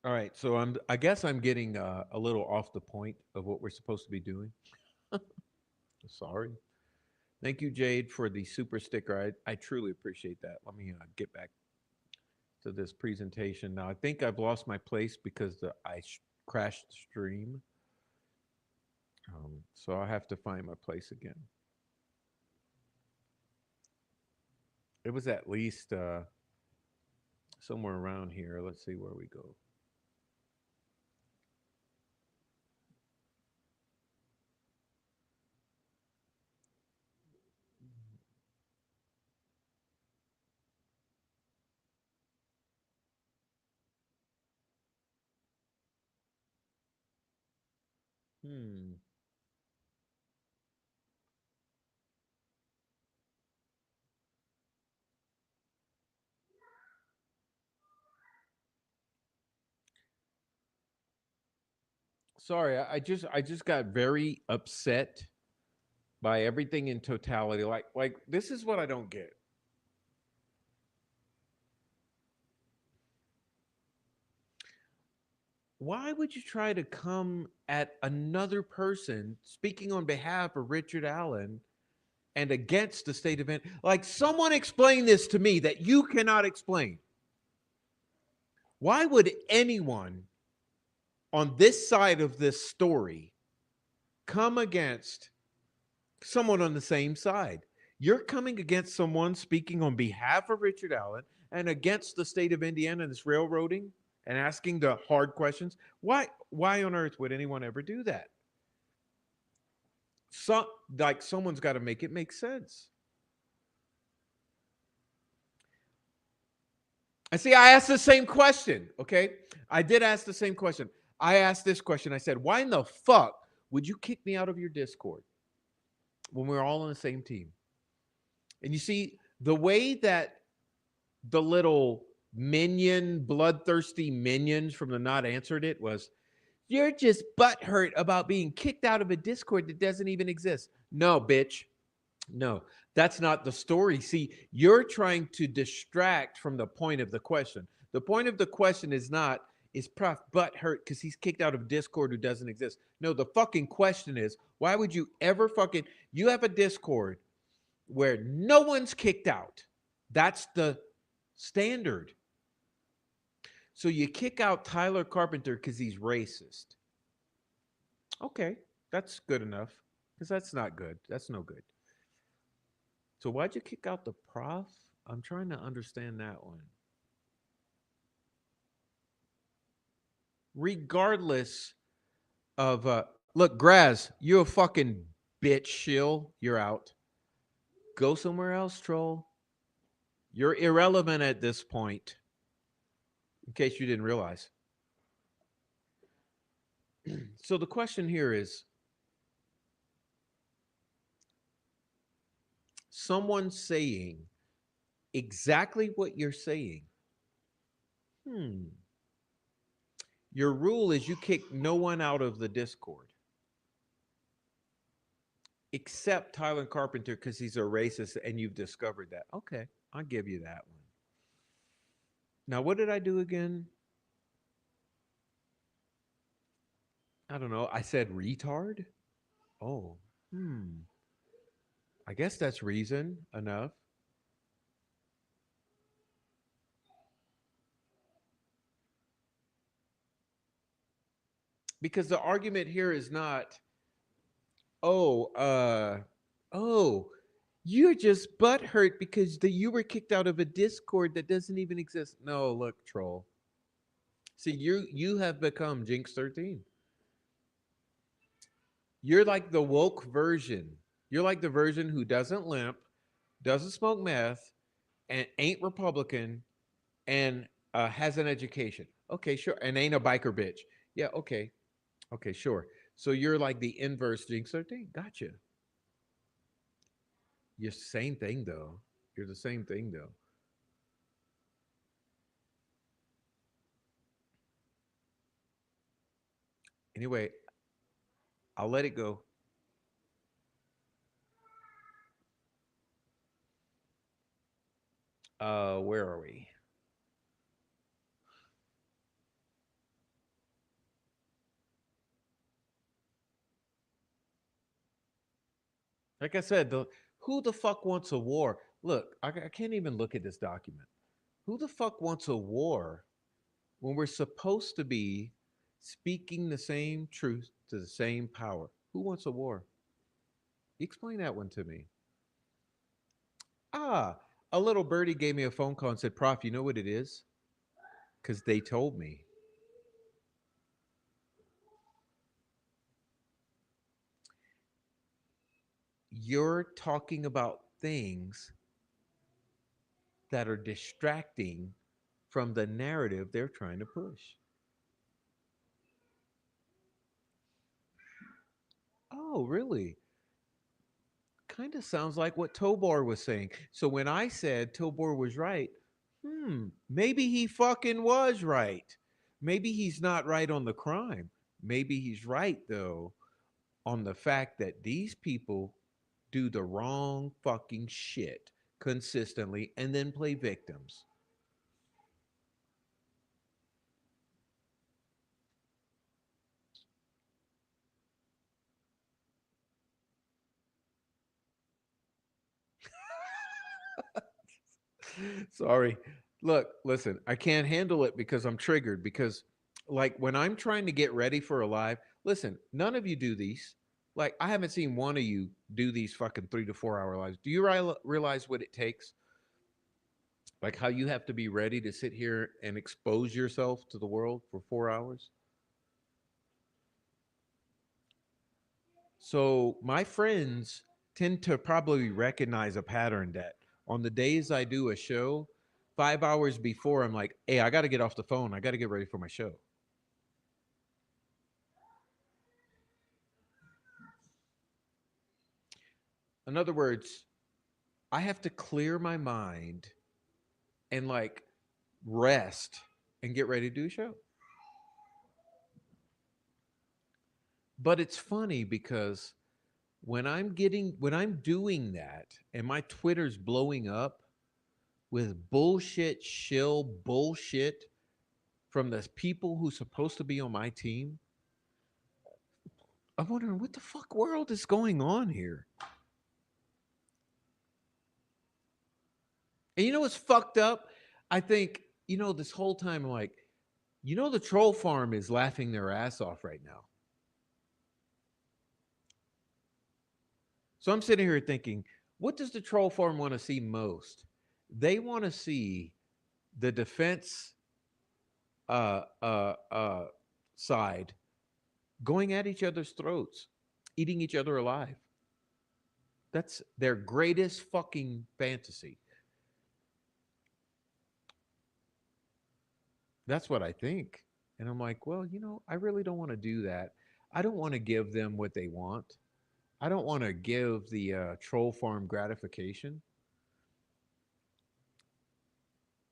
Speaker 1: All right, so I guess I'm getting a little off the point of what we're supposed to be doing. Sorry. Thank you, Jade, for the super sticker. I truly appreciate that. Let me get back to this presentation now. I think I've lost my place because crashed the stream. So I'll have to find my place again. It was at least somewhere around here. Let's see where we go. Hmm. Sorry, I just got very upset by everything in totality. Like this is what I don't get. Why would you try to come at another person speaking on behalf of Richard Allen and against the state event? Like someone explain this to me that you cannot explain. Why would anyone on this side of this story come against someone on the same side? You're coming against someone speaking on behalf of Richard Allen and against the state of Indiana and this railroading and asking the hard questions. Why on earth would anyone ever do that? So, like someone's got to make it make sense. And see, I asked the same question. Okay, I did ask the same question. I asked this question. I said, "Why in the fuck would you kick me out of your Discord when we're all on the same team?" And you see, the way that the little bloodthirsty minions from the not answered it was, "You're just butthurt about being kicked out of a Discord that doesn't even exist." No, bitch. No, that's not the story. See, you're trying to distract from the point of the question. The point of the question is not, is Prof butt hurt because he's kicked out of Discord who doesn't exist? No, the fucking question is, why would you ever you have a Discord where no one's kicked out? That's the standard. So you kick out Tyler Carpenter because he's racist. Okay, that's good enough because that's not good. That's no good. So why'd you kick out the prof? I'm trying to understand that one. Regardless of look, Graz, you a fucking bitch shill. You're out. Go somewhere else, troll. You're irrelevant at this point, in case you didn't realize. So the question here is someone saying exactly what you're saying. Hmm. Your rule is you kick no one out of the Discord except Tyler Carpenter because he's a racist and you've discovered that. Okay, I'll give you that one. Now, what did I do again? I don't know. I said retard? Oh, hmm. I guess that's reason enough. Because the argument here is not, oh, oh, you're just butthurt because you were kicked out of a Discord that doesn't even exist. No, look, troll. See, you have become Jinx 13. You're like the woke version. You're like the version who doesn't limp, doesn't smoke meth, and ain't Republican, and has an education. Okay, sure. And ain't a biker bitch. Yeah, okay. Okay, sure. So you're like the inverse Jinx 13. Gotcha. You're the same thing though. You're the same thing though. Anyway, I'll let it go. Where are we? Like I said, who the fuck wants a war? Look, I can't even look at this document. Who the fuck wants a war when we're supposed to be speaking the same truth to the same power? Who wants a war? Explain that one to me. Ah, a little birdie gave me a phone call and said, Prof, you know what it is? Because they told me. You're talking about things that are distracting from the narrative they're trying to push. Oh, really? Kind of sounds like what Tobor was saying. So when I said Tobor was right, maybe he fucking was right. Maybe he's not right on the crime. Maybe he's right, though, on the fact that these people do the wrong fucking shit consistently and then play victims. Sorry. Look, listen, I can't handle it because I'm triggered. Because, like, when I'm trying to get ready for a live, listen, none of you do these. Like, I haven't seen one of you do these fucking 3 to 4 hour lives. Do you realize what it takes? Like, how you have to be ready to sit here and expose yourself to the world for 4 hours? So, my friends tend to probably recognize a pattern that on the days I do a show, 5 hours before, I'm like, hey, I got to get off the phone. I got to get ready for my show. In other words, I have to clear my mind and like rest and get ready to do a show. But it's funny because when I'm doing that and my Twitter's blowing up with bullshit shill bullshit from the people who's supposed to be on my team, I'm wondering what the fuck world is going on here. And you know what's fucked up? I think, this whole time, I'm like, the troll farm is laughing their ass off right now. So I'm sitting here thinking, what does the troll farm want to see most? They want to see the defense uh, uh, uh, side going at each other's throats, eating each other alive. That's their greatest fucking fantasy. That's what I think. And I'm like, well, I really don't want to do that. I don't want to give them what they want. I don't want to give the troll farm gratification.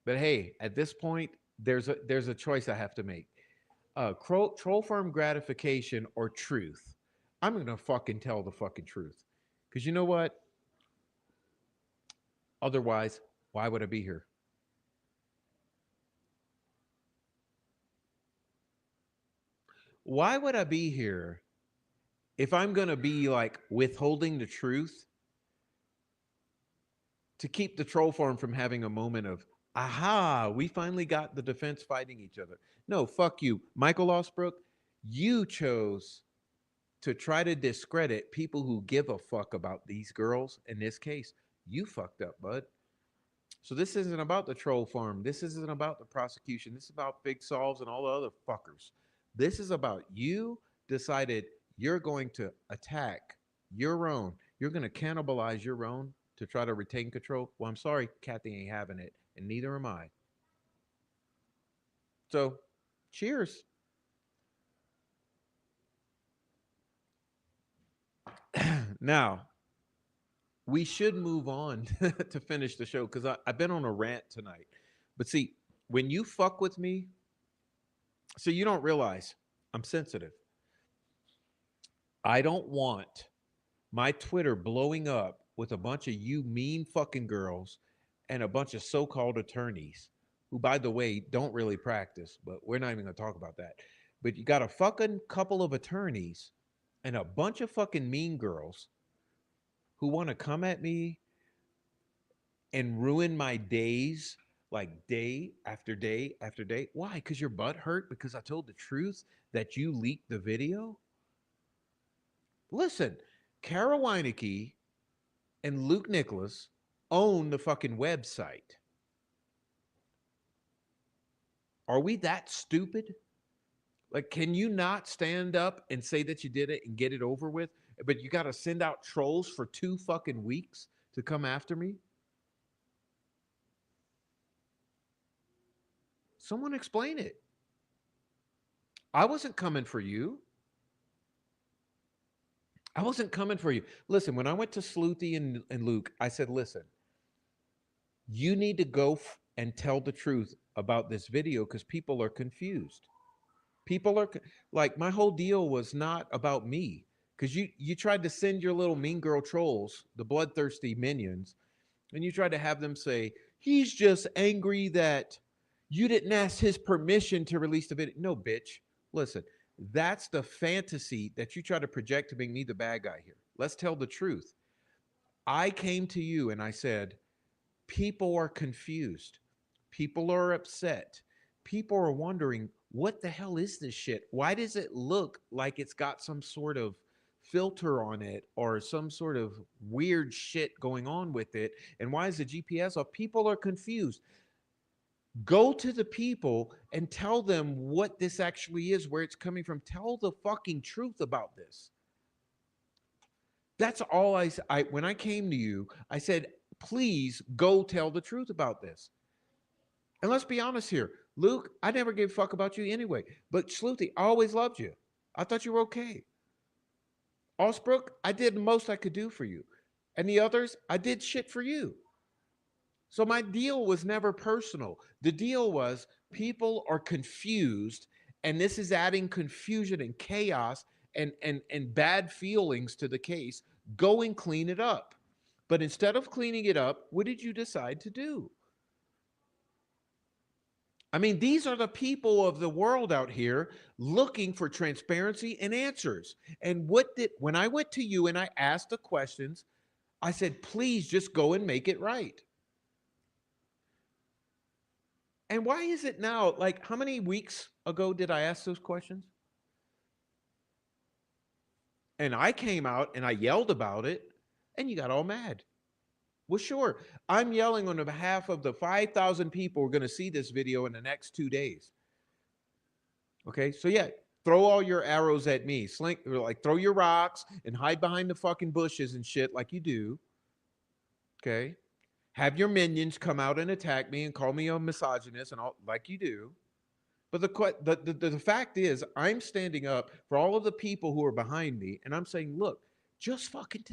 Speaker 1: But hey, at this point, there's a choice I have to make. Troll farm gratification or truth. I'm gonna fucking tell the fucking truth. Cause you know what? Otherwise, why would I be here? Why would I be here if I'm gonna be like withholding the truth to keep the troll farm from having a moment of, aha, we finally got the defense fighting each other? No, fuck you. Michael Osbrook, you chose to try to discredit people who give a fuck about these girls in this case. You fucked up, bud. So this isn't about the troll farm. This isn't about the prosecution. This is about Big Solves and all the other fuckers. This is about you decided you're going to attack your own. You're going to cannibalize your own to try to retain control. Well, I'm sorry, Kathy ain't having it, and neither am I. So, cheers. Now, we should move on to finish the show because I've been on a rant tonight. But see, when you fuck with me, so you don't realize I'm sensitive. I don't want my Twitter blowing up with a bunch of you mean fucking girls and a bunch of so called attorneys who, by the way, don't really practice, but we're not even going to talk about that. But you got a fucking couple of attorneys and a bunch of fucking mean girls who want to come at me and ruin my days like day after day after day. Why? Because your butt hurt because I told the truth that you leaked the video? Listen, Kara Weineke and Luke Nicholas own the fucking website. Are we that stupid? Like, can you not stand up and say that you did it and get it over with? But you got to send out trolls for 2 fucking weeks to come after me? Someone explain it. I wasn't coming for you. I wasn't coming for you. Listen, when I went to Sleuthy and Luke, I said, listen, you need to go and tell the truth about this video because people are confused. People are like, my whole deal was not about me because you tried to send your little mean girl trolls, the bloodthirsty minions, and you tried to have them say he's just angry that you didn't ask his permission to release the video. No, bitch. Listen, that's the fantasy that you try to project to make me the bad guy here. Let's tell the truth. I came to you and I said, people are confused. People are upset. People are wondering, what the hell is this shit? Why does it look like it's got some sort of filter on it or some sort of weird shit going on with it? And why is the GPS off? People are confused. Go to the people and tell them what this actually is, where it's coming from. Tell the fucking truth about this. That's all I when I came to you, I said, please go tell the truth about this. And let's be honest here. Luke, I never gave a fuck about you anyway. But Sleuthy, I always loved you. I thought you were okay. Osbrook, I did the most I could do for you. And the others, I did shit for you. So my deal was never personal. The deal was people are confused, and this is adding confusion and chaos and bad feelings to the case. Go and clean it up. But instead of cleaning it up, what did you decide to do? I mean, these are the people of the world out here looking for transparency and answers. And when I went to you and I asked the questions, I said, please just go and make it right. And why is it now? Like, how many weeks ago did I ask those questions? And I came out and I yelled about it, and you got all mad. Well, sure, I'm yelling on behalf of the 5,000 people who are going to see this video in the next 2 days. Okay, so yeah, throw all your arrows at me. Like throw your rocks and hide behind the fucking bushes and shit like you do. Okay, have your minions come out and attack me and call me a misogynist and all like you do. But the fact is, I'm standing up for all of the people who are behind me, and I'm saying, look, just fucking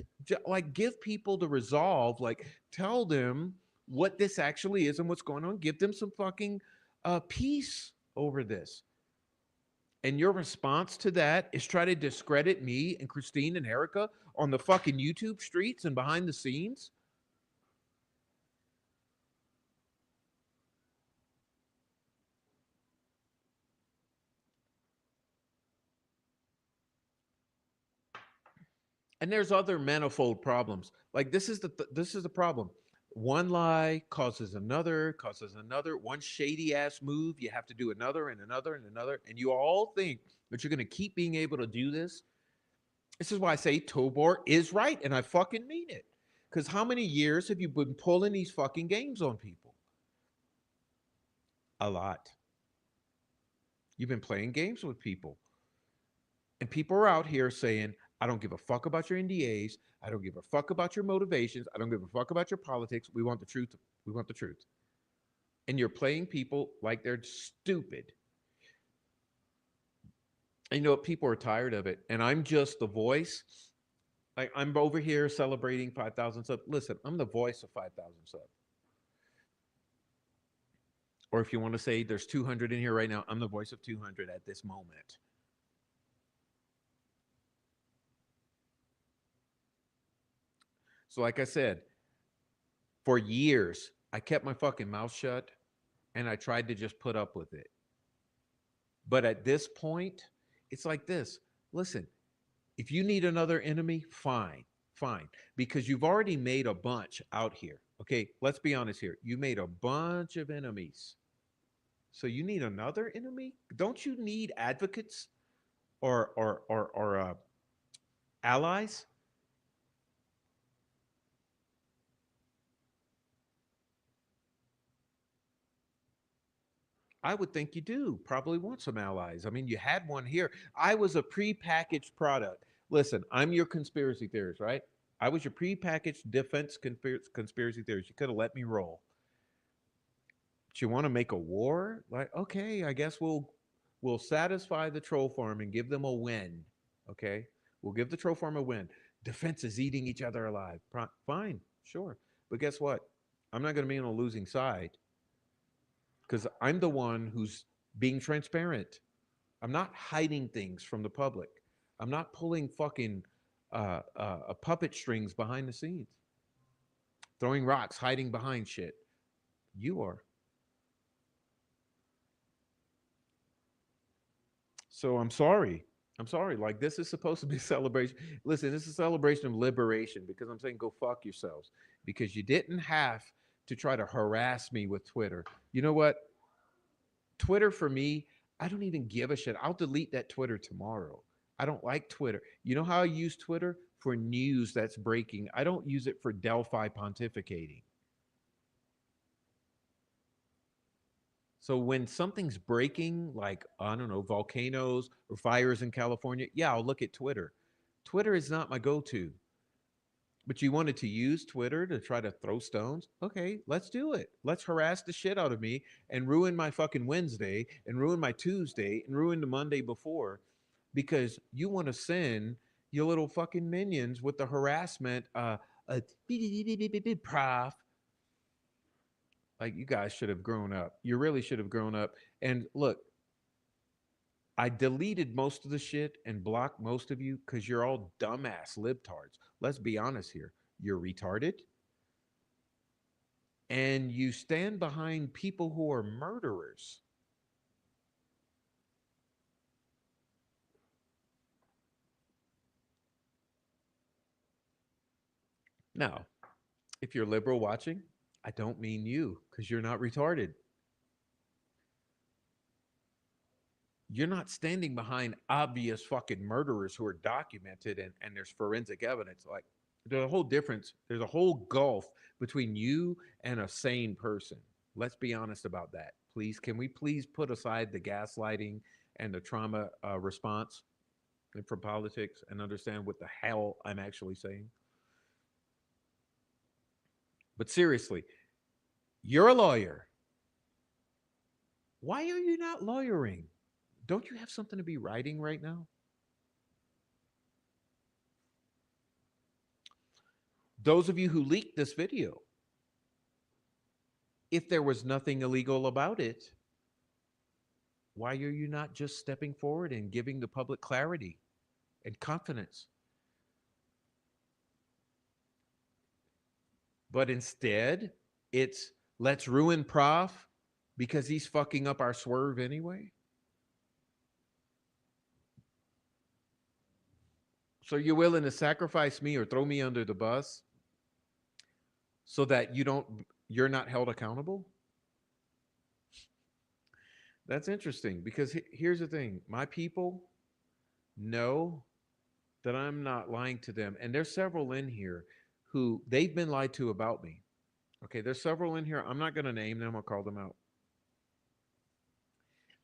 Speaker 1: like give people the resolve, like tell them what this actually is and what's going on. Give them some fucking peace over this. And your response to that is try to discredit me and Christine and Erica on the fucking YouTube streets and behind the scenes. And there's other manifold problems. Like this is the problem. One lie causes another. One shady ass move, you have to do another and another and another. And you all think that you're going to keep being able to do this. This is why I say Tobor is right, and I fucking mean it. Because how many years have you been pulling these fucking games on people? A lot. You've been playing games with people. And people are out here saying, I don't give a fuck about your NDAs. I don't give a fuck about your motivations. I don't give a fuck about your politics. We want the truth. We want the truth. And you're playing people like they're stupid. And you know what? People are tired of it. And I'm just the voice. Like I'm over here celebrating 5,000 subs. Listen, I'm the voice of 5,000 subs. Or if you want to say there's 200 in here right now, I'm the voice of 200 at this moment. So, like I said, for years, I kept my fucking mouth shut and I tried to just put up with it. But at this point, it's like this. Listen, if you need another enemy, fine, fine. Because you've already made a bunch out here. Okay, let's be honest here. You made a bunch of enemies. So you need another enemy? Don't you need advocates or allies? I would think you do. Probably want some allies. I mean, you had one here. I was a prepackaged product. Listen, I'm your conspiracy theorist, right? I was your prepackaged defense conspiracy theorist. You could have let me roll. But you want to make a war? Like, okay, I guess we'll satisfy the troll farm and give them a win. Okay, we'll give the troll farm a win. Defense is eating each other alive. Fine, sure. But guess what? I'm not going to be on a losing side because I'm the one who's being transparent. I'm not hiding things from the public. I'm not pulling fucking puppet strings behind the scenes, throwing rocks, hiding behind shit. You are. So I'm sorry. I'm sorry. Like this is supposed to be a celebration. Listen, this is a celebration of liberation because I'm saying go fuck yourselves because you didn't have to try to harass me with Twitter. You know what? Twitter for me, I don't even give a shit. I'll delete that Twitter tomorrow. I don't like Twitter. You know how I use Twitter? For news that's breaking. I don't use it for Delphi pontificating. So when something's breaking, like, I don't know, volcanoes or fires in California, yeah, I'll look at Twitter. Twitter is not my go to. But you wanted to use Twitter to try to throw stones? Okay, let's do it. Let's harass the shit out of me and ruin my fucking Wednesday and ruin my Tuesday and ruin the Monday before because you want to send your little fucking minions with the harassment prof. Like you guys should have grown up. You really should have grown up. And look, I deleted most of the shit and blocked most of you because you're all dumbass libtards. Let's be honest here. You're retarded and you stand behind people who are murderers. Now, if you're liberal watching, I don't mean you because you're not retarded. You're not standing behind obvious fucking murderers who are documented and there's forensic evidence. Like, there's a whole difference. There's a whole gulf between you and a sane person. Let's be honest about that. Please, can we please put aside the gaslighting and the trauma response from politics and understand what the hell I'm actually saying? But seriously, you're a lawyer. Why are you not lawyering? Don't you have something to be writing right now? Those of you who leaked this video, if there was nothing illegal about it, why are you not just stepping forward and giving the public clarity and confidence? But instead, it's let's ruin Prof because he's fucking up our swerve anyway. So you're willing to sacrifice me or throw me under the bus so that you're not held accountable? That's interesting because here's the thing. My people know that I'm not lying to them. And there's several in here who they've been lied to about me. Okay, there's several in here. I'm not going to name them or call them out.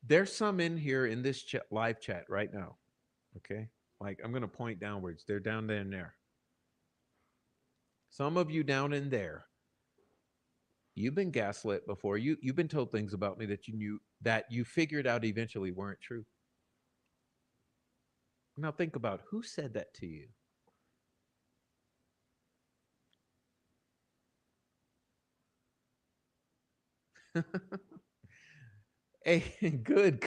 Speaker 1: There's some in here in this live chat right now. Okay, like I'm going to point downwards. They're down there and there. Some of you down in there, you've been gaslit before. You've been told things about me that you knew that you figured out eventually weren't true. Now think about who said that to you. Hey, good,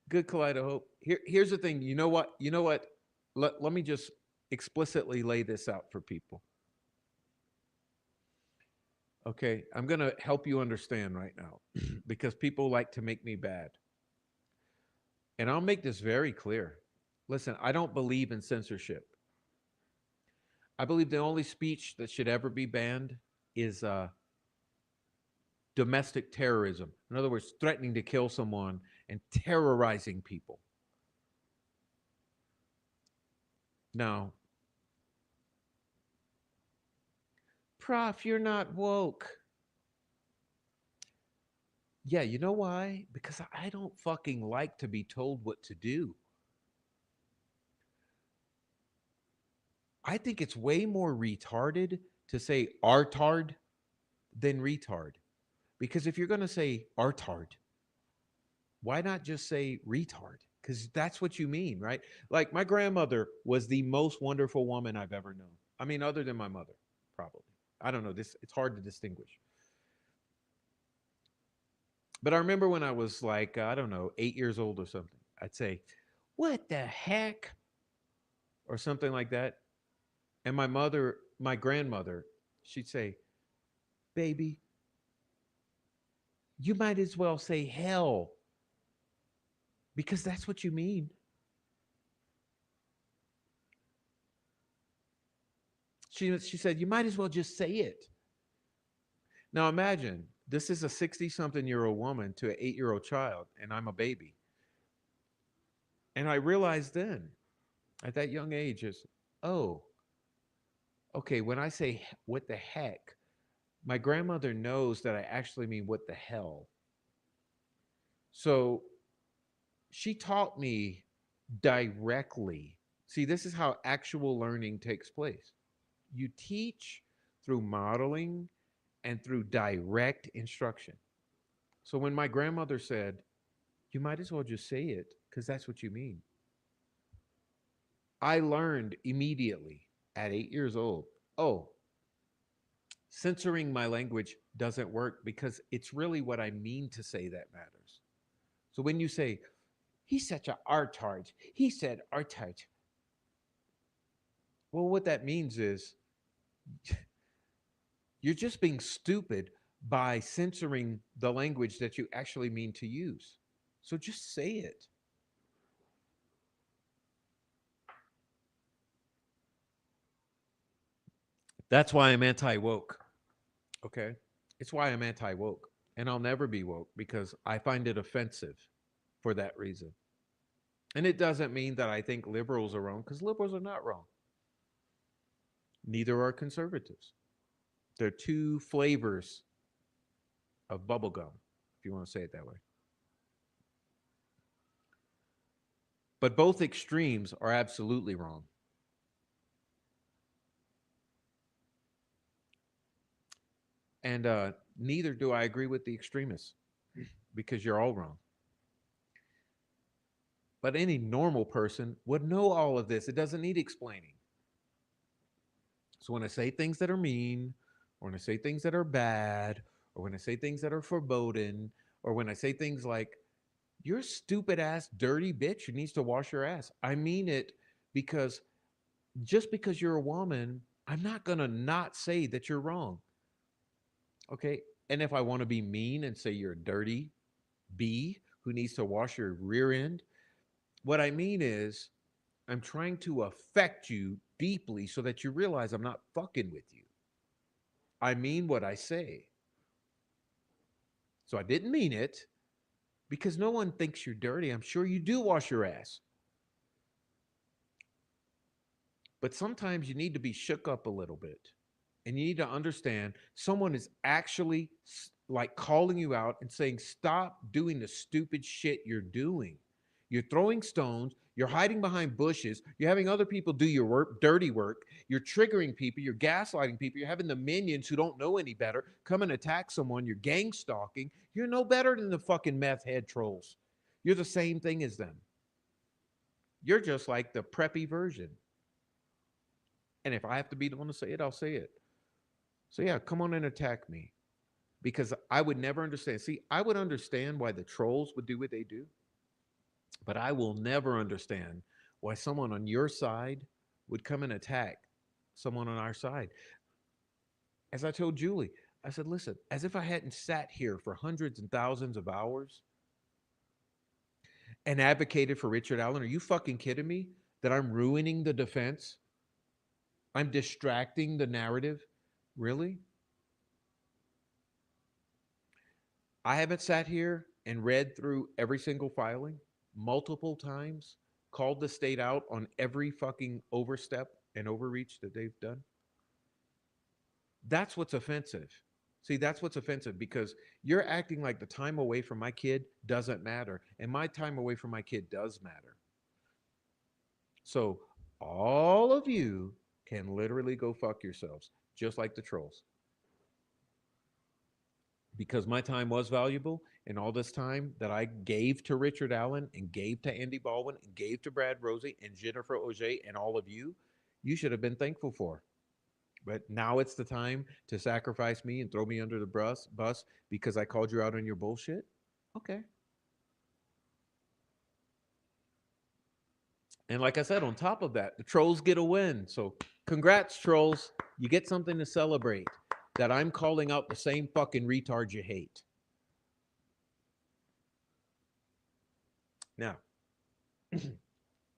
Speaker 1: good Kaleido. Here's the thing. You know what? You know what? Let me just explicitly lay this out for people. Okay, I'm going to help you understand right now because people like to make me bad. And I'll make this very clear. Listen, I don't believe in censorship. I believe the only speech that should ever be banned is domestic terrorism. In other words, threatening to kill someone and terrorizing people. Now, Prof, you're not woke. Yeah, you know why? Because I don't fucking like to be told what to do. I think it's way more retarded to say artard than retard. Because if you're going to say artard, why not just say retard? Because that's what you mean, right? Like my grandmother was the most wonderful woman I've ever known. I mean, other than my mother, probably. I don't know. It's hard to distinguish. But I remember when I was like, I don't know, 8 years old or something, I'd say, what the heck? Or something like that. And my grandmother, she'd say, baby, you might as well say hell because that's what you mean. She said, you might as well just say it. Now imagine this is a 60-something-year-old woman to an 8-year-old child, and I'm a baby. And I realized then, at that young age, is, oh, okay, when I say what the heck, my grandmother knows that I actually mean what the hell. So she taught me directly. See, this is how actual learning takes place. You teach through modeling and through direct instruction. So when my grandmother said, you might as well just say it because that's what you mean, I learned immediately at 8 years old, oh, censoring my language doesn't work because it's really what I mean to say that matters. So when you say, he's such a artard, he said artard, well, what that means is you're just being stupid by censoring the language that you actually mean to use. So just say it. That's why I'm anti woke. Okay. It's why I'm anti woke. And I'll never be woke because I find it offensive for that reason. And it doesn't mean that I think liberals are wrong because liberals are not wrong. Neither are conservatives. They're two flavors of bubblegum, if you want to say it that way. But both extremes are absolutely wrong. And neither do I agree with the extremists because you're all wrong. But any normal person would know all of this. It doesn't need explaining. So when I say things that are mean, or when I say things that are bad, or when I say things that are foreboding, or when I say things like, you're a stupid ass, dirty bitch who needs to wash your ass, I mean it, because just because you're a woman, I'm not going to not say that you're wrong. Okay. And if I want to be mean and say you're a dirty bee who needs to wash your rear end, what I mean is I'm trying to affect you deeply so that you realize I'm not fucking with you. I mean what I say. So I didn't mean it because no one thinks you're dirty. I'm sure you do wash your ass. But sometimes you need to be shook up a little bit. And you need to understand someone is actually like calling you out and saying, stop doing the stupid shit you're doing. You're throwing stones, you're hiding behind bushes, you're having other people do your work, dirty work, you're triggering people, you're gaslighting people, you're having the minions who don't know any better come and attack someone, you're gang stalking. You're no better than the fucking meth head trolls. You're the same thing as them. You're just like the preppy version. And if I have to be the one to say it, I'll say it. So yeah, come on and attack me because I would never understand. See, I would understand why the trolls would do what they do, but I will never understand why someone on your side would come and attack someone on our side. As I told Julie, I said, listen, as if I hadn't sat here for hundreds and thousands of hours and advocated for Richard Allen. Are you fucking kidding me that I'm ruining the defense? I'm distracting the narrative? Really? I haven't sat here and read through every single filing multiple times, called the state out on every fucking overstep and overreach that they've done. That's what's offensive. See, that's what's offensive because you're acting like the time away from my kid doesn't matter. And my time away from my kid does matter. So all of you can literally go fuck yourselves, just like the trolls. Because my time was valuable and all this time that I gave to Richard Allen and gave to Andy Baldwin and gave to Brad Rosie and Jennifer Auger and all of you, you should have been thankful for. But now it's the time to sacrifice me and throw me under the bus because I called you out on your bullshit. Okay. And like I said, on top of that, the trolls get a win. So congrats, trolls. You get something to celebrate that I'm calling out the same fucking retard you hate. Now,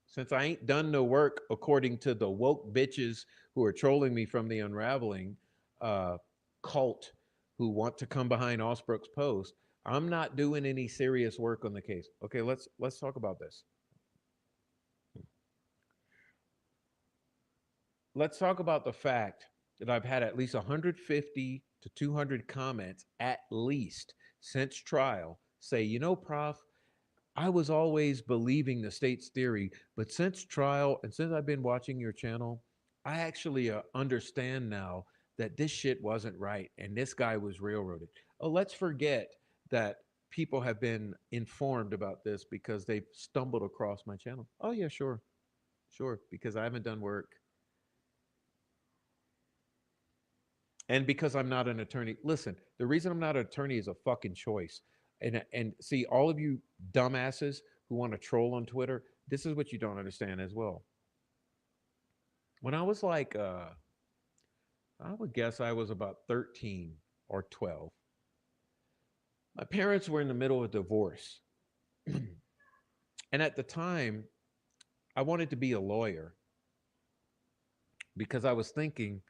Speaker 1: since I ain't done no work according to the woke bitches who are trolling me from the unraveling uh, cult who want to come behind Osbrook's post, I'm not doing any serious work on the case. Okay, let's talk about this. Let's talk about the fact that I've had at least 150 to 200 comments at least since trial say, you know, Prof, I was always believing the state's theory, but since trial and since I've been watching your channel, I actually understand now that this shit wasn't right and this guy was railroaded. Oh, let's forget that people have been informed about this because they've stumbled across my channel. Oh, yeah, sure. Sure. Because I haven't done work. And because I'm not an attorney. Listen, the reason I'm not an attorney is a fucking choice. And see, all of you dumbasses who want to troll on Twitter, this is what you don't understand as well. When I was like I would guess I was about 13 or 12. My parents were in the middle of a divorce. And at the time, I wanted to be a lawyer because I was thinking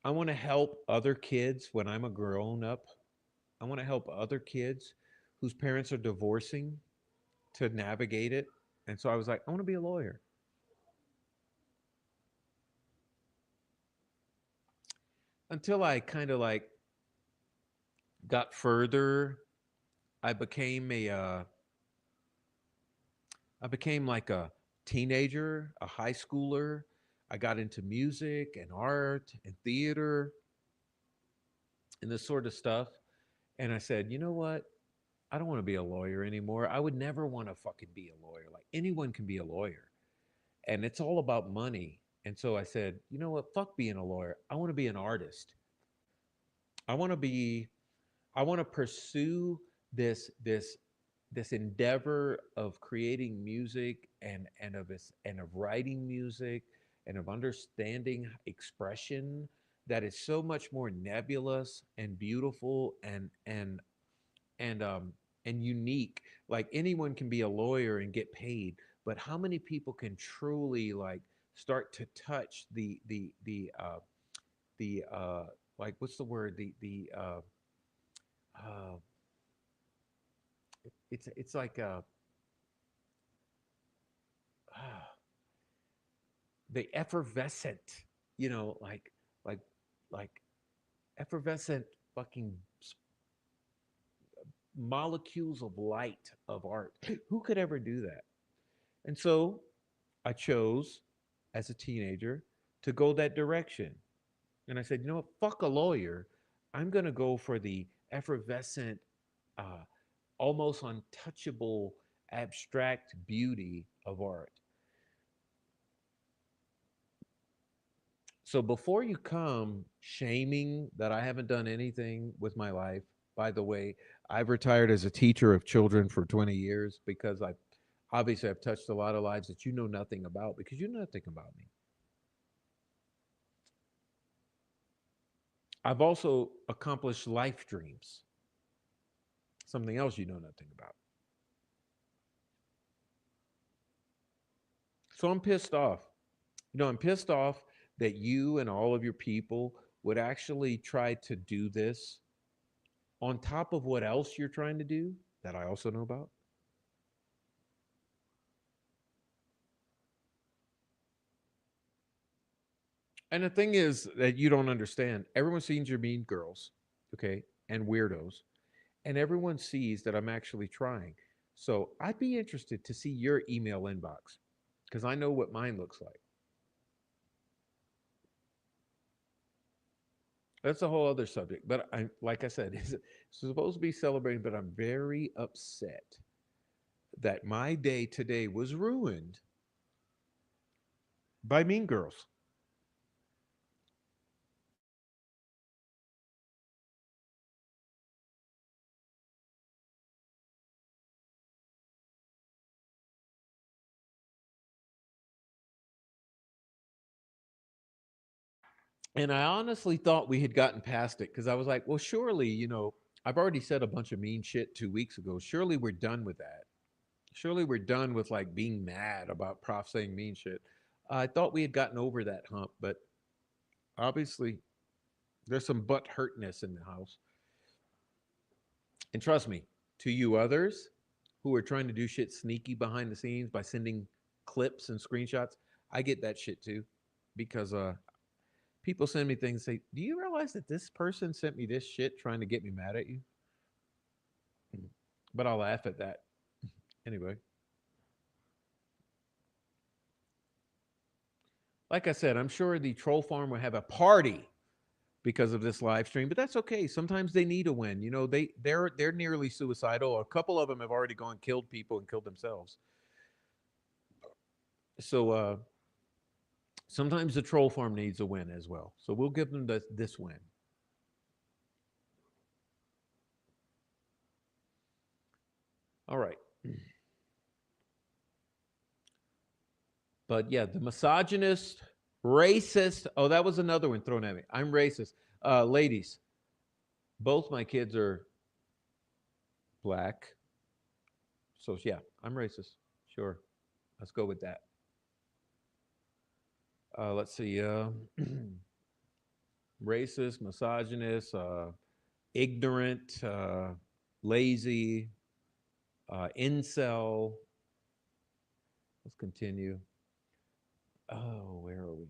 Speaker 1: I want to help other kids when I'm a grown up. I want to help other kids whose parents are divorcing to navigate it. And so I was like, I want to be a lawyer. Until I kind of like got further, I became a I became like a teenager, a high schooler. I got into music and art and theater and this sort of stuff. And I said, you know what? I don't want to be a lawyer anymore. I would never want to fucking be a lawyer. Like anyone can be a lawyer. And it's all about money. And so I said, you know what? Fuck being a lawyer. I want to be an artist. I want to be I want to pursue this this endeavor of creating music and of writing music and of understanding expression that is so much more nebulous and beautiful and and unique. Like anyone can be a lawyer and get paid, but how many people can truly like start to touch the like what's the word uh it's like uh the effervescent, you know, like like effervescent fucking molecules of light of art. Who could ever do that? And so I chose as a teenager to go that direction. And I said, you know what? Fuck a lawyer. I'm going to go for the effervescent, uh, almost untouchable, abstract beauty of art. So before you come shaming that I haven't done anything with my life, by the way, I've retired as a teacher of children for 20 years because I obviously I've touched a lot of lives that you know nothing about because you know nothing about me. I've also accomplished life dreams, something else you know nothing about. So I'm pissed off. You know, I'm pissed off that you and all of your people would actually try to do this on top of what else you're trying to do that I also know about. And the thing is that you don't understand. Everyone sees your mean girls, okay, and weirdos, and everyone sees that I'm actually trying. So I'd be interested to see your email inbox because I know what mine looks like. That's a whole other subject. But I, like I said, it's supposed to be celebrating, but I'm very upset that my day today was ruined by mean girls. And I honestly thought we had gotten past it because I was like, well, surely, you know, I've already said a bunch of mean shit 2 weeks ago. Surely we're done with that. Surely we're done with like being mad about Prof saying mean shit. I thought we had gotten over that hump, but obviously there's some butt hurtness in the house. And trust me, to you others who are trying to do shit sneaky behind the scenes by sending clips and screenshots, I get that shit too because people send me things and say, "Do you realize that this person sent me this shit trying to get me mad at you?" But I'll laugh at that anyway. Like I said, I'm sure the troll farm will have a party because of this live stream, but that's okay. Sometimes they need a win. You know, they're nearly suicidal. A couple of them have already gone killed people and killed themselves. So sometimes the troll farm needs a win as well. So we'll give them this win. All right. But yeah, the misogynist, racist. Oh, that was another one thrown at me. I'm racist. Ladies, both my kids are black. So yeah, I'm racist. Sure. Let's go with that. Let's see. Racist, misogynist, ignorant, lazy, incel. Let's continue. Oh, where are we?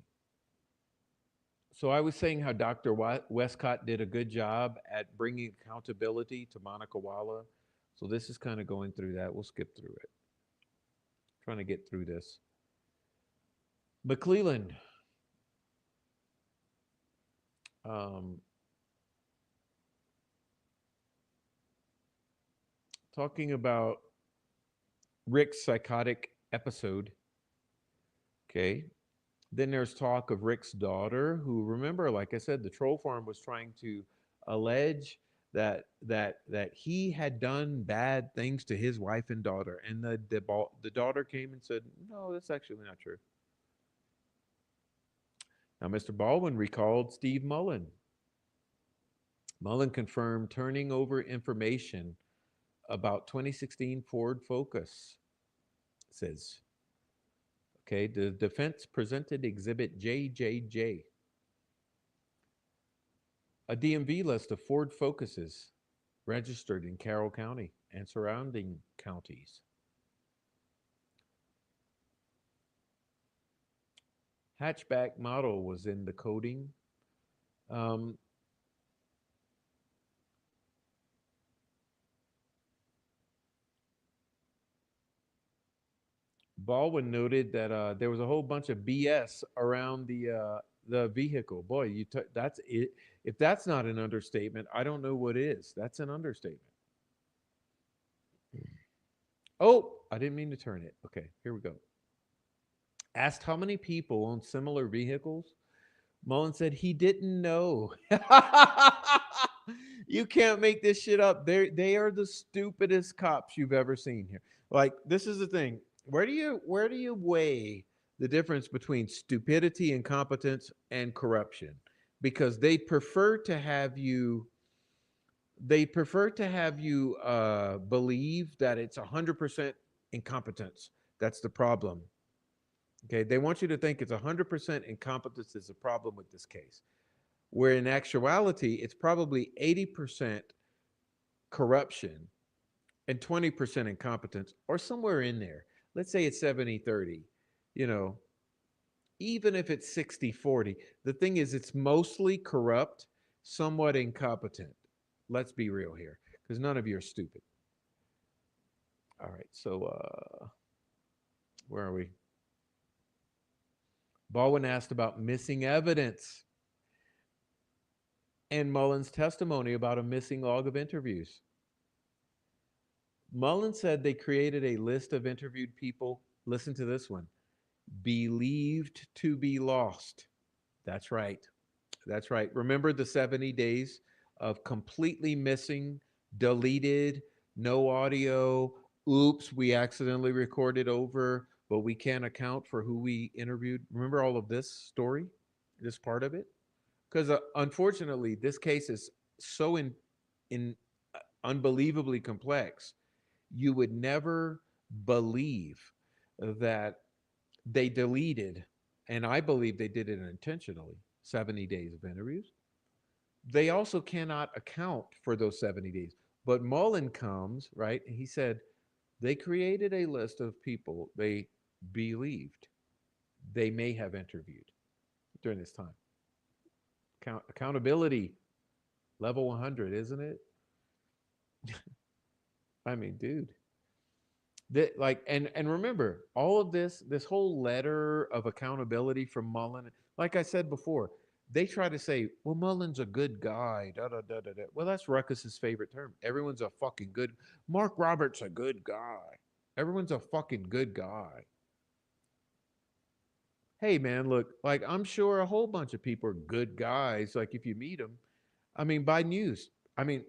Speaker 1: So I was saying how Dr. Westcott did a good job at bringing accountability to Monica Walla. So this is kind of going through that. We'll skip through it. Trying to get through this. McClelland um, talking about Rick's psychotic episode. Okay. Then there's talk of Rick's daughter, who, remember, like I said, the troll farm was trying to allege that he had done bad things to his wife and daughter, and the daughter came and said, "No, that's actually not true." Now, Mr. Baldwin recalled Steve Mullen. Mullen confirmed turning over information about 2016 Ford Focus. Says, okay, the defense presented Exhibit JJJ, a DMV list of Ford Focuses registered in Carroll County and surrounding counties. Hatchback model was in the coding. Um, Baldwin noted that there was a whole bunch of BS around the vehicle. Boy, that's it. If that's not an understatement, I don't know what is. That's an understatement. Oh, I didn't mean to turn it. Okay, here we go. Asked how many people own similar vehicles, Mullen said he didn't know. You can't make this shit up. They are the stupidest cops you've ever seen here. Like, this is the thing. Where do you weigh the difference between stupidity, incompetence, and corruption? Because they prefer to have you believe that it's 100% incompetence. That's the problem. Okay, they want you to think it's 100% incompetence is the problem with this case, where in actuality, it's probably 80% corruption and 20% incompetence, or somewhere in there. Let's say it's 70-30. You know, even if it's 60-40, the thing is, it's mostly corrupt, somewhat incompetent. Let's be real here, because none of you are stupid. All right, so where are we? Baldwin asked about missing evidence and Mullen's testimony about a missing log of interviews. Mullen said they created a list of interviewed people. Listen to this one: believed to be lost. That's right. That's right. Remember the 70 days of completely missing, deleted, no audio. Oops, we accidentally recorded over, but we can't account for who we interviewed. Remember all of this story, this part of it? Because unfortunately, this case is so in unbelievably complex. You would never believe that they deleted, and I believe they did it intentionally, 70 days of interviews. They also cannot account for those 70 days. But Mullen comes, right? And he said they created a list of people they believed they may have interviewed during this time. Accountability, level 100, isn't it? I mean, dude. Like, and remember all of this whole letter of accountability from Mullen. Like I said before, they try to say, well, Mullen's a good guy. Da, da, da, da, da. Well, that's Ruckus's favorite term. Everyone's a fucking good. Mark Roberts a good guy. Everyone's a fucking good guy. Hey man, look, like I'm sure a whole bunch of people are good guys. Like if you meet them, I mean, by news, I mean,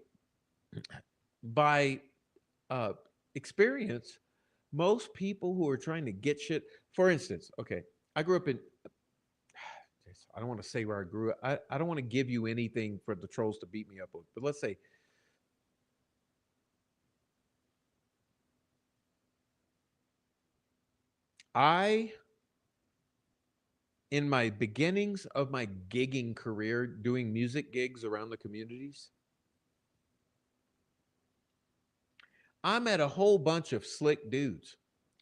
Speaker 1: by uh, experience, most people who are trying to get shit, for instance, okay, I grew up in, I don't want to say where I grew up. I don't want to give you anything for the trolls to beat me up with, but let's say I, in my beginnings of my gigging career, doing music gigs around the communities, I met a whole bunch of slick dudes.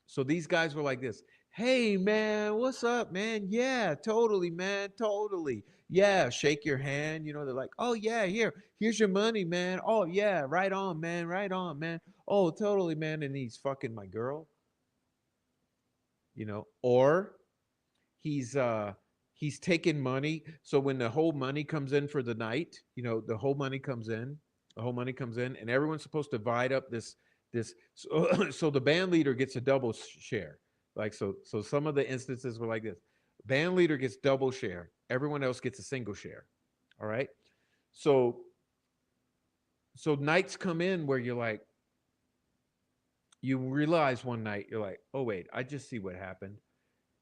Speaker 1: So these guys were like this. Hey man, what's up, man? Yeah, totally, man, totally. Yeah, shake your hand. They're like, oh yeah, here's your money, man. Oh yeah, right on, man, right on, man. Oh, totally, man. And he's fucking my girl, or he's taking money. So when the whole money comes in for the night, the whole money comes in, and everyone's supposed to divide up This so the band leader gets a double share. Like so some of the instances were like this. Band leader gets double share. Everyone else gets a single share. All right. So so nights come in where you're like, you realize one night you're like, oh wait, I just see what happened.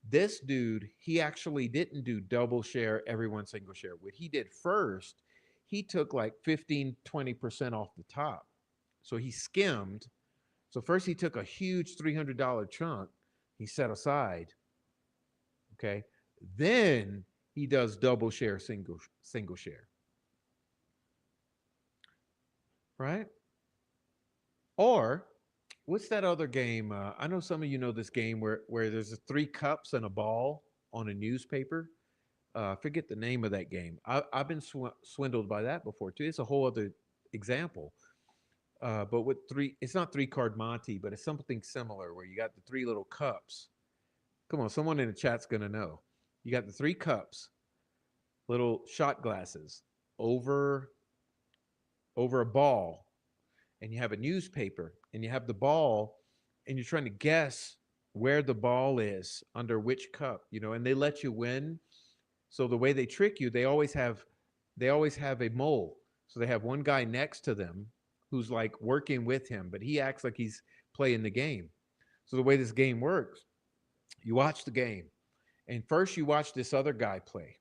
Speaker 1: This dude, he actually didn't do double share, everyone single share. What he did first, he took like 15-20% off the top. So he skimmed. So first he took a huge $300 chunk he set aside. Okay. Then he does double share, single share. Right? Or what's that other game? I know some of you know this game where there's three cups and a ball on a newspaper. I forget the name of that game. I've been swindled by that before too. It's a whole other example. But with three, it's not three card Monte, but it's something similar where you got the three little cups. Come on, someone in the chat's gonna know. You got the three cups, little shot glasses, over over a ball, and you have a newspaper, and you have the ball, and you're trying to guess where the ball is under which cup, and they let you win. So the way they trick you, they always have a mole. So they have one guy next to them who's like working with him, but he acts like he's playing the game. So the way this game works, you watch the game, and first you watch this other guy play.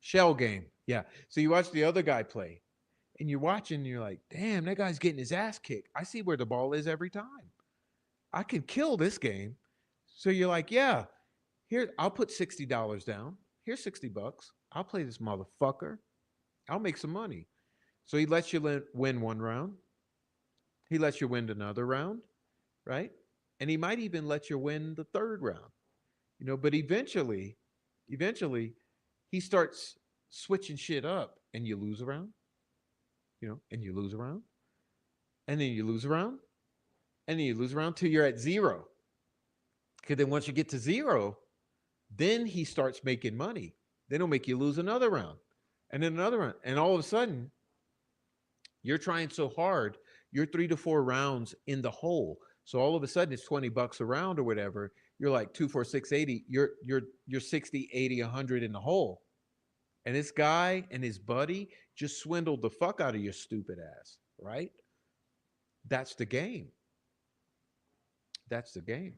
Speaker 1: Shell game. Yeah. So you watch the other guy play, and you're watching, and you're like, damn, that guy's getting his ass kicked. I see where the ball is every time. I can kill this game. So you're like, yeah, here, I'll put $60 down. Here's 60 bucks. I'll play this motherfucker. I'll make some money. So he lets you win one round. He lets you win another round, right? And he might even let you win the third round. But eventually, he starts switching shit up, and you lose a round, and you lose a round, and then you lose a round, and then you lose a round till you're at zero. Because then once you get to zero, then he starts making money. Then he'll make you lose another round, and then another round, and all of a sudden, you're trying so hard, you're 3 to 4 rounds in the hole. So all of a sudden, it's 20 bucks a round or whatever. You're like 2, 4, 6, 80. You're 60, 80, 100 in the hole. And this guy and his buddy just swindled the fuck out of your stupid ass, right? That's the game. That's the game.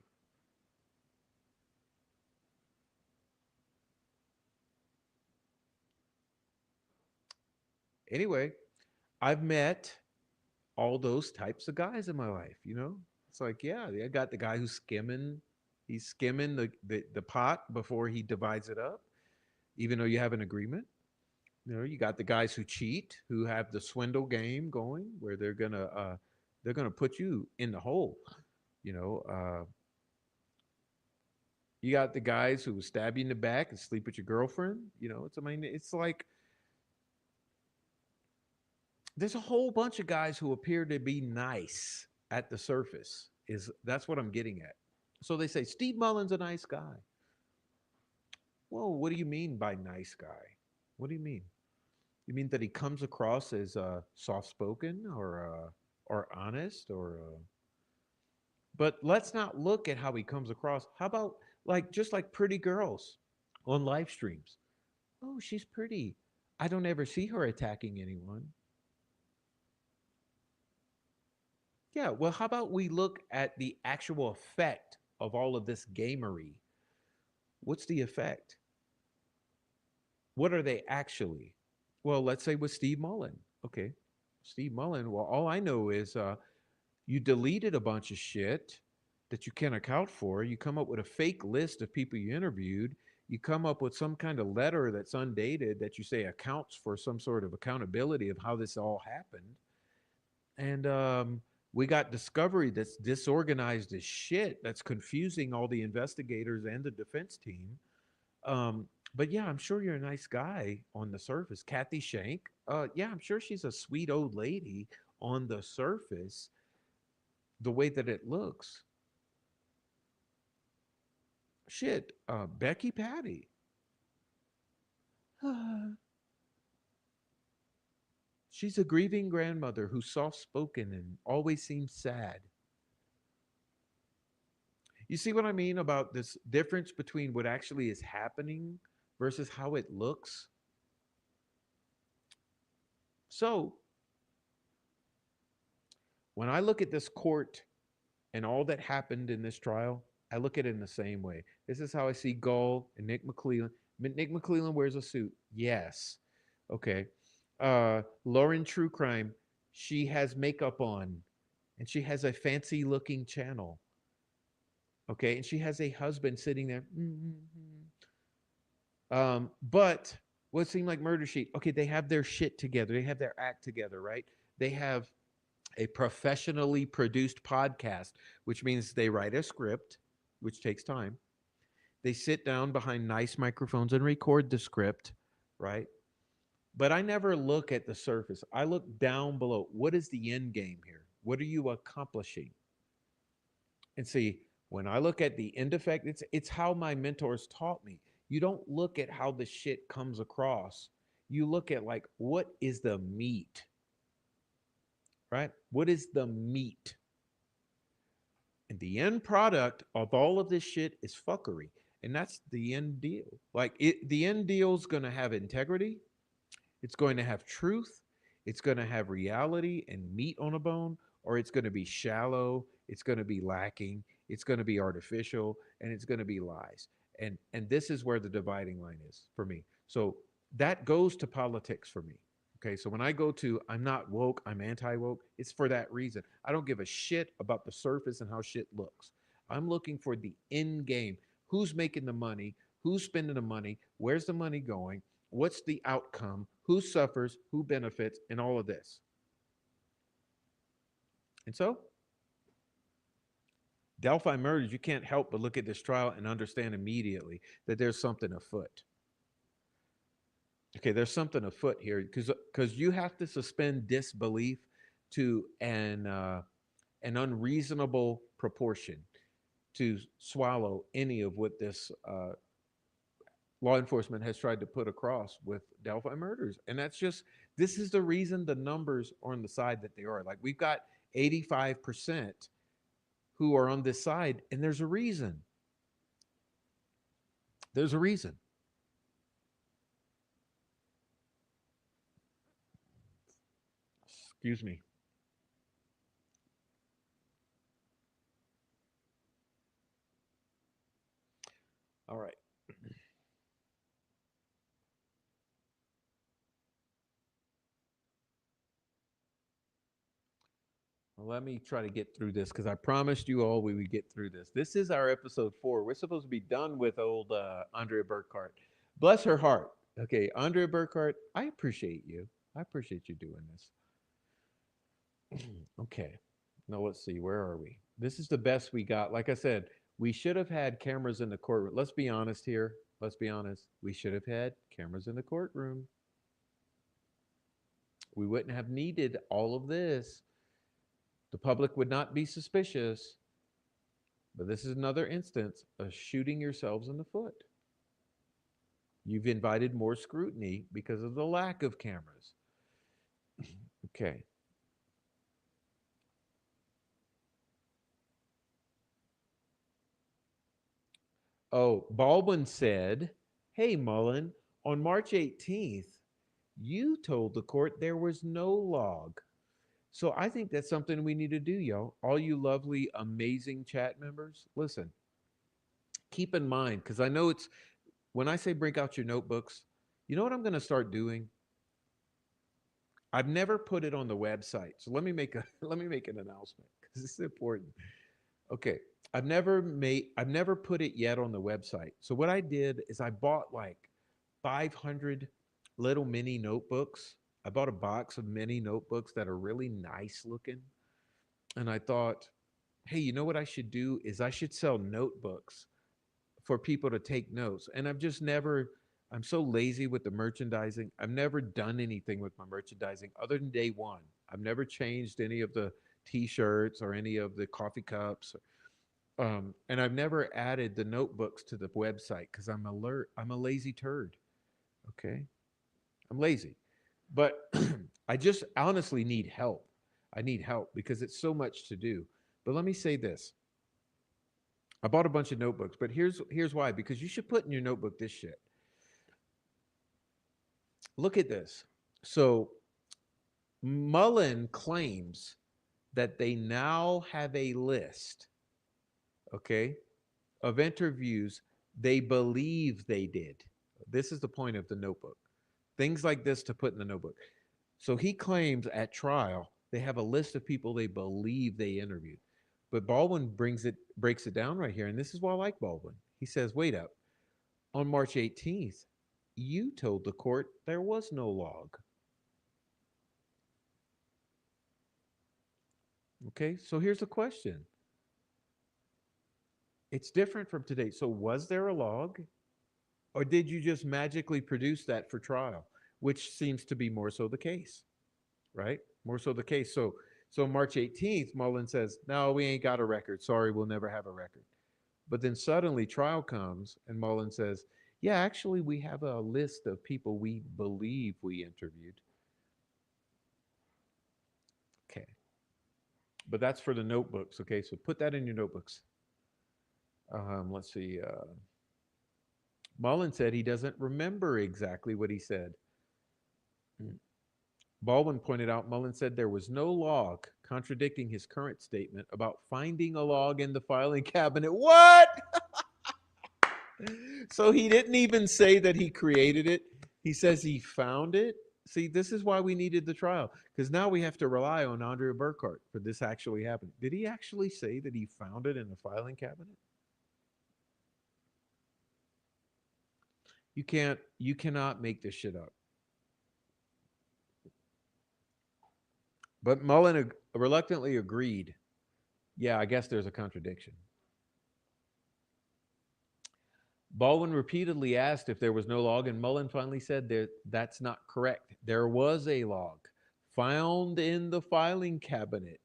Speaker 1: Anyway, I've met all those types of guys in my life. It's like, yeah, I got the guy who's skimming, he's skimming the pot before he divides it up, even though you have an agreement. You got the guys who cheat, who have the swindle game going, where they're gonna put you in the hole. You know, you got the guys who stab you in the back and sleep with your girlfriend. It's like there's a whole bunch of guys who appear to be nice at the surface. That's what I'm getting at. So they say Steve Mullen's a nice guy. Well, what do you mean by nice guy? What do you mean? You mean that he comes across as soft spoken or honest or? But let's not look at how he comes across. How about like just like pretty girls on live streams? Oh, she's pretty. I don't ever see her attacking anyone. Yeah, well, how about we look at the actual effect of all of this gamery? What's the effect? What are they actually? Well, let's say with Steve Mullen. Okay, Steve Mullen. Well, all I know is you deleted a bunch of shit that you can't account for. You come up with a fake list of people you interviewed. You come up with some kind of letter that's undated that you say accounts for some sort of accountability of how this all happened. And we got discovery that's disorganized as shit, that's confusing all the investigators and the defense team. But yeah, I'm sure you're a nice guy on the surface. Kathy Shank, yeah, I'm sure she's a sweet old lady on the surface, the way that it looks. Shit, Becky Patty. She's a grieving grandmother who's soft spoken and always seems sad. You see what I mean about this difference between what actually is happening versus how it looks? So, when I look at this court and all that happened in this trial, I look at it in the same way. This is how I see Gull and Nick McClellan. Nick McClellan wears a suit. Yes. Okay. Lauren True Crime, she has makeup on and she has a fancy looking channel. Okay. And she has a husband sitting there. But what seemed like Murder Sheet, okay, they have their shit together. They have their act together, right? They have a professionally produced podcast, which means they write a script, which takes time. They sit down behind nice microphones and record the script, right? But I never look at the surface. I look down below. What is the end game here? What are you accomplishing? And see, when I look at the end effect, it's how my mentors taught me. You don't look at how the shit comes across. You look at like what is the meat, right? What is the meat? And the end product of all of this shit is fuckery. And that's the end deal. Like the end deal is going to have integrity. It's going to have truth. It's going to have reality and meat on a bone, or it's going to be shallow. It's going to be lacking. It's going to be artificial, and it's going to be lies. And this is where the dividing line is for me. So that goes to politics for me. Okay, so when I go to I'm not woke, I'm anti woke, it's for that reason. I don't give a shit about the surface and how shit looks. I'm looking for the end game. Who's making the money? Who's spending the money? Where's the money going? What's the outcome? Who suffers? Who benefits? And all of this. And so, Delphi murders, you can't help but look at this trial and understand immediately that there's something afoot. Okay, there's something afoot here because you have to suspend disbelief to an unreasonable proportion to swallow any of what this law enforcement has tried to put across with Delphi murders. And that's just, this is the reason the numbers are on the side that they are. Like we've got 85% who are on this side, and there's a reason. There's a reason. Excuse me. All right. Well, let me try to get through this because I promised you all we would get through this. This is our episode 4. We're supposed to be done with old Andrea Burkhart. Bless her heart. Okay, Andrea Burkhart, I appreciate you. I appreciate you doing this. Okay. Now let's see. Where are we? This is the best we got. Like I said, we should have had cameras in the courtroom. Let's be honest here. Let's be honest. We should have had cameras in the courtroom. We wouldn't have needed all of this. The public would not be suspicious. But this is another instance of shooting yourselves in the foot. You've invited more scrutiny because of the lack of cameras. Okay. Oh, Baldwin said, "Hey, Mullen, on March 18th, you told the court there was no log." So I think that's something we need to do, y'all. All you lovely, amazing chat members, listen, keep in mind, because I know it's when I say break out your notebooks, you know what I'm going to start doing? I've never put it on the website. So let me make a let me make an announcement because this is important. Okay. I've never put it yet on the website. So what I did is I bought like 500 little mini notebooks. I bought a box of mini notebooks that are really nice looking. And I thought, hey, you know what I should do is I should sell notebooks for people to take notes. And I've just never, I'm so lazy with the merchandising. I've never done anything with my merchandising other than day one. I've never changed any of the t-shirts or any of the coffee cups. And I've never added the notebooks to the website because I'm alert. I'm a lazy turd. Okay. I'm lazy. But I just honestly need help. I need help because it's so much to do. But let me say this. I bought a bunch of notebooks, but here's why. Because you should put in your notebook this shit. Look at this. So Mullen claims that they now have a list, okay, of interviews they believe they did. This is the point of the notebook. Things like this to put in the notebook. So he claims at trial they have a list of people they believe they interviewed. But Baldwin breaks it down right here, and this is why I like Baldwin. He says, "Wait up. On March 18th, you told the court there was no log." Okay, so here's the question. It's different from today. So was there a log? Or did you just magically produce that for trial? Which seems to be more so the case, right? More so the case. So March 18th, Mullen says, "No, we ain't got a record. Sorry, we'll never have a record." But then suddenly trial comes and Mullen says, "Yeah, actually, we have a list of people we believe we interviewed." Okay. But that's for the notebooks. Okay. So put that in your notebooks. Let's see. Mullen said he doesn't remember exactly what he said. Baldwin pointed out Mullen said there was no log, contradicting his current statement about finding a log in the filing cabinet. What? So he didn't even say that he created it. He says he found it. See, this is why we needed the trial, because now we have to rely on Andrea Burkhart for this actually happening. Did he actually say that he found it in the filing cabinet? You cannot make this shit up. But Mullen reluctantly agreed. Yeah, I guess there's a contradiction. Baldwin repeatedly asked if there was no log, and Mullen finally said that's not correct. There was a log found in the filing cabinet.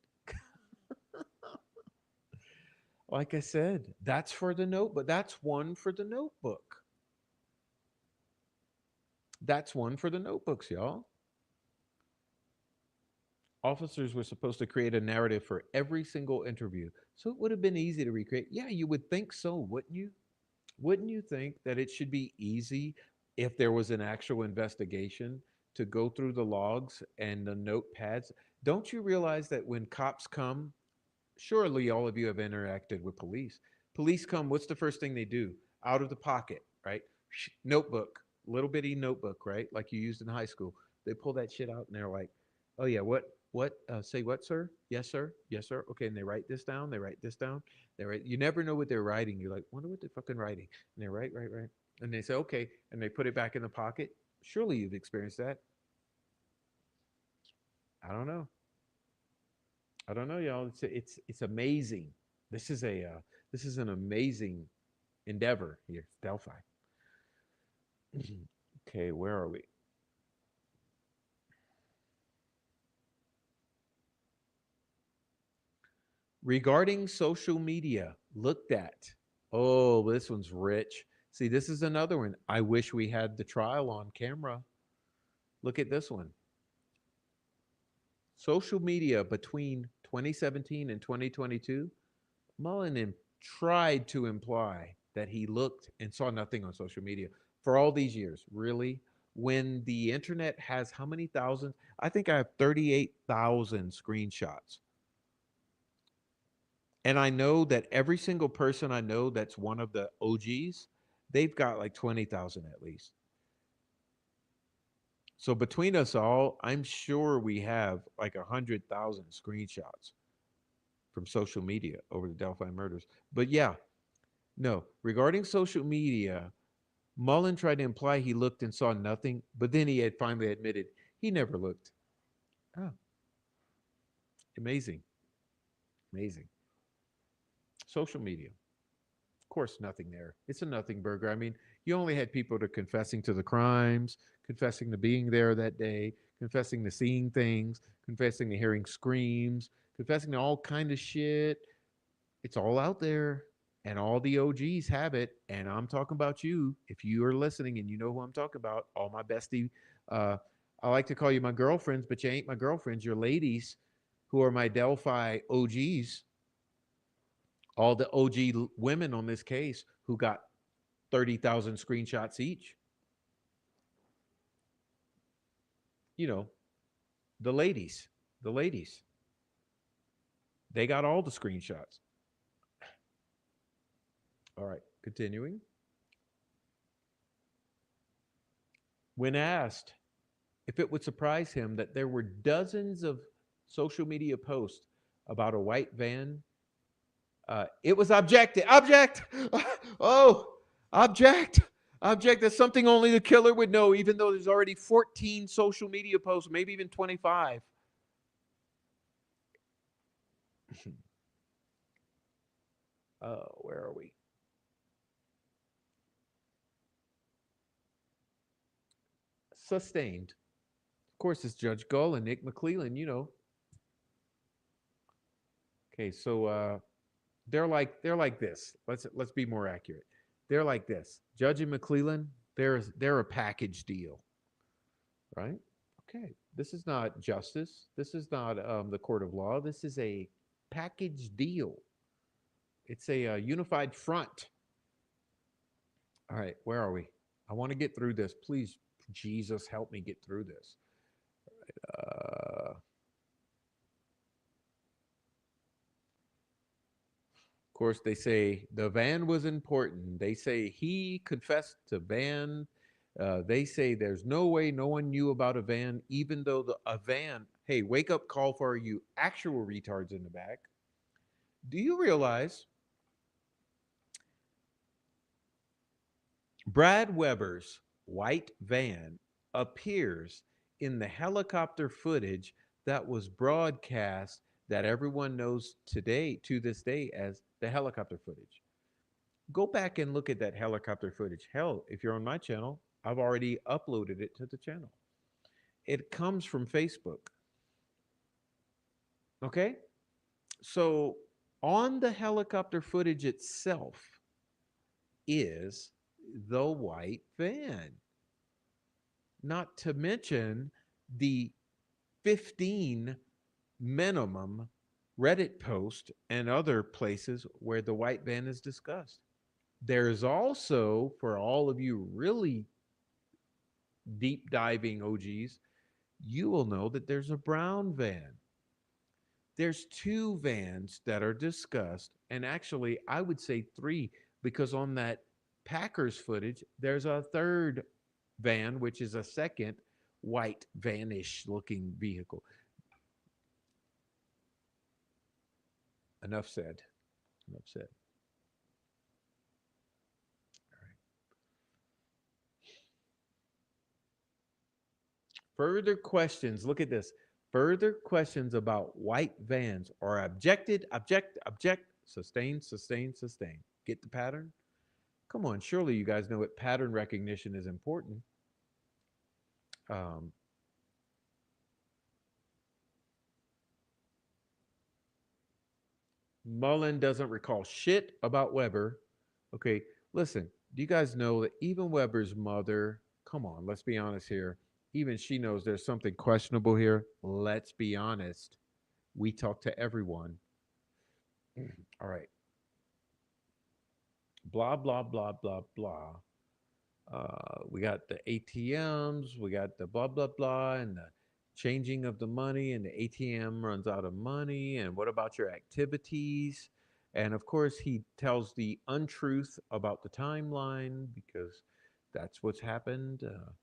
Speaker 1: Like I said, that's for the notebook. That's one for the notebook. That's one for the notebooks, y'all. Officers were supposed to create a narrative for every single interview. So it would have been easy to recreate. Yeah, you would think so, wouldn't you? Wouldn't you think that it should be easy if there was an actual investigation to go through the logs and the notepads? Don't you realize that when cops come, surely all of you have interacted with police. Police come, what's the first thing they do? Out of the pocket, right? Notebook, little bitty notebook, right? Like you used in high school. They pull that shit out and they're like, "Oh yeah, say what, sir? Yes, sir. Yes, sir. Okay." And they write this down. They write this down. They write. You never know what they're writing. You're like, wonder what they're fucking writing. And they write. And they say, okay. And they put it back in the pocket. Surely you've experienced that. I don't know. I don't know, y'all. It's amazing. This is an amazing endeavor here, Delphi. Okay, where are we? Regarding social media, looked at. Oh, this one's rich. See, this is another one. I wish we had the trial on camera. Look at this one. Social media between 2017 and 2022. Mullen tried to imply that he looked and saw nothing on social media for all these years. Really? When the internet has how many thousands? I think I have 38,000 screenshots. And I know that every single person I know that's one of the OGs, they've got like 20,000 at least. So between us all, I'm sure we have like 100,000 screenshots from social media over the Delphi murders. But yeah, no, regarding social media, Mullen tried to imply he looked and saw nothing, but then he had finally admitted he never looked. Oh, amazing. Amazing. Social media. Of course, nothing there. It's a nothing burger. I mean, you only had people to confessing to the crimes, confessing to being there that day, confessing to seeing things, confessing to hearing screams, confessing to all kind of shit. It's all out there, and all the OGs have it. And I'm talking about you. If you are listening and you know who I'm talking about, all my bestie, uh, I like to call you my girlfriends, but you ain't my girlfriends. You're ladies who are my Delphi OGs. All the OG women on this case who got 30,000 screenshots each. You know, the ladies, the ladies, they got all the screenshots. All right, continuing. When asked if it would surprise him that there were dozens of social media posts about a white van, it was objected. Object! Oh, object! Object. That's something only the killer would know, even though there's already 14 social media posts, maybe even 25. Where are we? Sustained. Of course, it's Judge Gull and Nick McClellan, you know. Okay, so they're like this. Let's be more accurate. They're like this. Judge and McClellan, they're a package deal, right? Okay, this is not justice. This is not the court of law. This is a package deal. It's a unified front. All right, where are we? I want to get through this. Please, Jesus, help me get through this. Of course, they say the van was important. They say he confessed to van. They say there's no way no one knew about a van, even though a van. Hey, wake up call for you actual retards in the back. Do you realize Brad Weber's white van appears in the helicopter footage that was broadcast that everyone knows today, to this day, as the helicopter footage? Go back and look at that helicopter footage. Hell, if you're on my channel, I've already uploaded it to the channel. It comes from Facebook. Okay? So on the helicopter footage itself is the white van. Not to mention the 15 minimum Reddit posts and other places where the white van is discussed. There's also, for all of you really deep diving OGs, you will know that there's a brown van. There's two vans that are discussed, and actually, I would say three, because on that Packers footage, there's a third van, which is a second white vanish looking vehicle. Enough said. Enough said. Further questions. Look at this. Further questions about white vans are objected, object, sustain, sustain, sustain. Get the pattern? Come on, surely you guys know what pattern recognition is important. Um, Mullen doesn't recall shit about Weber. Okay, listen, do you guys know that even Weber's mother, come on, let's be honest here, even she knows there's something questionable here. Let's be honest. We talk to everyone. All right. Blah, blah, blah, blah, blah. We got the ATMs, we got the blah, blah, blah, and the changing of the money, and the ATM runs out of money. And what about your activities? And of course, he tells the untruth about the timeline because that's what's happened. Of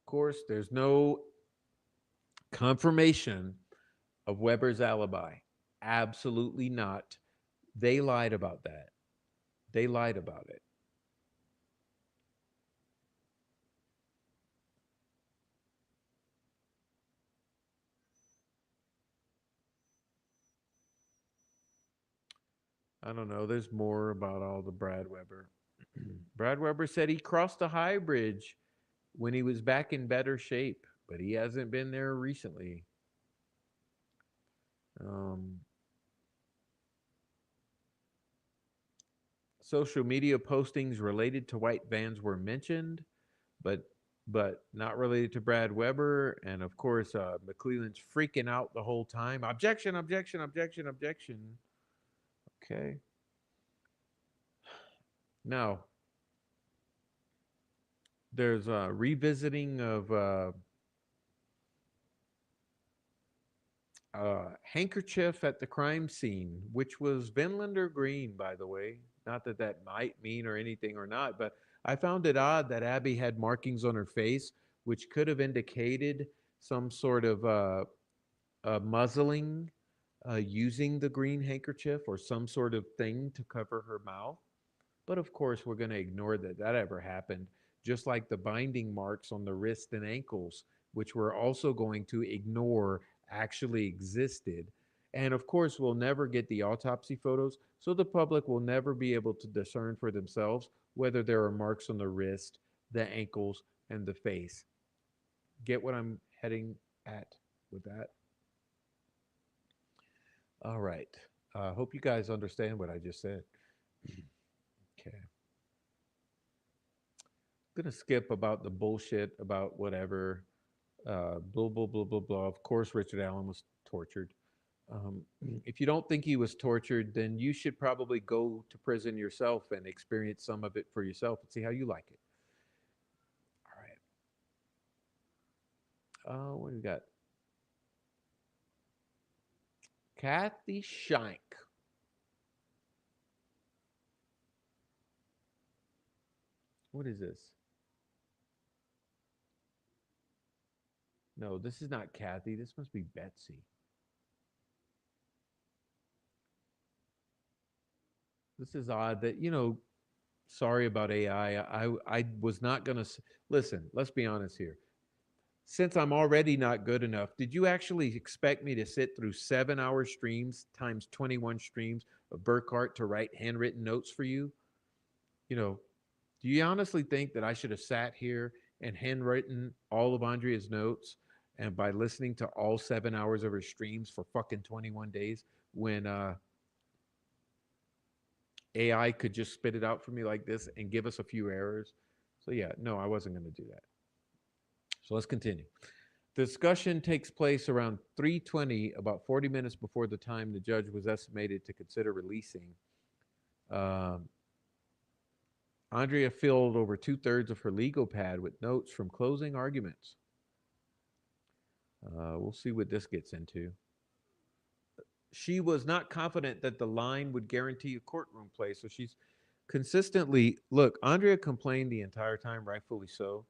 Speaker 1: course, there's no confirmation of Weber's alibi. Absolutely not. They lied about that. They lied about it. I don't know. There's more about all the Brad Weber. Brad Weber said he crossed the high bridge when he was back in better shape, but he hasn't been there recently. Um, Social media postings related to white vans were mentioned, but but not related to Brad Weber. And of course, McClelland's freaking out the whole time. Objection, objection, objection, objection. Okay. Now, there's a revisiting of handkerchief at the crime scene, which was Vinlander green, by the way. Not that that might mean or anything or not, but I found it odd that Abby had markings on her face, which could have indicated some sort of muzzling using the green handkerchief or some sort of thing to cover her mouth. But of course, we're going to ignore that that ever happened, just like the binding marks on the wrist and ankles, which we're also going to ignore actually existed. And of course, we'll never get the autopsy photos, so the public will never be able to discern for themselves whether there are marks on the wrist, the ankles, and the face. Get what I'm heading at with that? All right. I hope you guys understand what I just said. Okay. I'm gonna skip about the bullshit about whatever. Blah blah blah blah blah. Of course, Richard Allen was tortured. Um, if you don't think he was tortured, then you should probably go to prison yourself and experience some of it for yourself and see how you like it. All right. What do we got? Kathy Shank. What is this? No, this is not Kathy. This must be Betsy. This is odd that, sorry about AI. I was not going to listen. Let's be honest here. Since I'm already not good enough, did you actually expect me to sit through 7 hour streams times 21 streams of Burkhart to write handwritten notes for you? You know, do you honestly think that I should have sat here and handwritten all of Andrea's notes and by listening to all 7 hours of her streams for fucking 21 days when AI could just spit it out for me like this and give us a few errors? So, yeah, no, I wasn't going to do that. So let's continue. The discussion takes place around 3:20, about 40 minutes before the time the judge was estimated to consider releasing. Um, Andrea filled over two-thirds of her legal pad with notes from closing arguments. We'll see what this gets into. She was not confident that the line would guarantee a courtroom place, so she's consistently look. Andrea complained the entire time, rightfully so,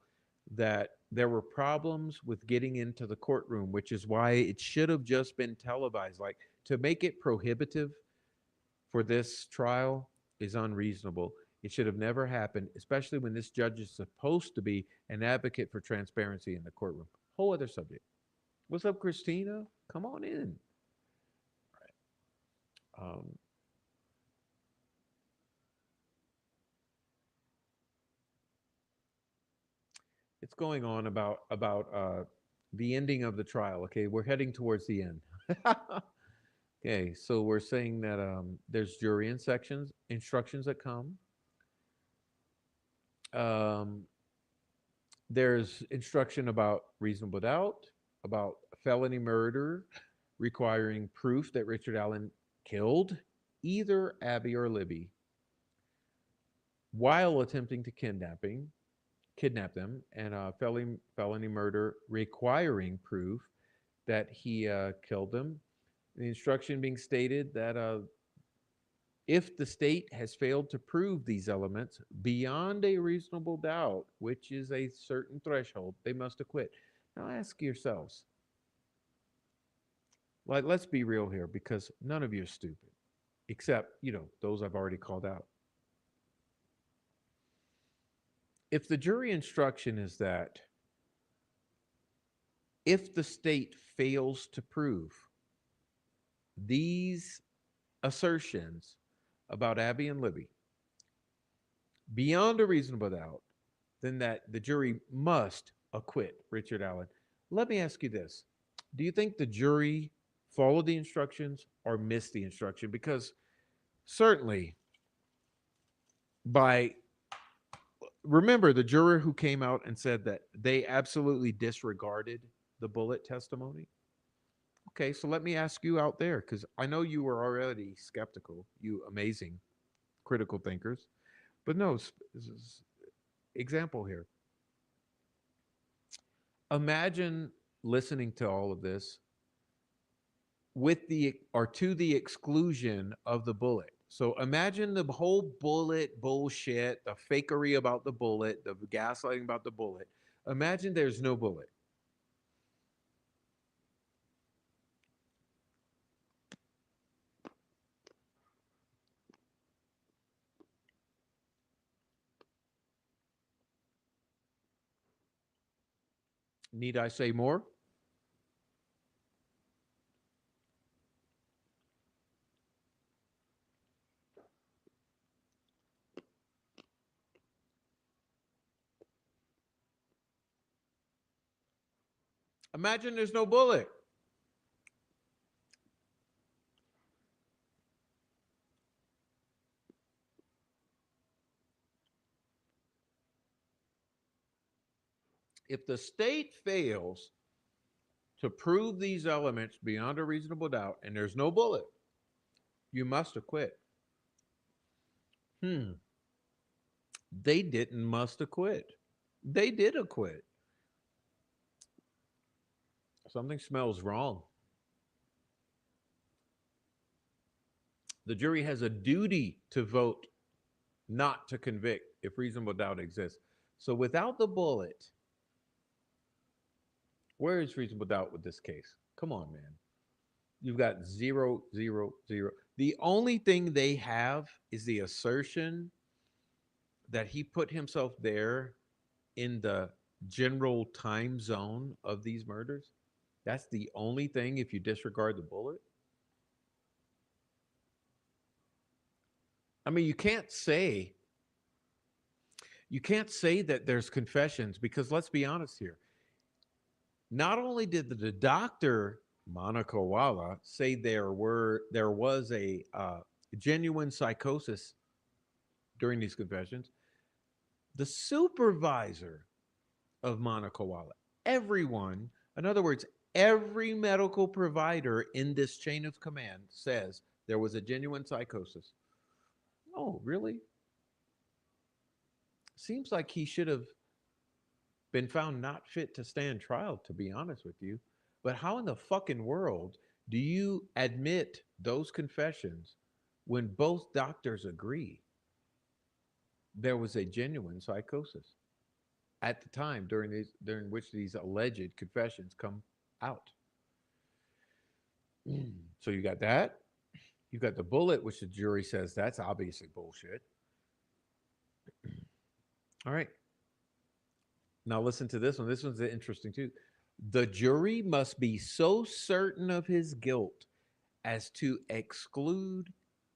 Speaker 1: that there were problems with getting into the courtroom, which is why it should have just been televised. Like to make it prohibitive for this trial is unreasonable. It should have never happened, especially when this judge is supposed to be an advocate for transparency in the courtroom. Whole other subject. What's up, Christina? Come on in. Um, it's going on about the ending of the trial. Okay, we're heading towards the end. Okay, so we're saying that there's jury instructions that come. Um, there's instruction about reasonable doubt, about felony murder, requiring proof that Richard Allen killed either Abby or Libby while attempting to kidnap them, and felony murder requiring proof that he killed them. The instruction being stated that if the state has failed to prove these elements beyond a reasonable doubt, which is a certain threshold, they must acquit. Now ask yourselves, like, let's be real here because none of you are stupid, except, those I've already called out. If the jury instruction is that if the state fails to prove these assertions about Abby and Libby beyond a reasonable doubt, then that the jury must acquit Richard Allen. Let me ask you this. Do you think the jury followed the instructions or missed the instruction? Because certainly by Remember the juror who came out and said that they absolutely disregarded the bullet testimony? Okay, so let me ask you out there, because I know you were already skeptical, you amazing critical thinkers. But no, example here. Imagine listening to all of this with the or to the exclusion of the bullet. So imagine the whole bullet bullshit, the fakery about the bullet, the gaslighting about the bullet. Imagine there's no bullet. Need I say more? Imagine there's no bullet. If the state fails to prove these elements beyond a reasonable doubt and there's no bullet, you must acquit. Hmm. They didn't must acquit. They did acquit. Something smells wrong. The jury has a duty to vote not to convict if reasonable doubt exists. So without the bullet, where is reasonable doubt with this case? Come on, man. You've got zero, zero, zero. The only thing they have is the assertion that he put himself there in the general time zone of these murders. That's the only thing if you disregard the bullet. I mean, you can't say that there's confessions because let's be honest here. Not only did the doctor Monica Walla say there was a genuine psychosis during these confessions, the supervisor of Monica Walla, everyone, in other words, every medical provider in this chain of command says there was a genuine psychosis. Oh, really? Seems like he should have been found not fit to stand trial, to be honest with you. But how in the fucking world do you admit those confessions when both doctors agree there was a genuine psychosis at the time during which these alleged confessions come out? So you got that. You got the bullet, which the jury says that's obviously bullshit. All right. Now listen to this one. This one's interesting too. The jury must be so certain of his guilt as to exclude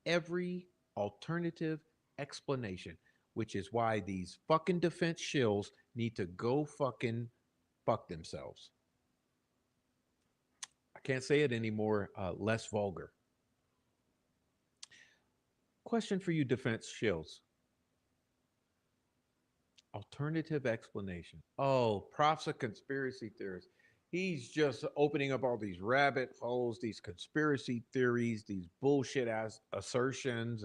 Speaker 1: every alternative explanation, which is why these fucking defense shills need to go fucking fuck themselves. I can't say it anymore, less vulgar. Question for you, defense shills. Alternative explanation. Oh, Prof's a conspiracy theorist. He's just opening up all these rabbit holes, these conspiracy theories, these bullshit ass assertions,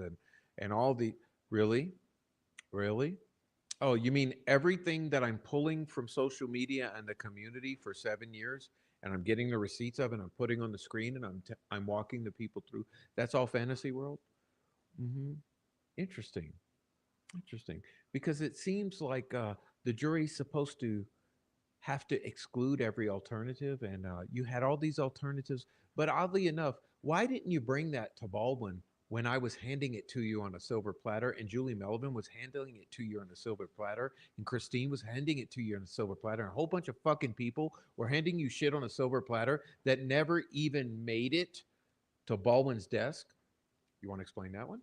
Speaker 1: and all the really, really. Oh, you mean everything that I'm pulling from social media and the community for 7 years, and I'm getting the receipts of, and I'm putting on the screen, and I'm walking the people through. That's all fantasy world. Mm-hmm. Interesting. Interesting, because it seems like the jury's supposed to have to exclude every alternative, and you had all these alternatives. But oddly enough, why didn't you bring that to Baldwin when I was handing it to you on a silver platter, and Julie Melvin was handing it to you on a silver platter, and Christine was handing it to you on a silver platter, and a whole bunch of fucking people were handing you shit on a silver platter that never even made it to Baldwin's desk? You want to explain that one?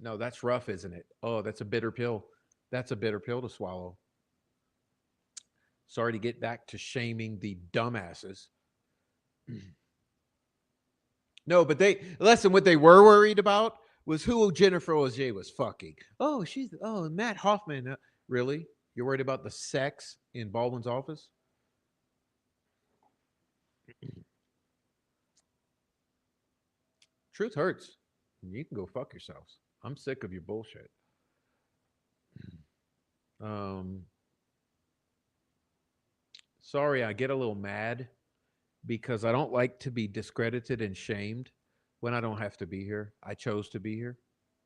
Speaker 1: No, that's rough, isn't it? Oh, that's a bitter pill. That's a bitter pill to swallow. Sorry to get back to shaming the dumbasses. No, but they listen. What they were worried about was who Jennifer Ogier was fucking. Oh, Matt Hoffman. Really? You're worried about the sex in Baldwin's office? Truth hurts. You can go fuck yourselves. I'm sick of your bullshit. Um, sorry, I get a little mad because I don't like to be discredited and shamed when I don't have to be here. I chose to be here,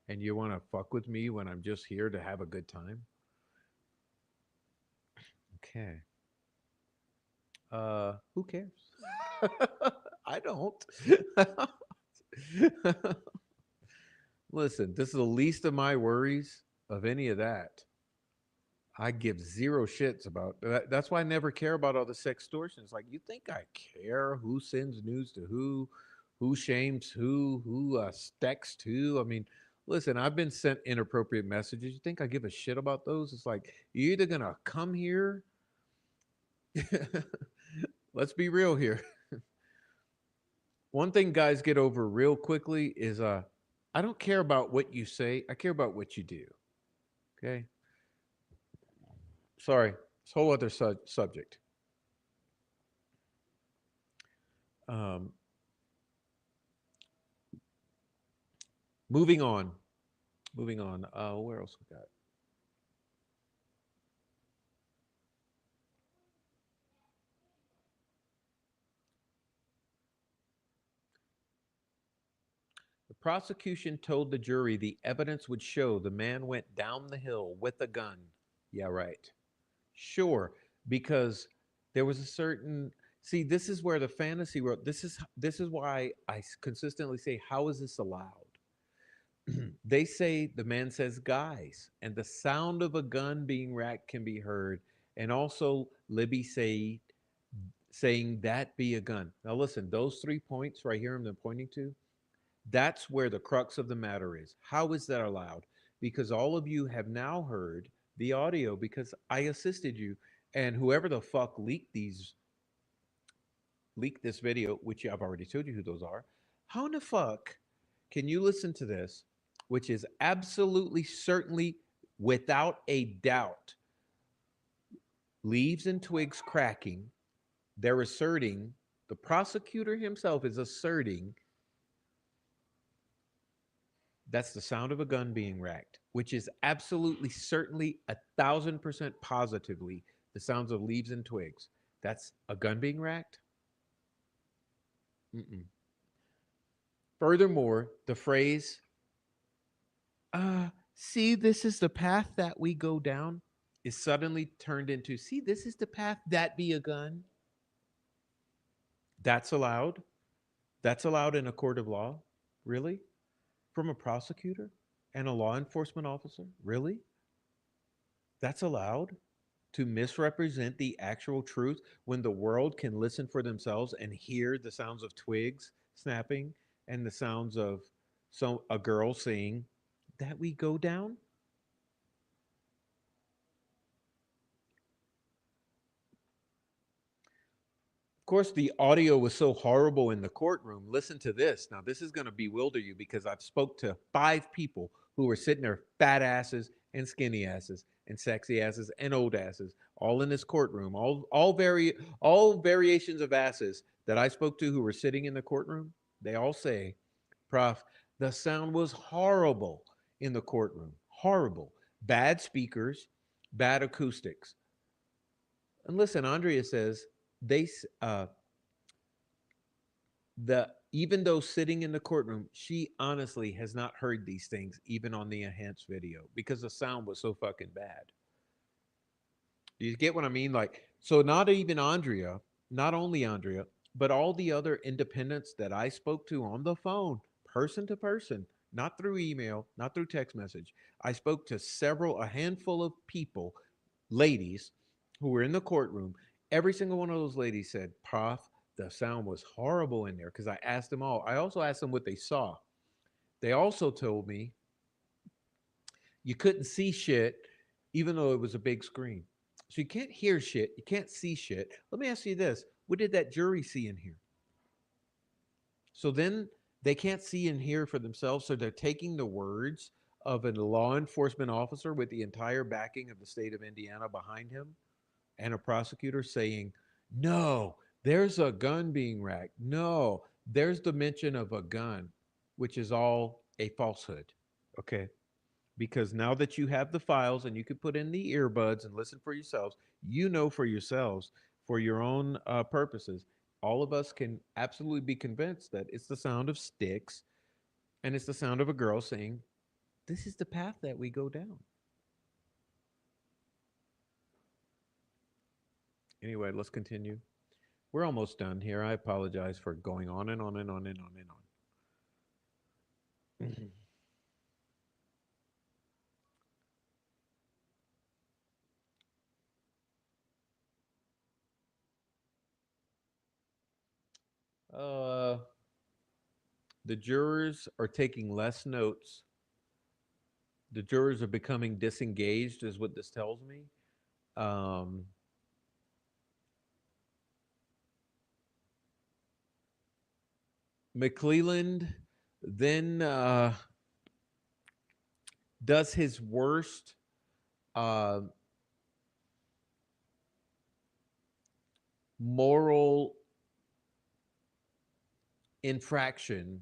Speaker 1: and you want to fuck with me when I'm just here to have a good time. Okay. Who cares? I don't. Listen, this is the least of my worries of any of that. I give zero shits about that. That's why I never care about all the sextortions. Like, you think I care who sends news to who shames who texts who? I mean, listen, I've been sent inappropriate messages. You think I give a shit about those? It's like, you're either gonna come here. Let's be real here. One thing guys get over real quickly is I don't care about what you say. I care about what you do. Okay? Sorry. It's a whole other subject. Um, moving on. Moving on. Where else we got? The prosecution told the jury the evidence would show the man went down the hill with a gun. Yeah, right. Sure, because there was a certain see. This is where the fantasy world. This is why I consistently say, how is this allowed? They say the man says guys, and the sound of a gun being racked can be heard, and also Libby saying that be a gun. Now listen, those 3 points right here I'm pointing to, that's where the crux of the matter is. How is that allowed? Because all of you have now heard the audio because I assisted you, and whoever the fuck leaked this video, which I've already told you who those are. How in the fuck can you listen to this, which is absolutely certainly without a doubt leaves and twigs cracking? They're asserting, the prosecutor himself is asserting that's the sound of a gun being racked, which is absolutely certainly 1,000% positively the sounds of leaves and twigs. That's a gun being racked. Mm-mm. Furthermore, the phrase, see, this is the path that we go down, is suddenly turned into, see, this is the path that be a gun. That's allowed. That's allowed in a court of law. Really? From a prosecutor and a law enforcement officer? Really? That's allowed to misrepresent the actual truth when the world can listen for themselves and hear the sounds of twigs snapping and the sounds of a girl saying that we go down. Of course, the audio was so horrible in the courtroom. Listen to this. Now, this is going to bewilder you because I've spoke to 5 people who were sitting there, fat asses and skinny asses and sexy asses and old asses, all in this courtroom, all variations of asses that I spoke to who were sitting in the courtroom. They all say, "Prof, the sound was horrible in the courtroom. Horrible. Bad speakers, bad acoustics." And listen, Andrea says they the even though sitting in the courtroom, she honestly has not heard these things even on the enhanced video because the sound was so fucking bad. Do you get what I mean? Like, so not even Andrea, not only Andrea, but all the other independents that I spoke to on the phone, person to person, not through email, not through text message. I spoke to a handful of people, ladies, who were in the courtroom. Every single one of those ladies said, "Prof, the sound was horrible in there." Because I asked them all. I also asked them what they saw. They also told me you couldn't see shit, even though it was a big screen. So you can't hear shit. You can't see shit. Let me ask you this. What did that jury see in here? So then They can't see and hear for themselves, so they're taking the words of a law enforcement officer with the entire backing of the state of Indiana behind him and a prosecutor saying, no, there's a gun being racked. No, there's the mention of a gun, which is all a falsehood. Okay. Because now that you have the files and you can put in the earbuds and listen for yourselves, you know for yourselves, for your own purposes, all of us can absolutely be convinced that it's the sound of sticks and it's the sound of a girl saying, this is the path that we go down. Anyway, let's continue. We're almost done here. I apologize for going on and on and on and on and on. uh, the jurors are taking less notes. The jurors are becoming disengaged, is what this tells me. Um, McClelland then does his worst uh, moral infraction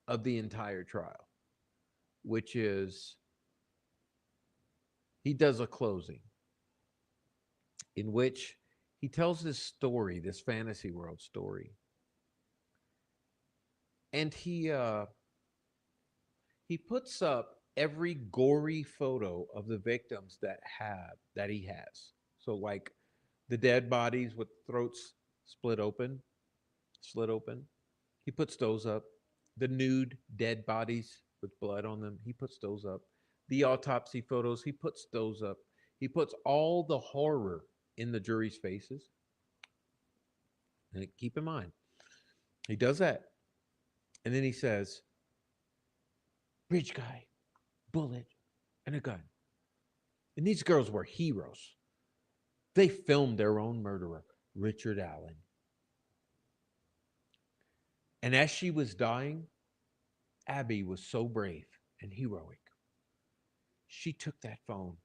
Speaker 1: of the entire trial, which is he does a closing in which he tells this story, this fantasy world story, and he puts up every gory photo of the victims that he has. So like the dead bodies with throats split open, slit open. He puts those up. The nude dead bodies with blood on them, he puts those up. The autopsy photos, he puts those up. He puts all the horror in the jury's faces. And keep in mind, he does that. And then he says, bridge guy, bullet, and a gun. And these girls were heroes. They filmed their own murderer, Richard Allen. And as she was dying, Abby was so brave and heroic. She took that phone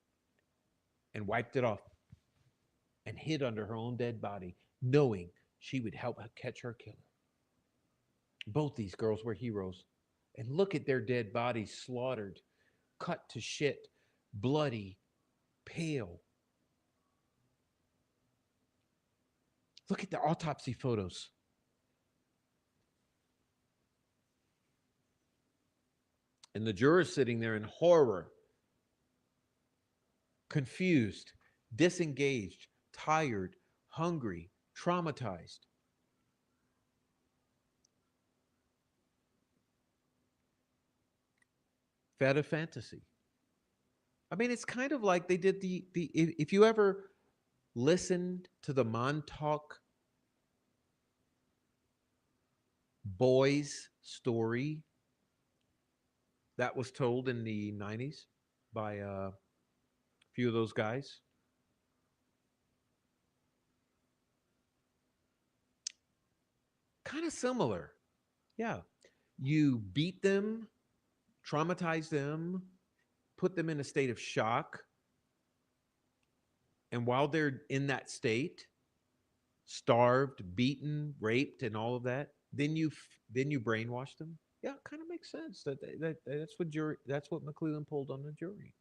Speaker 1: and wiped it off and hid under her own dead body, knowing she would help catch her killer. Both these girls were heroes. And look at their dead bodies slaughtered, cut to shit, bloody, pale. Look at the autopsy photos. And the jurors sitting there in horror, confused, disengaged, tired, hungry, traumatized. Fed a fantasy. I mean, it's kind of like they did the if you ever listened to the Montauk Boys story that was told in the 90s by a few of those guys, kind of similar. Yeah. You beat them, traumatize them, put them in a state of shock. And while they're in that state, starved, beaten, raped, and all of that, then you brainwash them. Yeah, it kind of makes sense. That's what McClellan pulled on the jury.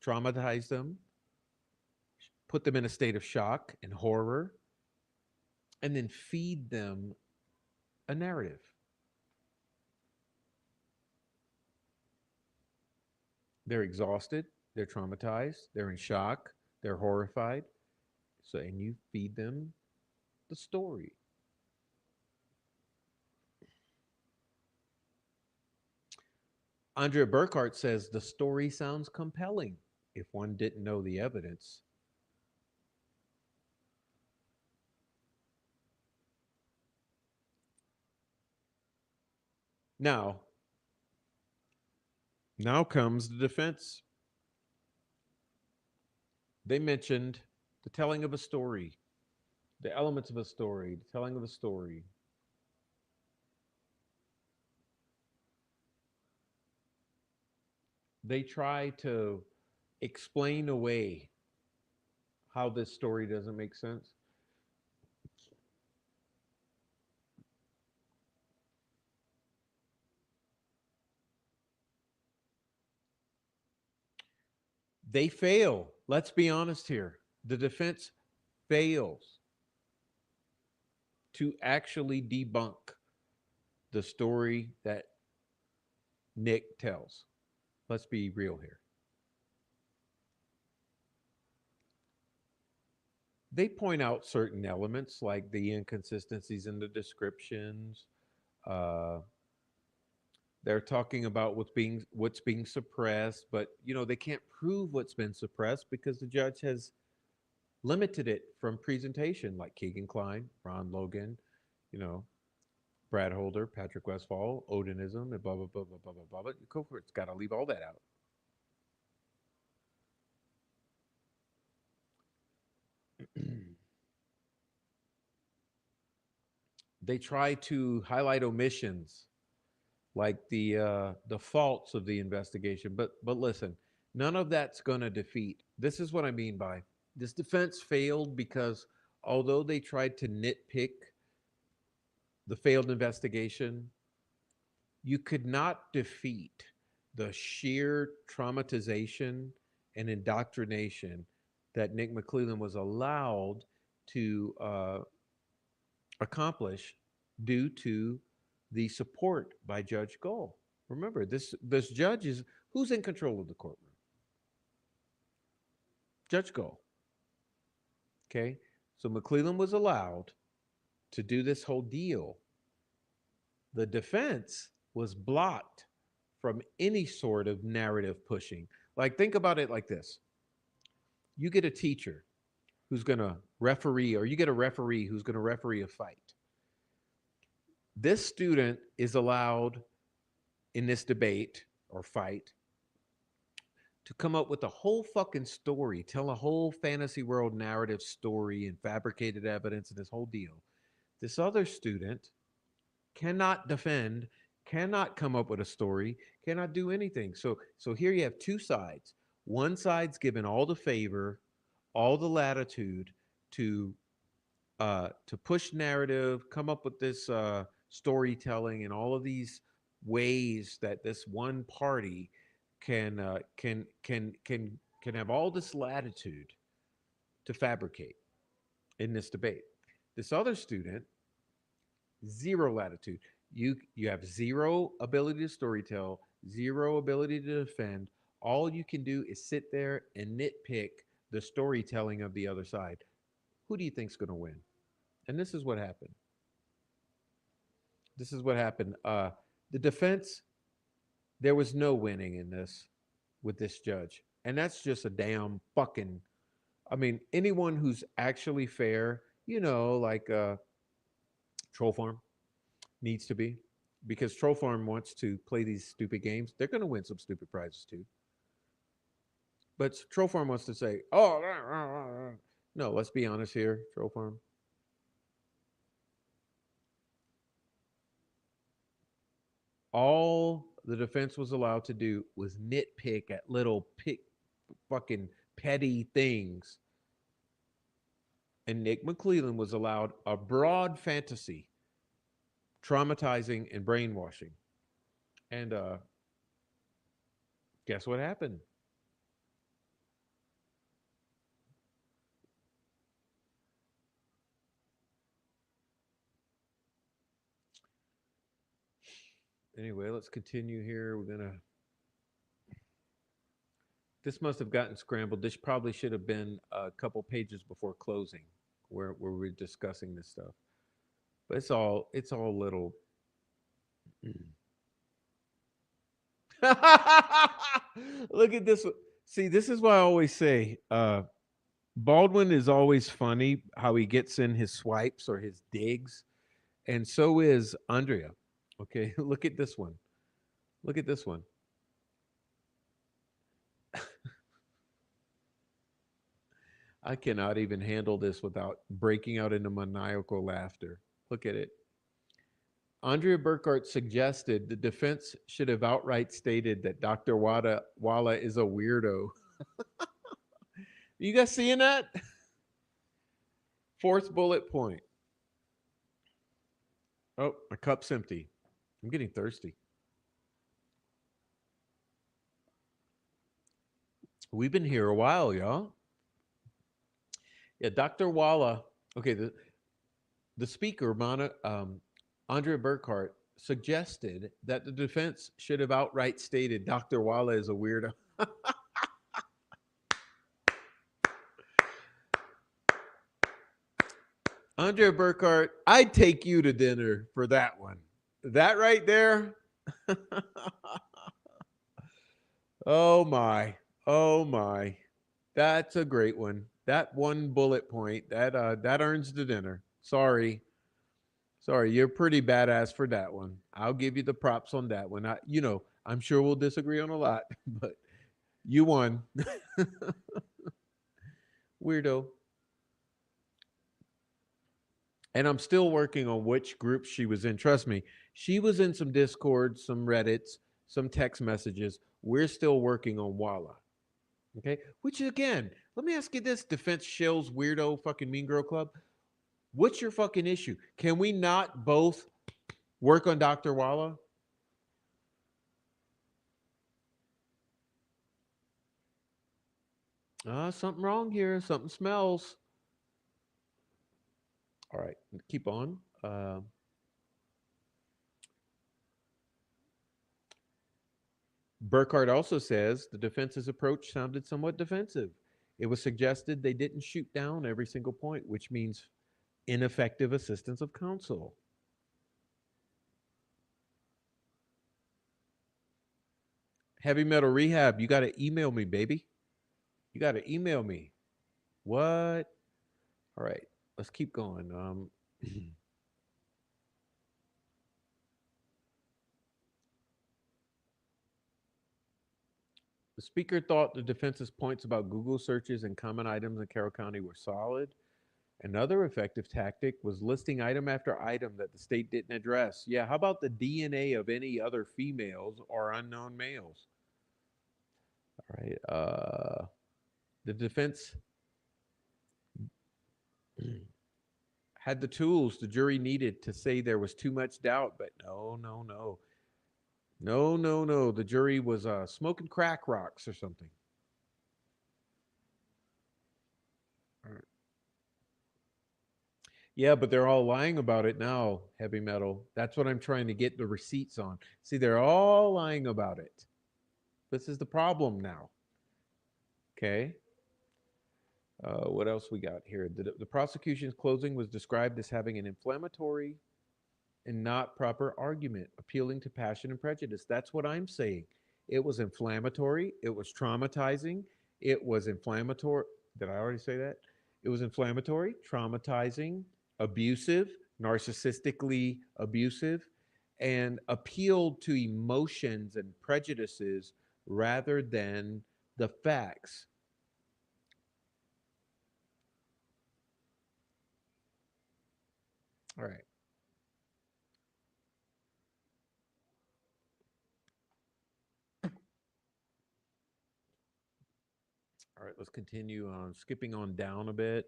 Speaker 1: Traumatize them, put them in a state of shock and horror, and then feed them a narrative. They're exhausted, they're traumatized, they're in shock, they're horrified. So, and you feed them the story. Andrea Burkhart says the story sounds compelling if one didn't know the evidence. Now, now comes the defense. They mentioned the telling of a story, the elements of a story, the telling of a story. they try to explain away how this story doesn't make sense. They fail. Let's be honest here. The defense fails to actually debunk the story that Nick tells. Let's be real here. They point out certain elements like the inconsistencies in the descriptions. Uh, they're talking about what's being suppressed, but they can't prove what's been suppressed because the judge has limited it from presentation, like Keegan Klein, Ron Logan, you know, Brad Holder, Patrick Westfall, Odinism, and blah blah blah blah blah blah blah. Go for it. It's got to leave all that out. They try to highlight omissions like the faults of the investigation. But listen, none of that's going to defeat. This is what I mean by this defense failed because although they tried to nitpick the failed investigation, you could not defeat the sheer traumatization and indoctrination that Nick McClellan was allowed to accomplish due to the support by Judge Gold. Remember, this judge is who's in control of the courtroom? Judge Gold. Okay, so McClellan was allowed to do this whole deal. The defense was blocked from any sort of narrative pushing. Like, think about it like this: you get a teacher who's going to referee, or you get a referee who's going to referee a fight. This student is allowed in this debate or fight to come up with a whole fucking story, tell a whole fantasy world narrative story and fabricated evidence and this whole deal. This other student cannot defend, cannot come up with a story, cannot do anything. So here you have two sides. One side's given all the favor, all the latitude to push narrative, come up with this storytelling, and all of these ways that this one party can have all this latitude to fabricate in this debate. This other student, zero latitude. You have zero ability to storytell, zero ability to defend. All you can do is sit there and nitpick the storytelling of the other side. Who do you think's going to win? And this is what happened. This is what happened. The defense, there was no winning in this with this judge. And that's just a damn fucking, I mean, anyone who's actually fair, like Troll Farm needs to be, because Troll Farm wants to play these stupid games. They're going to win some stupid prizes too. But Troll Farm wants to say, oh, no, let's be honest here, Troll Farm. All the defense was allowed to do was nitpick at little fucking petty things. And Nick McClellan was allowed a broad fantasy, traumatizing and brainwashing. And guess what happened? Anyway, let's continue here. We're going to. This must have gotten scrambled. This probably should have been a couple pages before closing where we're discussing this stuff. But it's all little. Look at this. See, this is why I always say Baldwin is always funny how he gets in his swipes or his digs, and so is Andrea. Okay, look at this one. Look at this one. I cannot even handle this without breaking out into maniacal laughter. Look at it. Andrea Burkhart suggested the defense should have outright stated that Dr. Walla is a weirdo. You guys seeing that? Fourth bullet point. Oh, my cup's empty. I'm getting thirsty. We've been here a while, y'all. Yeah, Dr. Walla. Okay, the speaker, Andrea Burkhart, suggested that the defense should have outright stated Dr. Walla is a weirdo. Andrea Burkhart, I'd take you to dinner for that one. That right there. Oh my. Oh my. That's a great one. That one bullet point, that earns the dinner. Sorry. Sorry, you're pretty badass for that one. I'll give you the props on that one. I'm sure we'll disagree on a lot, but you won. Weirdo. And I'm still working on which group she was in. Trust me, she was in some Discords, some Reddits, some text messages. We're still working on Walla. Okay. Which again, let me ask you this, Defense Shill's weirdo fucking Mean Girl Club. What's your fucking issue? Can we not both work on Dr. Walla? Something wrong here. Something smells. All right, keep on. Burkhart also says the defense's approach sounded somewhat defensive. It was suggested they didn't shoot down every single point, which means ineffective assistance of counsel. Heavy Metal Rehab, you got to email me, baby. You got to email me. What? All right, let's keep going. The speaker thought the defense's points about Google searches and common items in Carroll County were solid. Another effective tactic was listing item after item that the state didn't address. Yeah, how about the DNA of any other females or unknown males? All right. The defense had the tools the jury needed to say there was too much doubt, but no, no, no. No, no, no. The jury was smoking crack rocks or something. All right. Yeah, but they're all lying about it now, heavy metal. That's what I'm trying to get the receipts on. See, they're all lying about it. This is the problem now. Okay. What else we got here? The prosecution's closing was described as having an inflammatory and not proper argument, appealing to passion and prejudice. That's what I'm saying. It was inflammatory. It was traumatizing. It was inflammatory. Did I already say that? It was inflammatory, traumatizing, abusive, narcissistically abusive, and appealed to emotions and prejudices rather than the facts. All right. All right, let's continue on. Skipping on down a bit.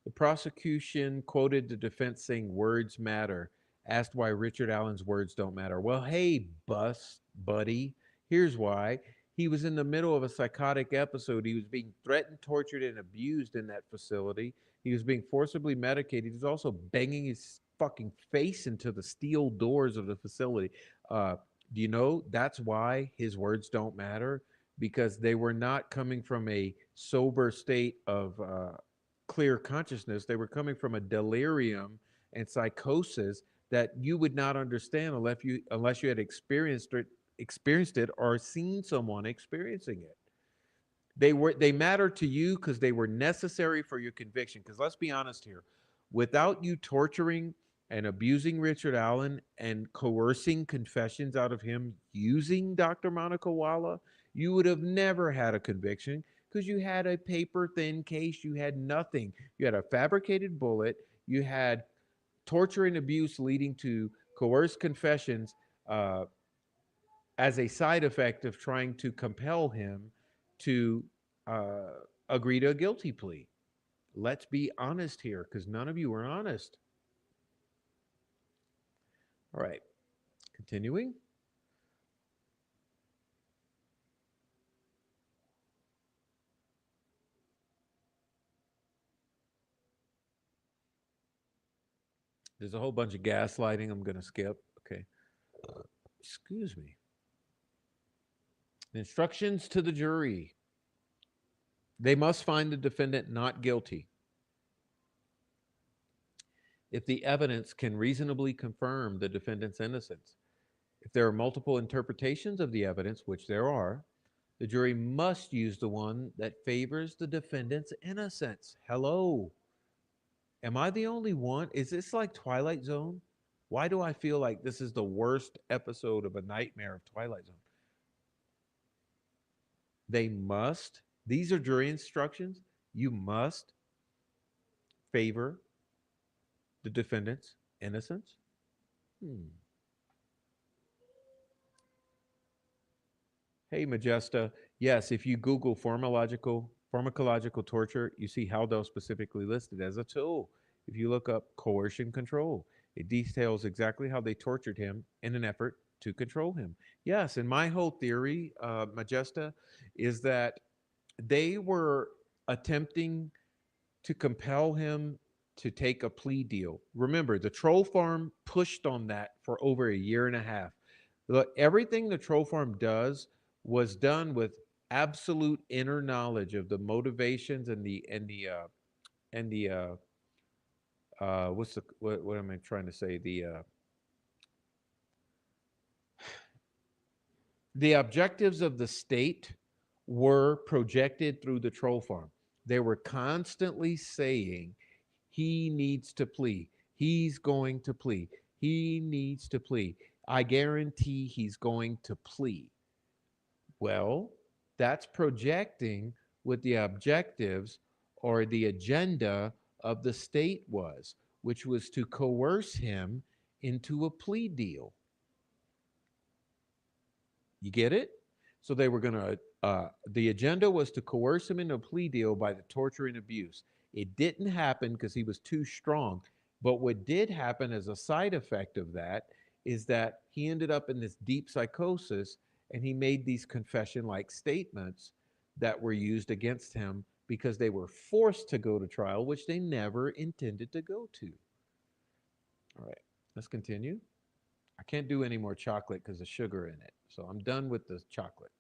Speaker 1: The prosecution quoted the defense saying words matter, asked why Richard Allen's words don't matter. Well, hey, buddy, here's why. He was in the middle of a psychotic episode. He was being threatened, tortured, and abused in that facility. He was being forcibly medicated. He was also banging his fucking face into the steel doors of the facility. Uh, do you know that's why his words don't matter? Because they were not coming from a sober state of clear consciousness. They were coming from a delirium and psychosis that you would not understand unless you had experienced it or seen someone experiencing it. They matter to you because they were necessary for your conviction. Because let's be honest here, without you torturing and abusing Richard Allen and coercing confessions out of him using Dr. Monica Walla, you would have never had a conviction because you had a paper thin case. You had nothing. You had a fabricated bullet. You had torture and abuse leading to Coerced confessions uh, as a side effect of trying to compel him to uh, agree to a guilty plea. Let's be honest here because none of you are honest. All right, continuing. There's a whole bunch of gaslighting I'm going to skip. Okay. Excuse me. Instructions to the jury. They must find the defendant not guilty if the evidence can reasonably confirm the defendant's innocence. If there are multiple interpretations of the evidence, which there are, the jury must use the one that favors the defendant's innocence. Hello. Am I the only one? Is this like Twilight Zone? Why do I feel like this is the worst episode of a nightmare of Twilight Zone? They must, these are jury instructions. You must favor the defendant's innocence. Hmm. Hey, Majesta. Yes, if you Google pharmacological torture, you see Haldell specifically listed as a tool. If you look up coercion control, it details exactly how they tortured him in an effort to control him. Yes, and my whole theory, Majesta, is that they were attempting to compel him to take a plea deal. Remember, the troll farm pushed on that for over a year and a half. Look, everything the troll farm does was done with absolute inner knowledge of the motivations and the what's the what am I trying to say? The objectives of the state were projected through the troll farm. They were constantly saying he needs to plea. He's going to plea. He needs to plea. I guarantee he's going to plea. Well, that's projecting what the objectives or the agenda of the state was, which was to coerce him into a plea deal. You get it? So they were going to, the agenda was to coerce him into a plea deal by the torture and abuse. It didn't happen because he was too strong. But what did happen as a side effect of that is that he ended up in this deep psychosis and he made these confession like statements that were used against him because they were forced to go to trial, which they never intended to go to. All right, let's continue. I can't do any more chocolate because of sugar in it. So I'm done with the chocolate.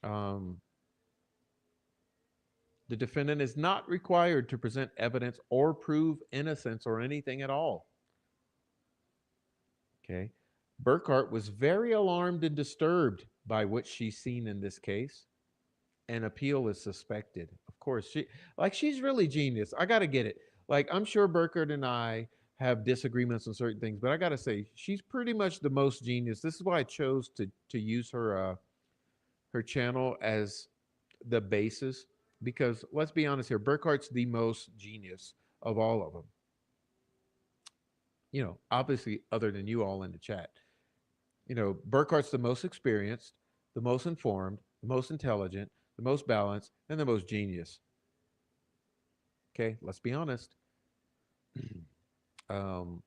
Speaker 1: um, the defendant is not required to present evidence or prove innocence or anything at all. Okay. Burkhart was very alarmed and disturbed by what she's seen in this case. An appeal is suspected. Of course, she's really genius. I got to get it. Like I'm sure Burkhart and I have disagreements on certain things, but I got to say she's pretty much the most genius. This is why I chose to use her channel as the basis because let's be honest here, Burkhart's the most genius of all of them. You know, obviously, other than you all in the chat. You know, Burkhart's the most experienced, the most informed, the most intelligent, the most balanced, and the most genius. Okay, let's be honest. um,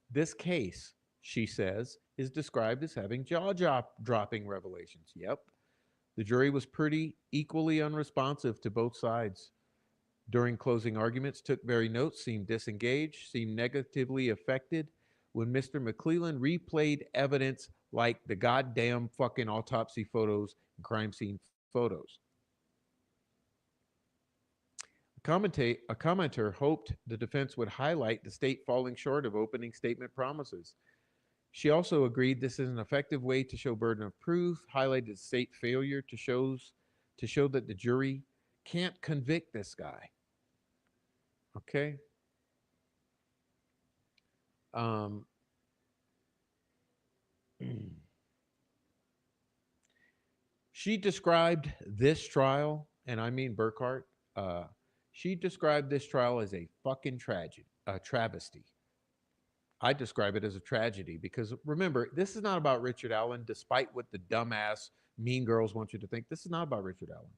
Speaker 1: this case, she says, is described as having dropping revelations. Yep. The jury was pretty equally unresponsive to both sides. During closing arguments, took very notes, seemed disengaged, seemed negatively affected when Mr. McClellan replayed evidence like the goddamn fucking autopsy photos and crime scene photos. A commenter hoped the defense would highlight the state falling short of opening statement promises. She also agreed this is an effective way to show burden of proof, highlighted the state failure to show that the jury can't convict this guy. Okay. Um, she described this trial, and I mean Burkhart. She described this trial as a fucking tragedy, a travesty. I describe it as a tragedy because remember, this is not about Richard Allen, despite what the dumbass mean girls want you to think. This is not about Richard Allen.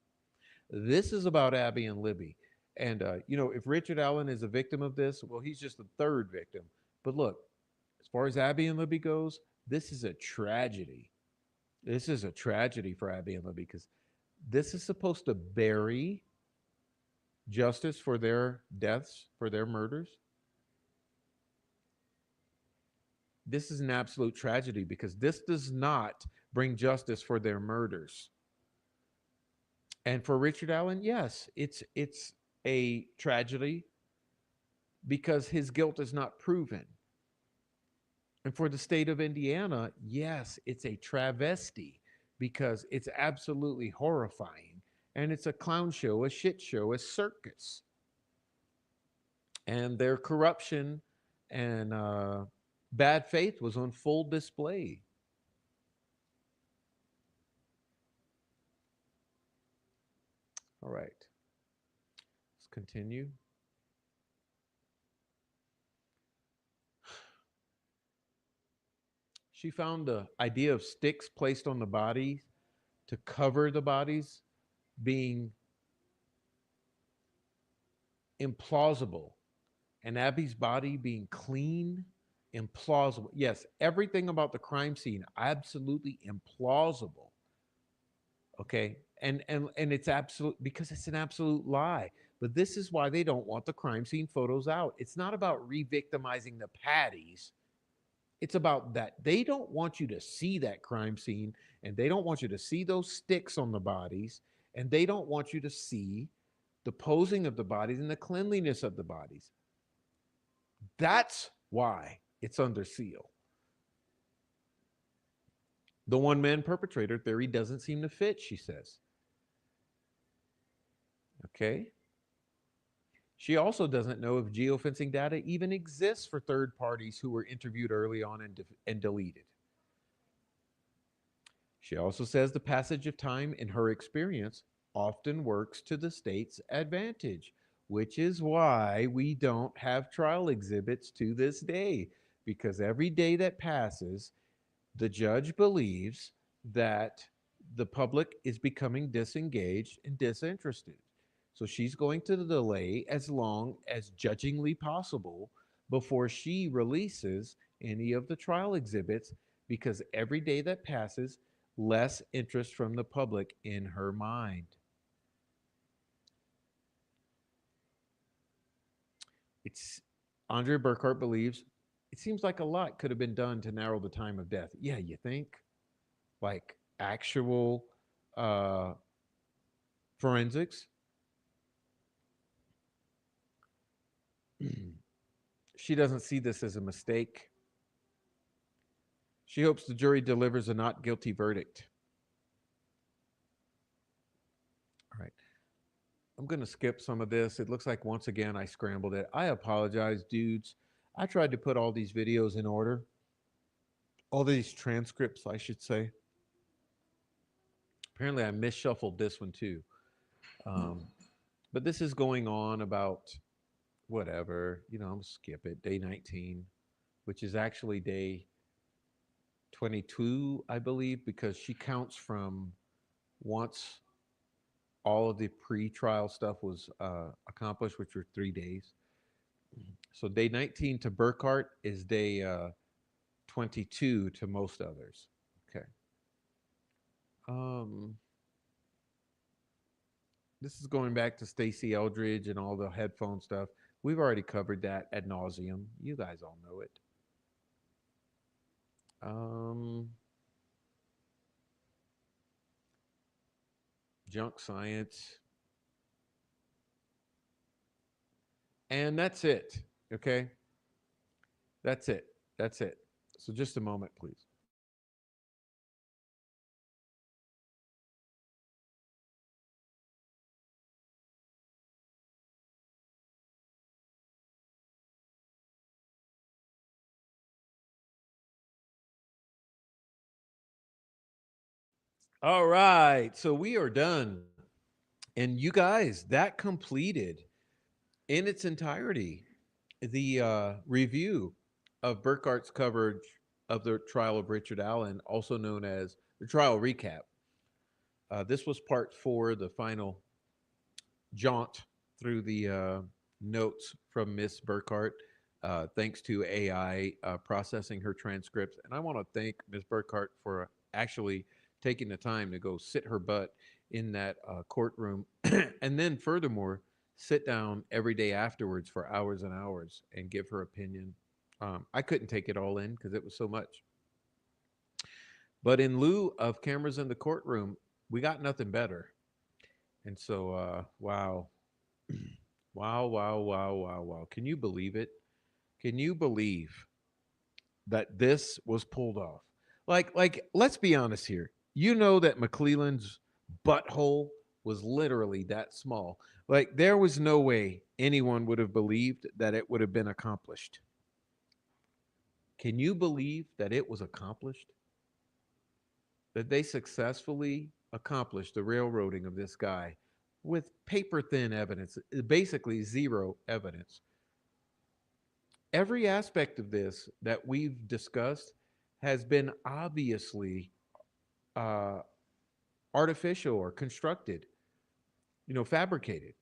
Speaker 1: This is about Abby and Libby. And, if Richard Allen is a victim of this, well, he's just the third victim. But look, as far as Abby and Libby goes, this is a tragedy. This is a tragedy for Abby and Libby because this is supposed to bury justice for their deaths, for their murders. This is an absolute tragedy because this does not bring justice for their murders. And for Richard Allen, yes, it's a tragedy because his guilt is not proven. And for the state of Indiana, yes, it's a travesty because it's absolutely horrifying. And it's a clown show, a shit show, a circus. And their corruption and bad faith was on full display. All right, let's continue. She found the idea of sticks placed on the bodies to cover the bodies being implausible, and Abby's body being clean, implausible. Yes, everything about the crime scene absolutely implausible. Okay, and it's absolute because it's an absolute lie. But this is why they don't want the crime scene photos out. It's not about re-victimizing the Patties. It's about that they don't want you to see that crime scene, and they don't want you to see those sticks on the bodies, and they don't want you to see the posing of the bodies and the cleanliness of the bodies. That's why it's under seal. The one man perpetrator theory doesn't seem to fit, she says. Okay. She also doesn't know if geofencing data even exists for third parties who were interviewed early on and deleted. She also says the passage of time, in her experience, often works to the state's advantage, which is why we don't have trial exhibits to this day. Because every day that passes, the judge believes that the public is becoming disengaged and disinterested. So she's going to delay as long as judgingly possible before she releases any of the trial exhibits because every day that passes, less interest from the public in her mind. It's Andre Burkhart believes it seems like a lot could have been done to narrow the time of death. Yeah, you think? Like actual uh, forensics. She doesn't see this as a mistake. She hopes the jury delivers a not guilty verdict. All right. I'm going to skip some of this. It looks like once again I scrambled it. I apologize, dudes. I tried to put all these videos in order, all these transcripts, I should say. Apparently, I misshuffled this one too. Um, but this is going on about whatever, I'm going to skip it. Day 19, which is actually day 22, I believe, because she counts from once all of the pre-trial stuff was accomplished, which were 3 days. So day 19 to Burkhart is day 22 to most others. Okay. Um, this is going back to Stacey Eldridge and all the headphone stuff. We've already covered that ad nauseum. You guys all know it. Um, Junk science. And that's it. Okay. That's it. That's it. So just a moment, please. All right. So we are done. And you guys, that completed in its entirety the review of Burkhart's coverage of the trial of Richard Allen, also known as the trial recap. This was part four, the final jaunt through the notes from Miss Burkhart, thanks to AI processing her transcripts. And I want to thank Miss Burkhart for actually taking the time to go sit her butt in that courtroom, and then furthermore sit down every day afterwards for hours and hours and give her opinion. I couldn't take it all in because it was so much. But in lieu of cameras in the courtroom, we got nothing better. And so, wow, wow, wow, wow, wow, wow. Can you believe it? Can you believe that this was pulled off? Let's be honest here. You know that McClelland's butthole was literally that small. Like, there was no way anyone would have believed that it would have been accomplished. Can you believe that it was accomplished? That they successfully accomplished the railroading of this guy with paper thin evidence, basically zero evidence. Every aspect of this that we've discussed has been obviously uh, artificial or constructed, fabricated.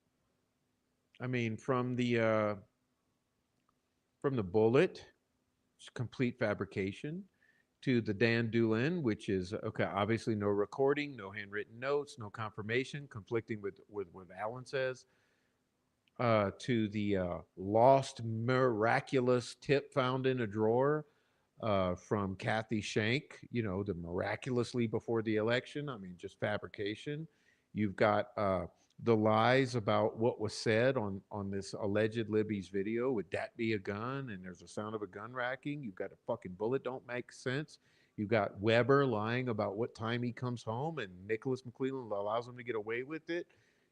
Speaker 1: I mean, from the bullet, complete fabrication, to the Dan Doolin, which is okay. Obviously, no recording, no handwritten notes, no confirmation, conflicting with what Alan says. To the lost miraculous tip found in a drawer from Kathy Shank, the miraculously before the election. I mean, just fabrication. You've got the lies about what was said on this alleged Libby's video. Would that be a gun? And there's a sound of a gun racking. You've got a fucking bullet don't make sense. You've got Weber lying about what time he comes home, and Nicholas McClelland allows him to get away with it.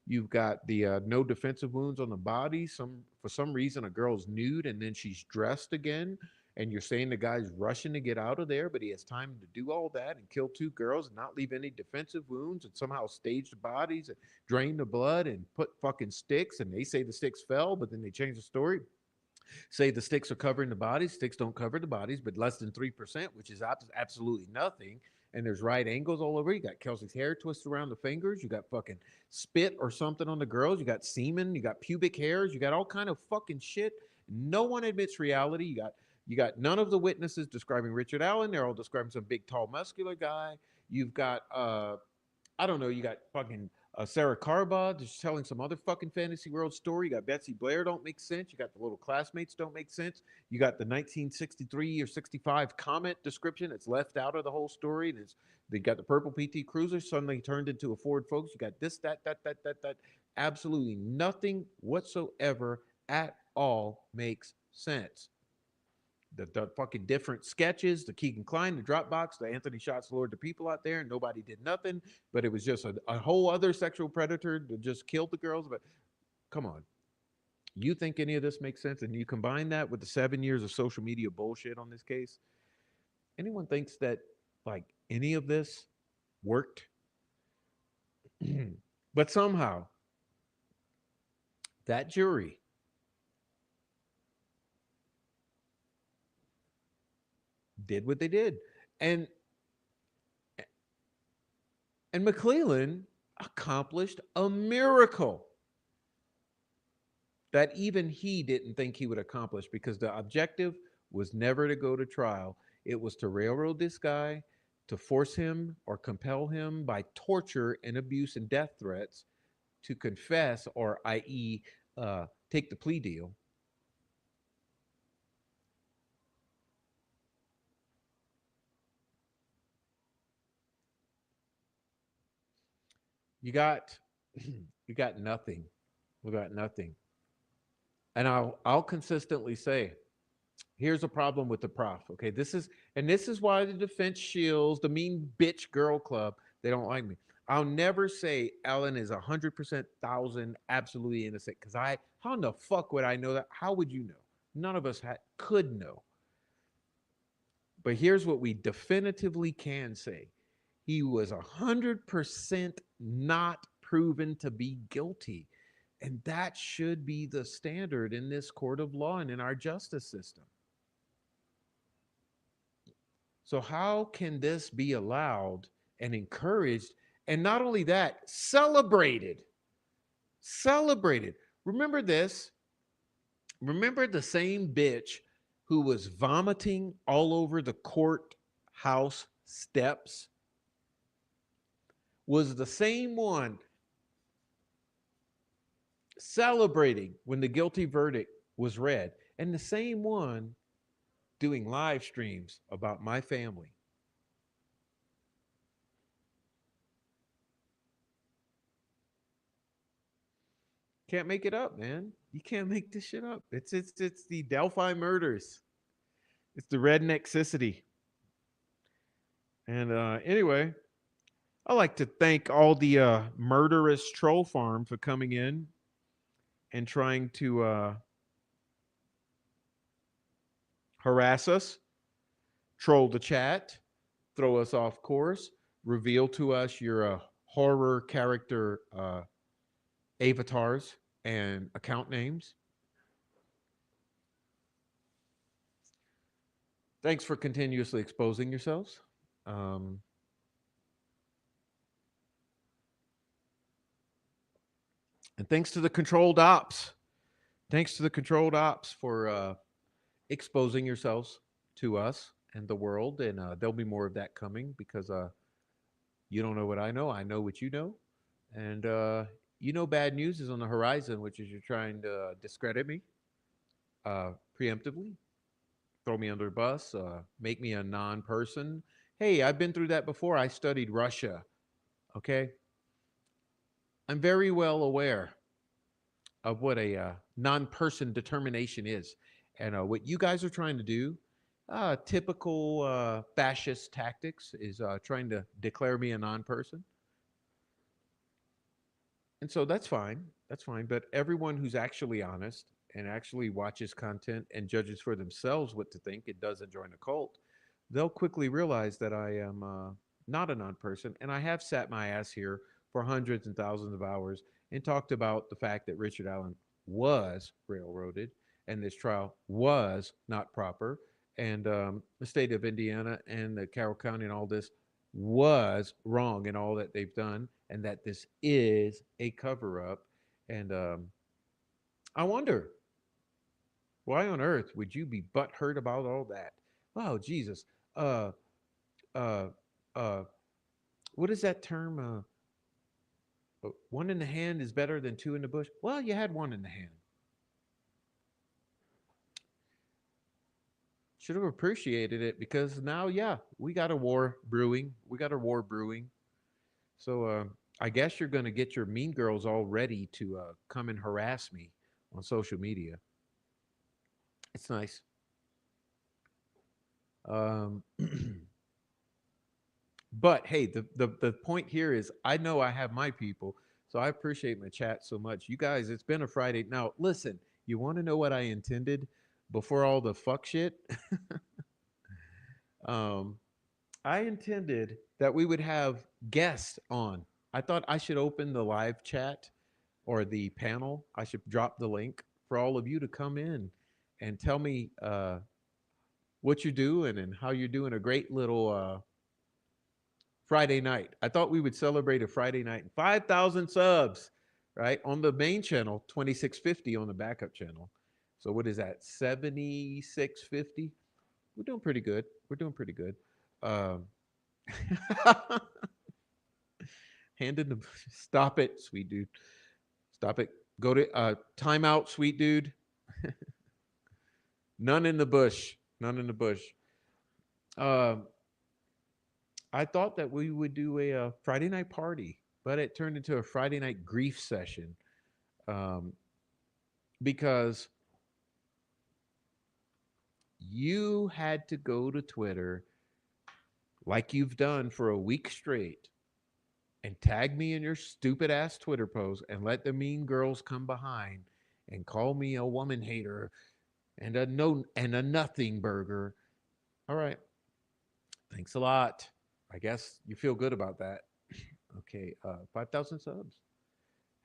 Speaker 1: You've got the no defensive wounds on the body. For some reason, a girl's nude and then she's dressed again, and you're saying the guy's rushing to get out of there, but he has time to do all that and kill two girls and not leave any defensive wounds and somehow stage the bodies and drain the blood and put fucking sticks. And they say the sticks fell, but then they change the story. Say the sticks are covering the bodies. Sticks don't cover the bodies, but less than 3%, which is absolutely nothing. And there's right angles all over. You got Kelsey's hair twisted around the fingers. You got fucking spit or something on the girls. You got semen. You got pubic hairs. You got all kind of fucking shit. No one admits reality. You got none of the witnesses describing Richard Allen. They're all describing some big, tall, muscular guy. You've got I don't know. You got fucking Sarah Carba just telling some other fucking fantasy world story. You got Betsy Blair don't make sense. You got the little classmates don't make sense. You got the 1963 or 65 Comet description. It's left out of the whole story. They got the purple PT Cruiser suddenly turned into a Ford Focus. You got this, that. Absolutely nothing whatsoever at all makes sense. The fucking different sketches, the Keegan Klein, the Dropbox, the Anthony Shots lured the people out there and nobody did nothing, but it was just a whole other sexual predator that just killed the girls. But come on, you think any of this makes sense? And you combine that with the 7 years of social media bullshit on this case. Anyone thinks that like any of this worked? But somehow that jury did what they did. And and McClellan accomplished a miracle that even he didn't think he would accomplish, because the objective was never to go to trial. It was to railroad this guy, to force him or compel him by torture and abuse and death threats to confess, or i.e., take the plea deal. You got you got nothing. We got nothing. And I'll consistently say, here's a problem with the prof. Okay, this is why the defense shields the mean bitch girl club. They don't like me. I'll never say Ellen is 100% thousand absolutely innocent, because how in the fuck would I know that? How would you know? None of us could know. But here's what we definitively can say: he was 100% not proven to be guilty, and that should be the standard in this court of law and in our justice system. So, how can this be allowed and encouraged? And not only that, celebrated. Celebrated. Remember this. Remember the same bitch who was vomiting all over the courthouse steps was the same one celebrating when the guilty verdict was read, and the same one doing live streams about my family. Can't make it up, man. You can't make this shit up. It's the Delphi murders. It's the rednexicity. And anyway, I like to thank all the murderous troll farm for coming in and trying to harass us, troll the chat, throw us off course, reveal to us your horror character avatars and account names. Thanks for continuously exposing yourselves. Um, and thanks to the controlled ops. Thanks to the controlled ops for exposing yourselves to us and the world. And there'll be more of that coming because you don't know what I know. I know what you know. And you know, bad news is on the horizon, which is you're trying to discredit me preemptively, throw me under a bus, make me a non person. Hey, I've been through that before. I studied Russia. Okay. I'm very well aware of what a non person determination is. And what you guys are trying to do, typical fascist tactics, is trying to declare me a non person. And so that's fine. That's fine. But everyone who's actually honest and actually watches content and judges for themselves what to think and doesn't join a cult, they'll quickly realize that I am not a non person. And I have sat my ass here for hundreds and thousands of hours and talked about the fact that Richard Allen was railroaded and this trial was not proper. And the state of Indiana and the Carroll County and all this was wrong in all that they've done, and that this is a cover up. And I wonder, why on earth would you be butthurt about all that? Oh, Jesus. Uh, uh, uh, what is that term? One in the hand is better than two in the bush. Well, you had one in the hand. Should have appreciated it because now, yeah, we got a war brewing. We got a war brewing. So I guess you're going to get your mean girls all ready to come and harass me on social media. It's nice. Um, but hey, the point here is I know I have my people, so I appreciate my chat so much. You guys, it's been a Friday. Now, listen, you want to know what I intended before all the fuck shit? um, I intended that we would have guests on. I thought I should open the live chat or the panel. I should drop the link for all of you to come in and tell me what you're doing and how you're doing a great little Friday night. I thought we would celebrate a Friday night. 5,000 subs, right? On the main channel, 2650 on the backup channel. So what is that? 7650? We're doing pretty good. We're doing pretty good. Um, hand in the stop it, sweet dude. Stop it. Go to timeout, sweet dude. None in the bush. None in the bush. Um, I thought that we would do a Friday night party, but it turned into a Friday night grief session um, because you had to go to Twitter like you've done for a week straight and tag me in your stupid ass Twitter post and let the mean girls come behind and call me a woman hater and a no and a nothing burger. All right. Thanks a lot. I guess you feel good about that. Okay. 5,000 subs.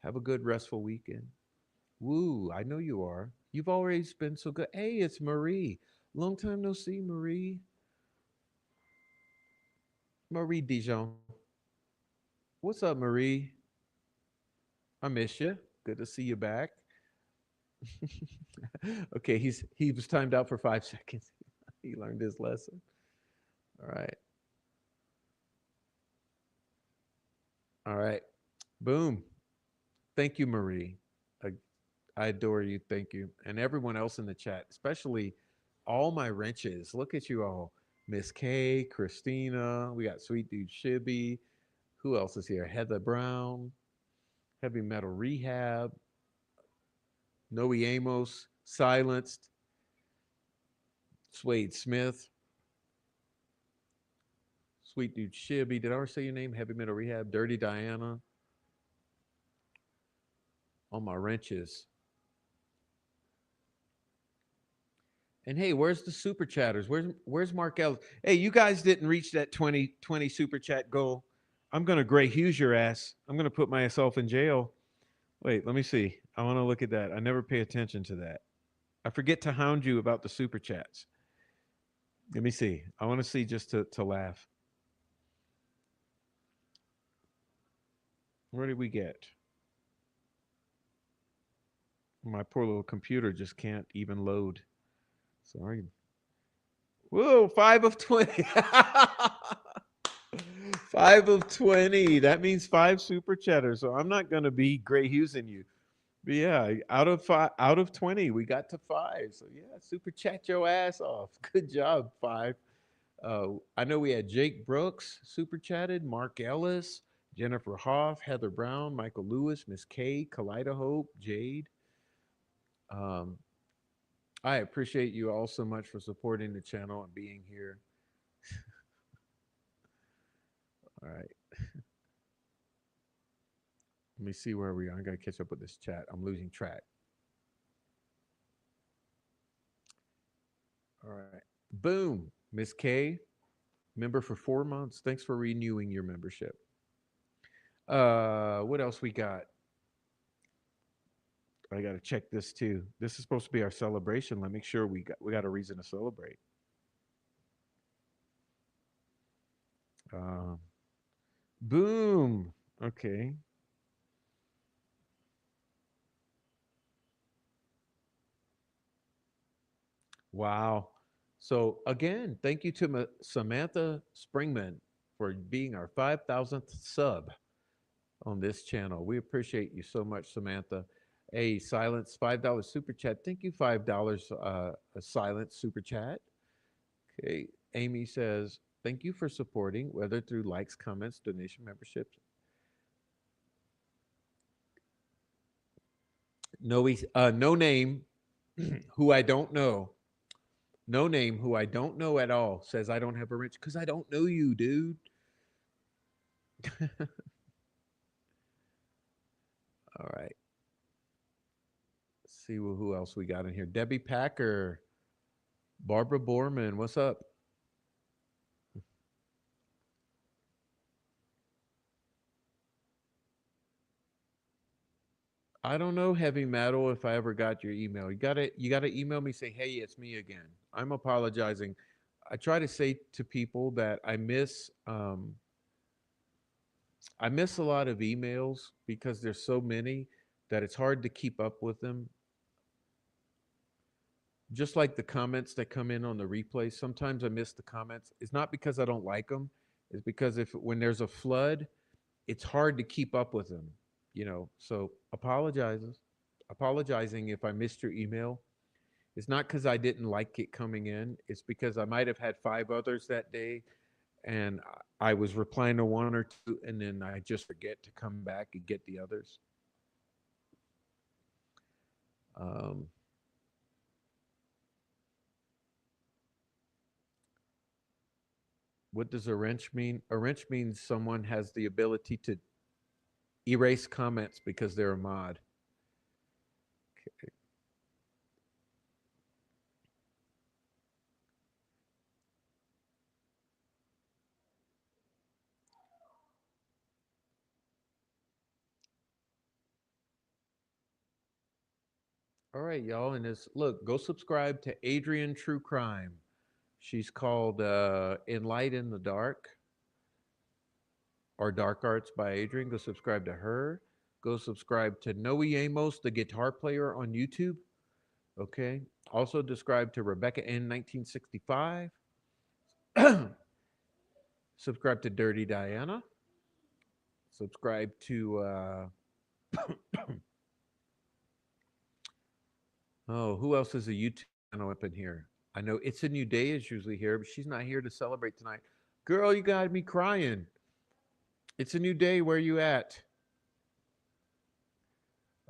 Speaker 1: Have a good, restful weekend. Woo. I know you are. You've always been so good. Hey, it's Marie. Long time no see, Marie. Marie Dijon. What's up, Marie? I miss you. Good to see you back. Okay, he was timed out for 5 seconds. He learned his lesson. All right. All right. Boom. Thank you, Marie. I, I adore you. Thank you. And everyone else in the chat, especially all my wrenches. Look at you all. Miss K, Christina. We got Sweet Dude Shibby. Who else is here? Heather Brown, Heavy Metal Rehab, Noe Amos, Silenced, Swade Smith, Sweet Dude Shibby. Did I already say your name? Heavy Metal Rehab, Dirty Diana. All my wrenches. And hey, where's the super chatters? Where's Mark Ellis? Hey, you guys didn't reach that 2020 super chat goal. I'm gonna Gray Hughes your ass. I'm gonna put myself in jail. Wait, let me see. I want to look at that. I never pay attention to that. I forget to hound you about the super chats. Let me see. I want to see just to laugh. Where did we get? My poor little computer just can't even load. Sorry. Whoa, 5 of 20. 5 of 20. That means 5 super chatters. So I'm not gonna be Gray Hughes in you. But yeah, out of 20, we got to 5. So yeah, super chat your ass off. Good job, 5. I know we had Jake Brooks super chatted, Mark Ellis, Jennifer Hoff, Heather Brown, Michael Lewis, Miss K, Kalida Hope, Jade. Um, I appreciate you all so much for supporting the channel and being here. All right, let me see where we are. I gotta catch up with this chat. I'm losing track. All right, boom, Miss K, member for 4 months. Thanks for renewing your membership. What else we got? I got to check this too. This is supposed to be our celebration. Let me make sure we got a reason to celebrate. Uh, boom. Okay. Wow. So again, thank you to Samantha Springman for being our 5,000th sub on this channel. We appreciate you so much, Samantha. A silence $5 super chat. Thank you, $5 a silent super chat. Okay. Amy says, thank you for supporting, whether through likes, comments, donation, memberships. No name, who I don't know. No name, who I don't know at all, says I don't have a wrench because I don't know you, dude. All right. Let's see who else we got in here. Debbie Packer, Barbara Borman. What's up? I don't know, heavy metal, if I ever got your email. You gotta email me, say, hey, it's me again. I'm apologizing. I try to say to people that I miss a lot of emails because there's so many that it's hard to keep up with them. Just like the comments that come in on the replay, sometimes I miss the comments. It's not because I don't like them. It's because if when there's a flood, it's hard to keep up with them. So apologizing if I missed your email. It's not because I didn't like it coming in. It's because I might have had 5 others that day, and I was replying to one or two, and then I just forget to come back and get the others. Um, what does a wrench mean? A wrench means someone has the ability to erase comments because they're a mod. Okay. All right, y'all. And this look, go subscribe to Adrian True Crime. She's called In Light in the Dark. or Dark Arts by Adrian. Go subscribe to her. Go subscribe to Noe Amos, the guitar player on YouTube. Okay. Also subscribe to Rebecca N 1965. Subscribe to Dirty Diana. Subscribe to oh, who else is a YouTube channel up in here? I know It's a New Day is usually here, but she's not here to celebrate tonight. Girl, you got me crying. It's a new day. Where you at?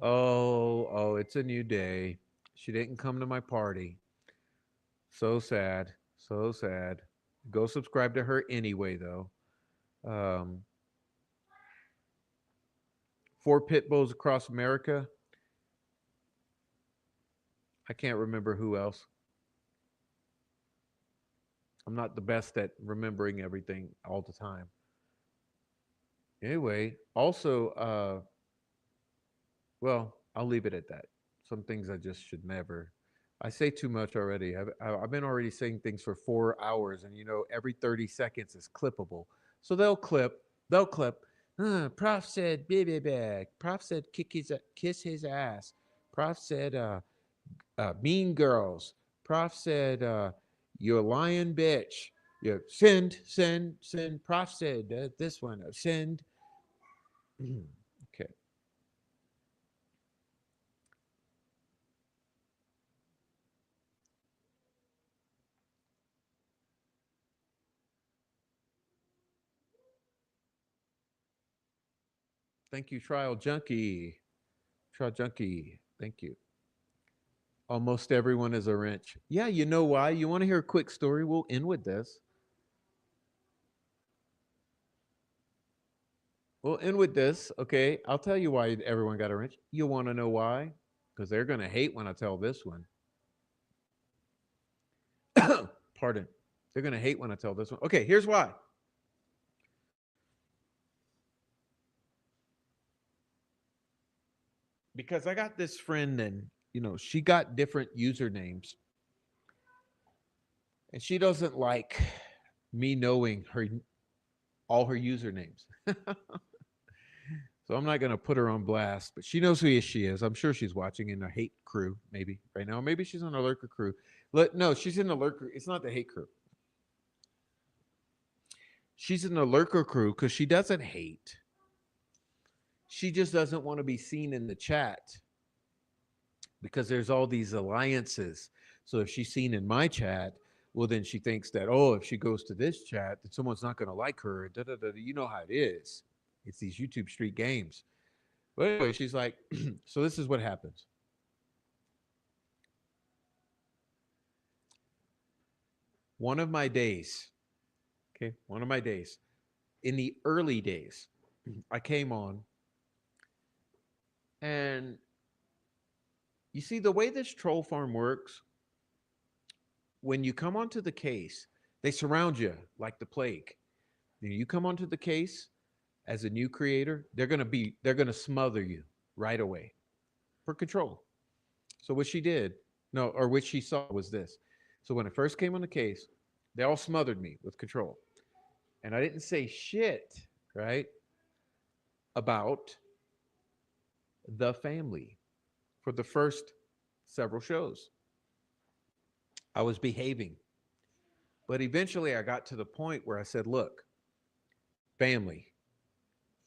Speaker 1: Oh, it's a new day. She didn't come to my party. So sad. So sad. Go subscribe to her anyway, though. Um, Four pit bulls across America. I can't remember who else. I'm not the best at remembering everything all the time. Anyway, also, well, I'll leave it at that. Some things I just should never. I say too much already. I've been already saying things for 4 hours, and every 30 seconds is clippable. So they'll clip. They'll clip. Prof said baby bag. Prof said kiss his ass. Prof said mean girls. Prof said you're a lying bitch. You send. Prof said this one. Send. Okay. Thank you, Trial Junkie. Trial Junkie. Thank you. Almost everyone is a wrench. Yeah, you know why? You want to hear a quick story? We'll end with this. We'll end with this. Okay. I'll tell you why everyone got a wrench. You want to know why? Because they're going to hate when I tell this one. Pardon. They're going to hate when I tell this one. Okay. Here's why. Because I got this friend, and, she got different usernames, and she doesn't like me knowing all her usernames. So I'm not going to put her on blast, but she knows who she is. I'm sure she's watching in a hate crew, maybe right now. Maybe she's on a lurker crew. No, she's in the lurker. It's not the hate crew. She's in the lurker crew because she doesn't hate. She just doesn't want to be seen in the chat because there's all these alliances. So if she's seen in my chat, well, then she thinks that, oh, if she goes to this chat, that someone's not going to like her. Da, da, da, da. You know how it is. It's these YouTube street games. But anyway, she's like, so this is what happens. One of my days, okay, one of my days, in the early days, I came on, and you see the way this troll farm works, when you come onto the case, they surround you like the plague. You come onto the case as a new creator, they're gonna smother you right away for control. So what she did, no, or what she saw was this. So when I first came on the case, they all smothered me with control. And I didn't say shit, right, about the family for the first several shows. I was behaving. But eventually I got to the point where I said, look, family,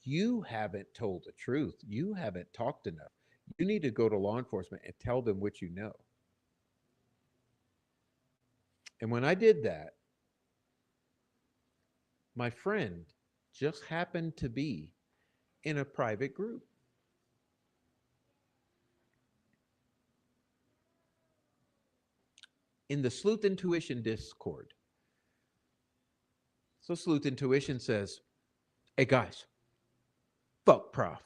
Speaker 1: you haven't told the truth. You haven't talked enough. You need to go to law enforcement and tell them what you know. And when I did that, my friend just happened to be in a private group. In the Sleuth Intuition Discord. So Sleuth Intuition says, hey guys, fuck Prof.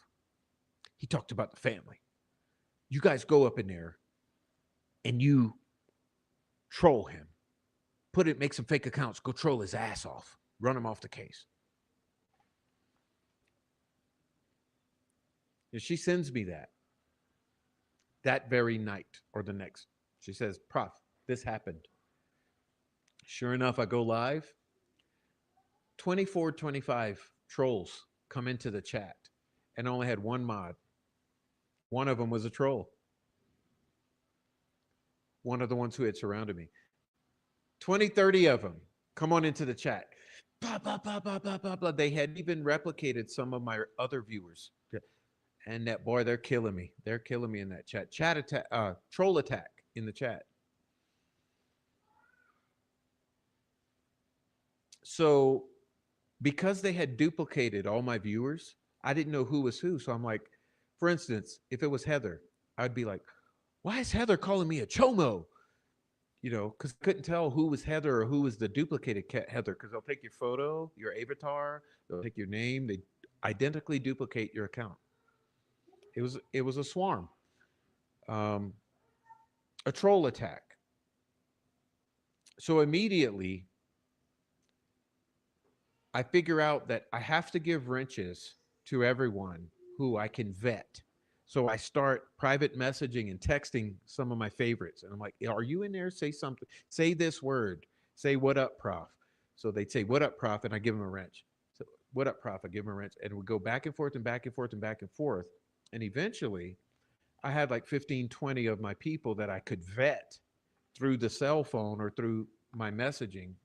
Speaker 1: He talked about the family. You guys go up in there and you troll him. Make some fake accounts, go troll his ass off, run him off the case. And she sends me that very night or the next. She says, Prof, this happened. Sure enough, I go live. 24, 25 trolls come into the chat, and I only had one mod. One of them was a troll. One of the ones who had surrounded me. 20, 30 of them come on into the chat. Blah, blah, blah, blah, blah, blah, blah. They had even replicated some of my other viewers. And that boy, they're killing me. They're killing me in that chat. Chat attack, troll attack in the chat. So because they had duplicated all my viewers, I didn't know who was who. So I'm like, for instance, if it was Heather, I'd be like, why is Heather calling me a chomo? Because I couldn't tell who was Heather or who was the duplicated Heather, because they'll take your photo, your avatar, they'll take your name, they identically duplicate your account. It was a swarm, um, a troll attack. So immediately, I figure out that I have to give wrenches to everyone who I can vet. So I start private messaging and texting some of my favorites. And I'm like, are you in there? Say something. Say this word. Say, what up, prof? So they'd say, what up, prof? And I give them a wrench. So, what up, prof? I give them a wrench. And we go back and forth and back and forth and back and forth. And eventually, I had like 15, 20 of my people that I could vet through the cell phone or through my messaging.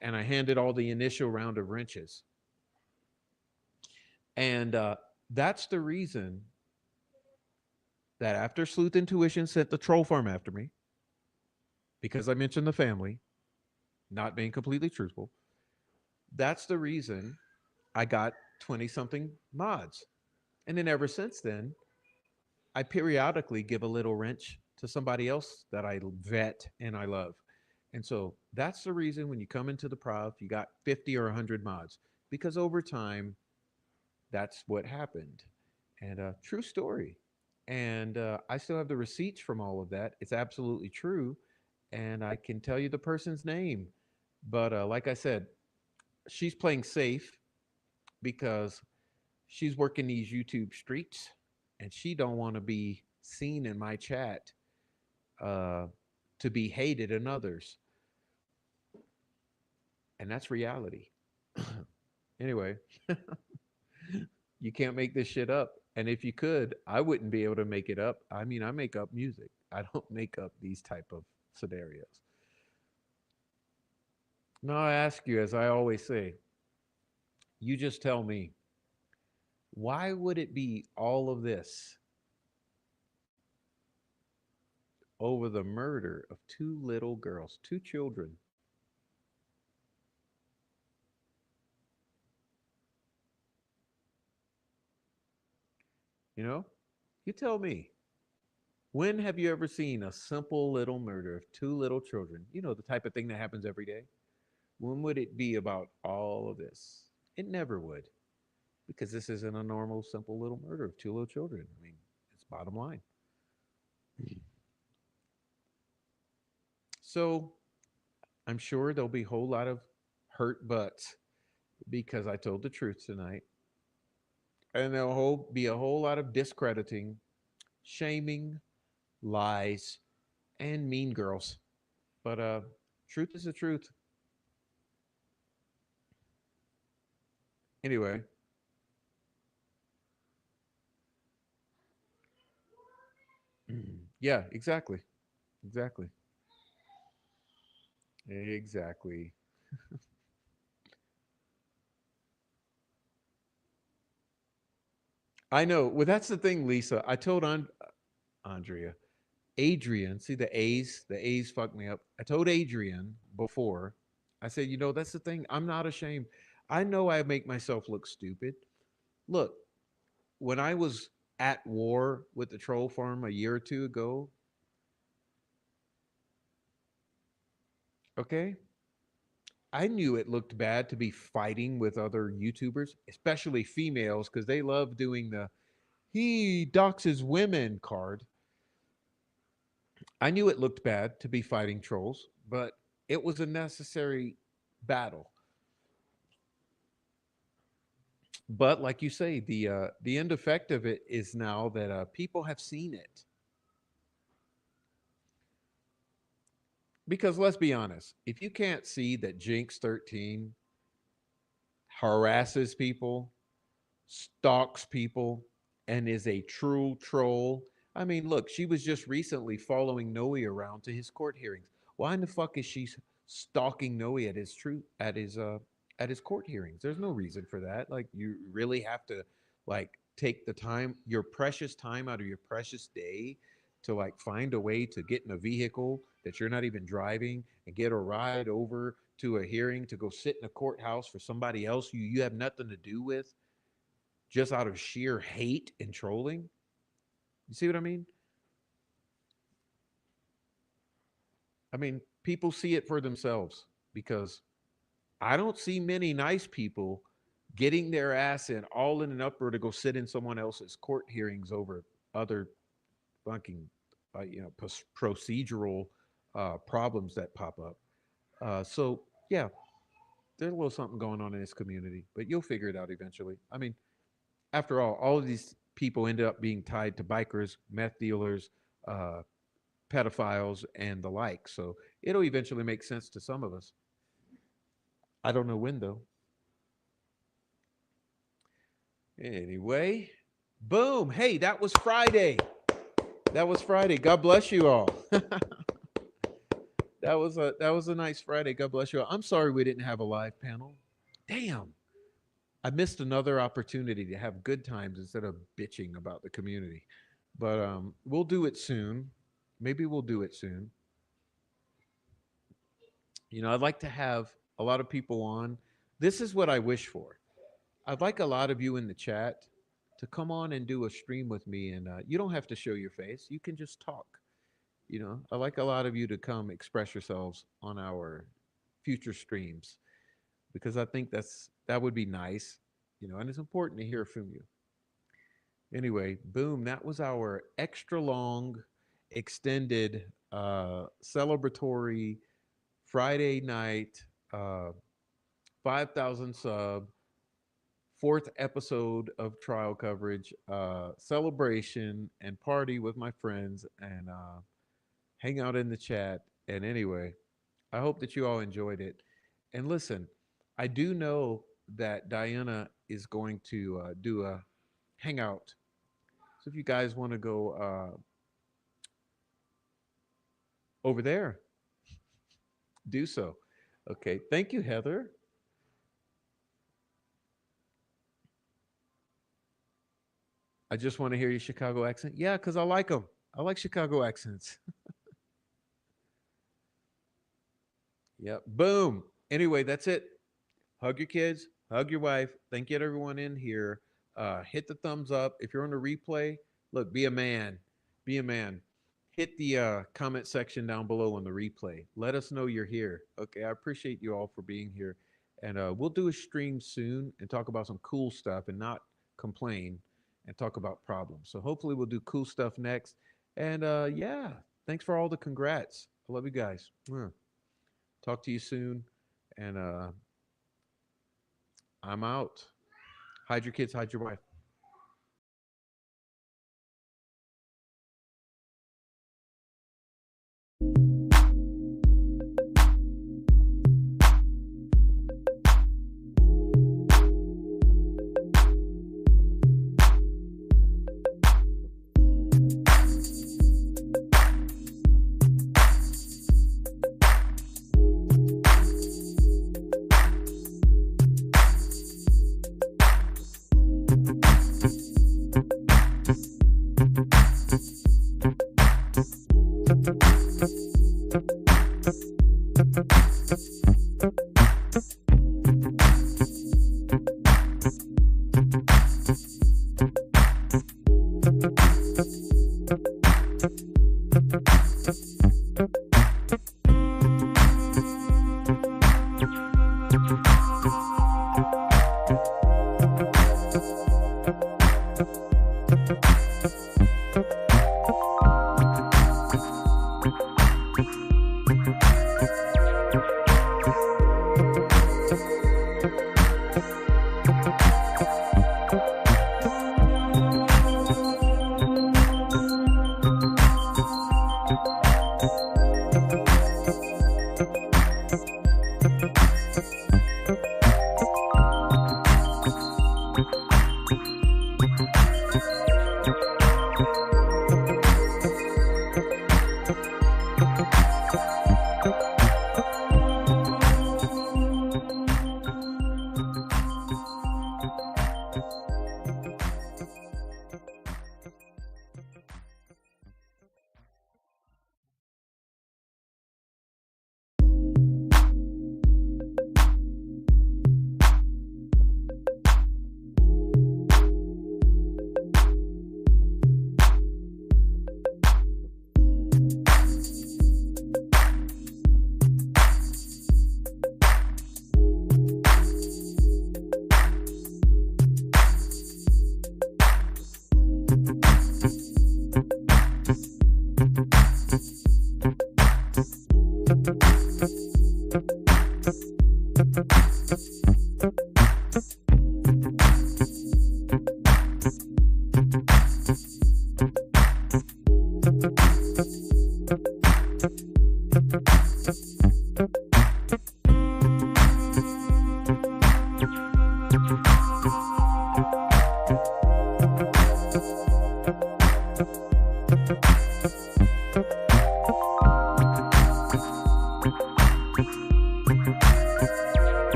Speaker 1: And I handed all the initial round of wrenches. And that's the reason that after Sleuth Intuition sent the troll farm after me, because I mentioned the family not being completely truthful, that's the reason I got 20 something mods. And then ever since then, I periodically give a little wrench to somebody else that I vet and I love. And so that's the reason when you come into the prof, you got 50 or 100 mods, because over time, that's what happened. And true story. And I still have the receipts from all of that. It's absolutely true. And I can tell you the person's name. But like I said, she's playing safe because she's working these YouTube streets and she don't want to be seen in my chat uh, to be hated in others. And that's reality. Anyway, you can't make this shit up. And if you could, I wouldn't be able to make it up. I mean, I make up music. I don't make up these type of scenarios. Now I ask you, as I always say, you just tell me, why would it be all of this over the murder of two little girls, two children? You know, you tell me. When have you ever seen a simple little murder of two little children? You know, the type of thing that happens every day. When would it be about all of this? It never would, because this isn't a normal, simple little murder of two little children. I mean, it's bottom line. So I'm sure there'll be a whole lot of hurt butts because I told the truth tonight. And there'll be a whole lot of discrediting, shaming, lies, and mean girls. But truth is the truth. Anyway, yeah, exactly. Exactly. Exactly. I know. Well, that's the thing, Lisa. I told Andrea, Adrian, see the A's fucked me up. I told Adrian before, I said, that's the thing. I'm not ashamed. I know I make myself look stupid. Look, when I was at war with the troll farm a year or two ago, okay, I knew it looked bad to be fighting with other YouTubers, especially females, because they love doing the he doxes women card. I knew it looked bad to be fighting trolls, but it was a necessary battle. But like you say, the end effect of it is now that people have seen it. Because let's be honest, if you can't see that Jinx 13 harasses people, stalks people, and is a true troll. I mean, look, she was just recently following Noe around to his court hearings. Why in the fuck is she stalking Noe at his court hearings? There's no reason for that. Like, you really have to like take the time, your precious time out of your precious day to like find a way to get in a vehicle that you're not even driving and get a ride over to a hearing to go sit in a courthouse for somebody else you have nothing to do with, just out of sheer hate and trolling. You see what I mean? I mean, people see it for themselves because I don't see many nice people getting their ass in all in an uproar to go sit in someone else's court hearings over other fucking, procedural problems that pop up. So yeah, there's a little something going on in this community, but you'll figure it out eventually. I mean, after all of these people ended up being tied to bikers, meth dealers, uh, pedophiles, and the like. So it'll eventually make sense to some of us. I don't know when though. Anyway, boom. Hey, that was Friday. That was Friday. God bless you all. That was a nice Friday. God bless you all. I'm sorry we didn't have a live panel. Damn. I missed another opportunity to have good times instead of bitching about the community. But we'll do it soon. Maybe we'll do it soon. I'd like to have a lot of people on. This is what I wish for. I'd like a lot of you in the chat to come on and do a stream with me. And you don't have to show your face, you can just talk. I like a lot of you to come express yourselves on our future streams because I think that would be nice, and it's important to hear from you. Anyway, boom, that was our extra long, extended, celebratory Friday night, 5,000 sub, fourth episode of trial coverage, celebration and party with my friends and hang out in the chat. And anyway, I hope that you all enjoyed it. And listen, I do know that Diana is going to do a hangout. So if you guys want to go over there, do so. Okay. Thank you, Heather. I just want to hear your Chicago accent. Yeah, because I like them. I like Chicago accents. Yep. Boom. Anyway, that's it. Hug your kids, hug your wife. Thank you to everyone in here. Hit the thumbs up. If you're on the replay, look, be a man. Be a man. Hit the comment section down below on the replay. Let us know you're here. Okay, I appreciate you all for being here. And we'll do a stream soon and talk about some cool stuff and not complain and talk about problems. So hopefully we'll do cool stuff next. And yeah, thanks for all the congrats. I love you guys. Talk to you soon. And I'm out. Hide your kids, hide your wife.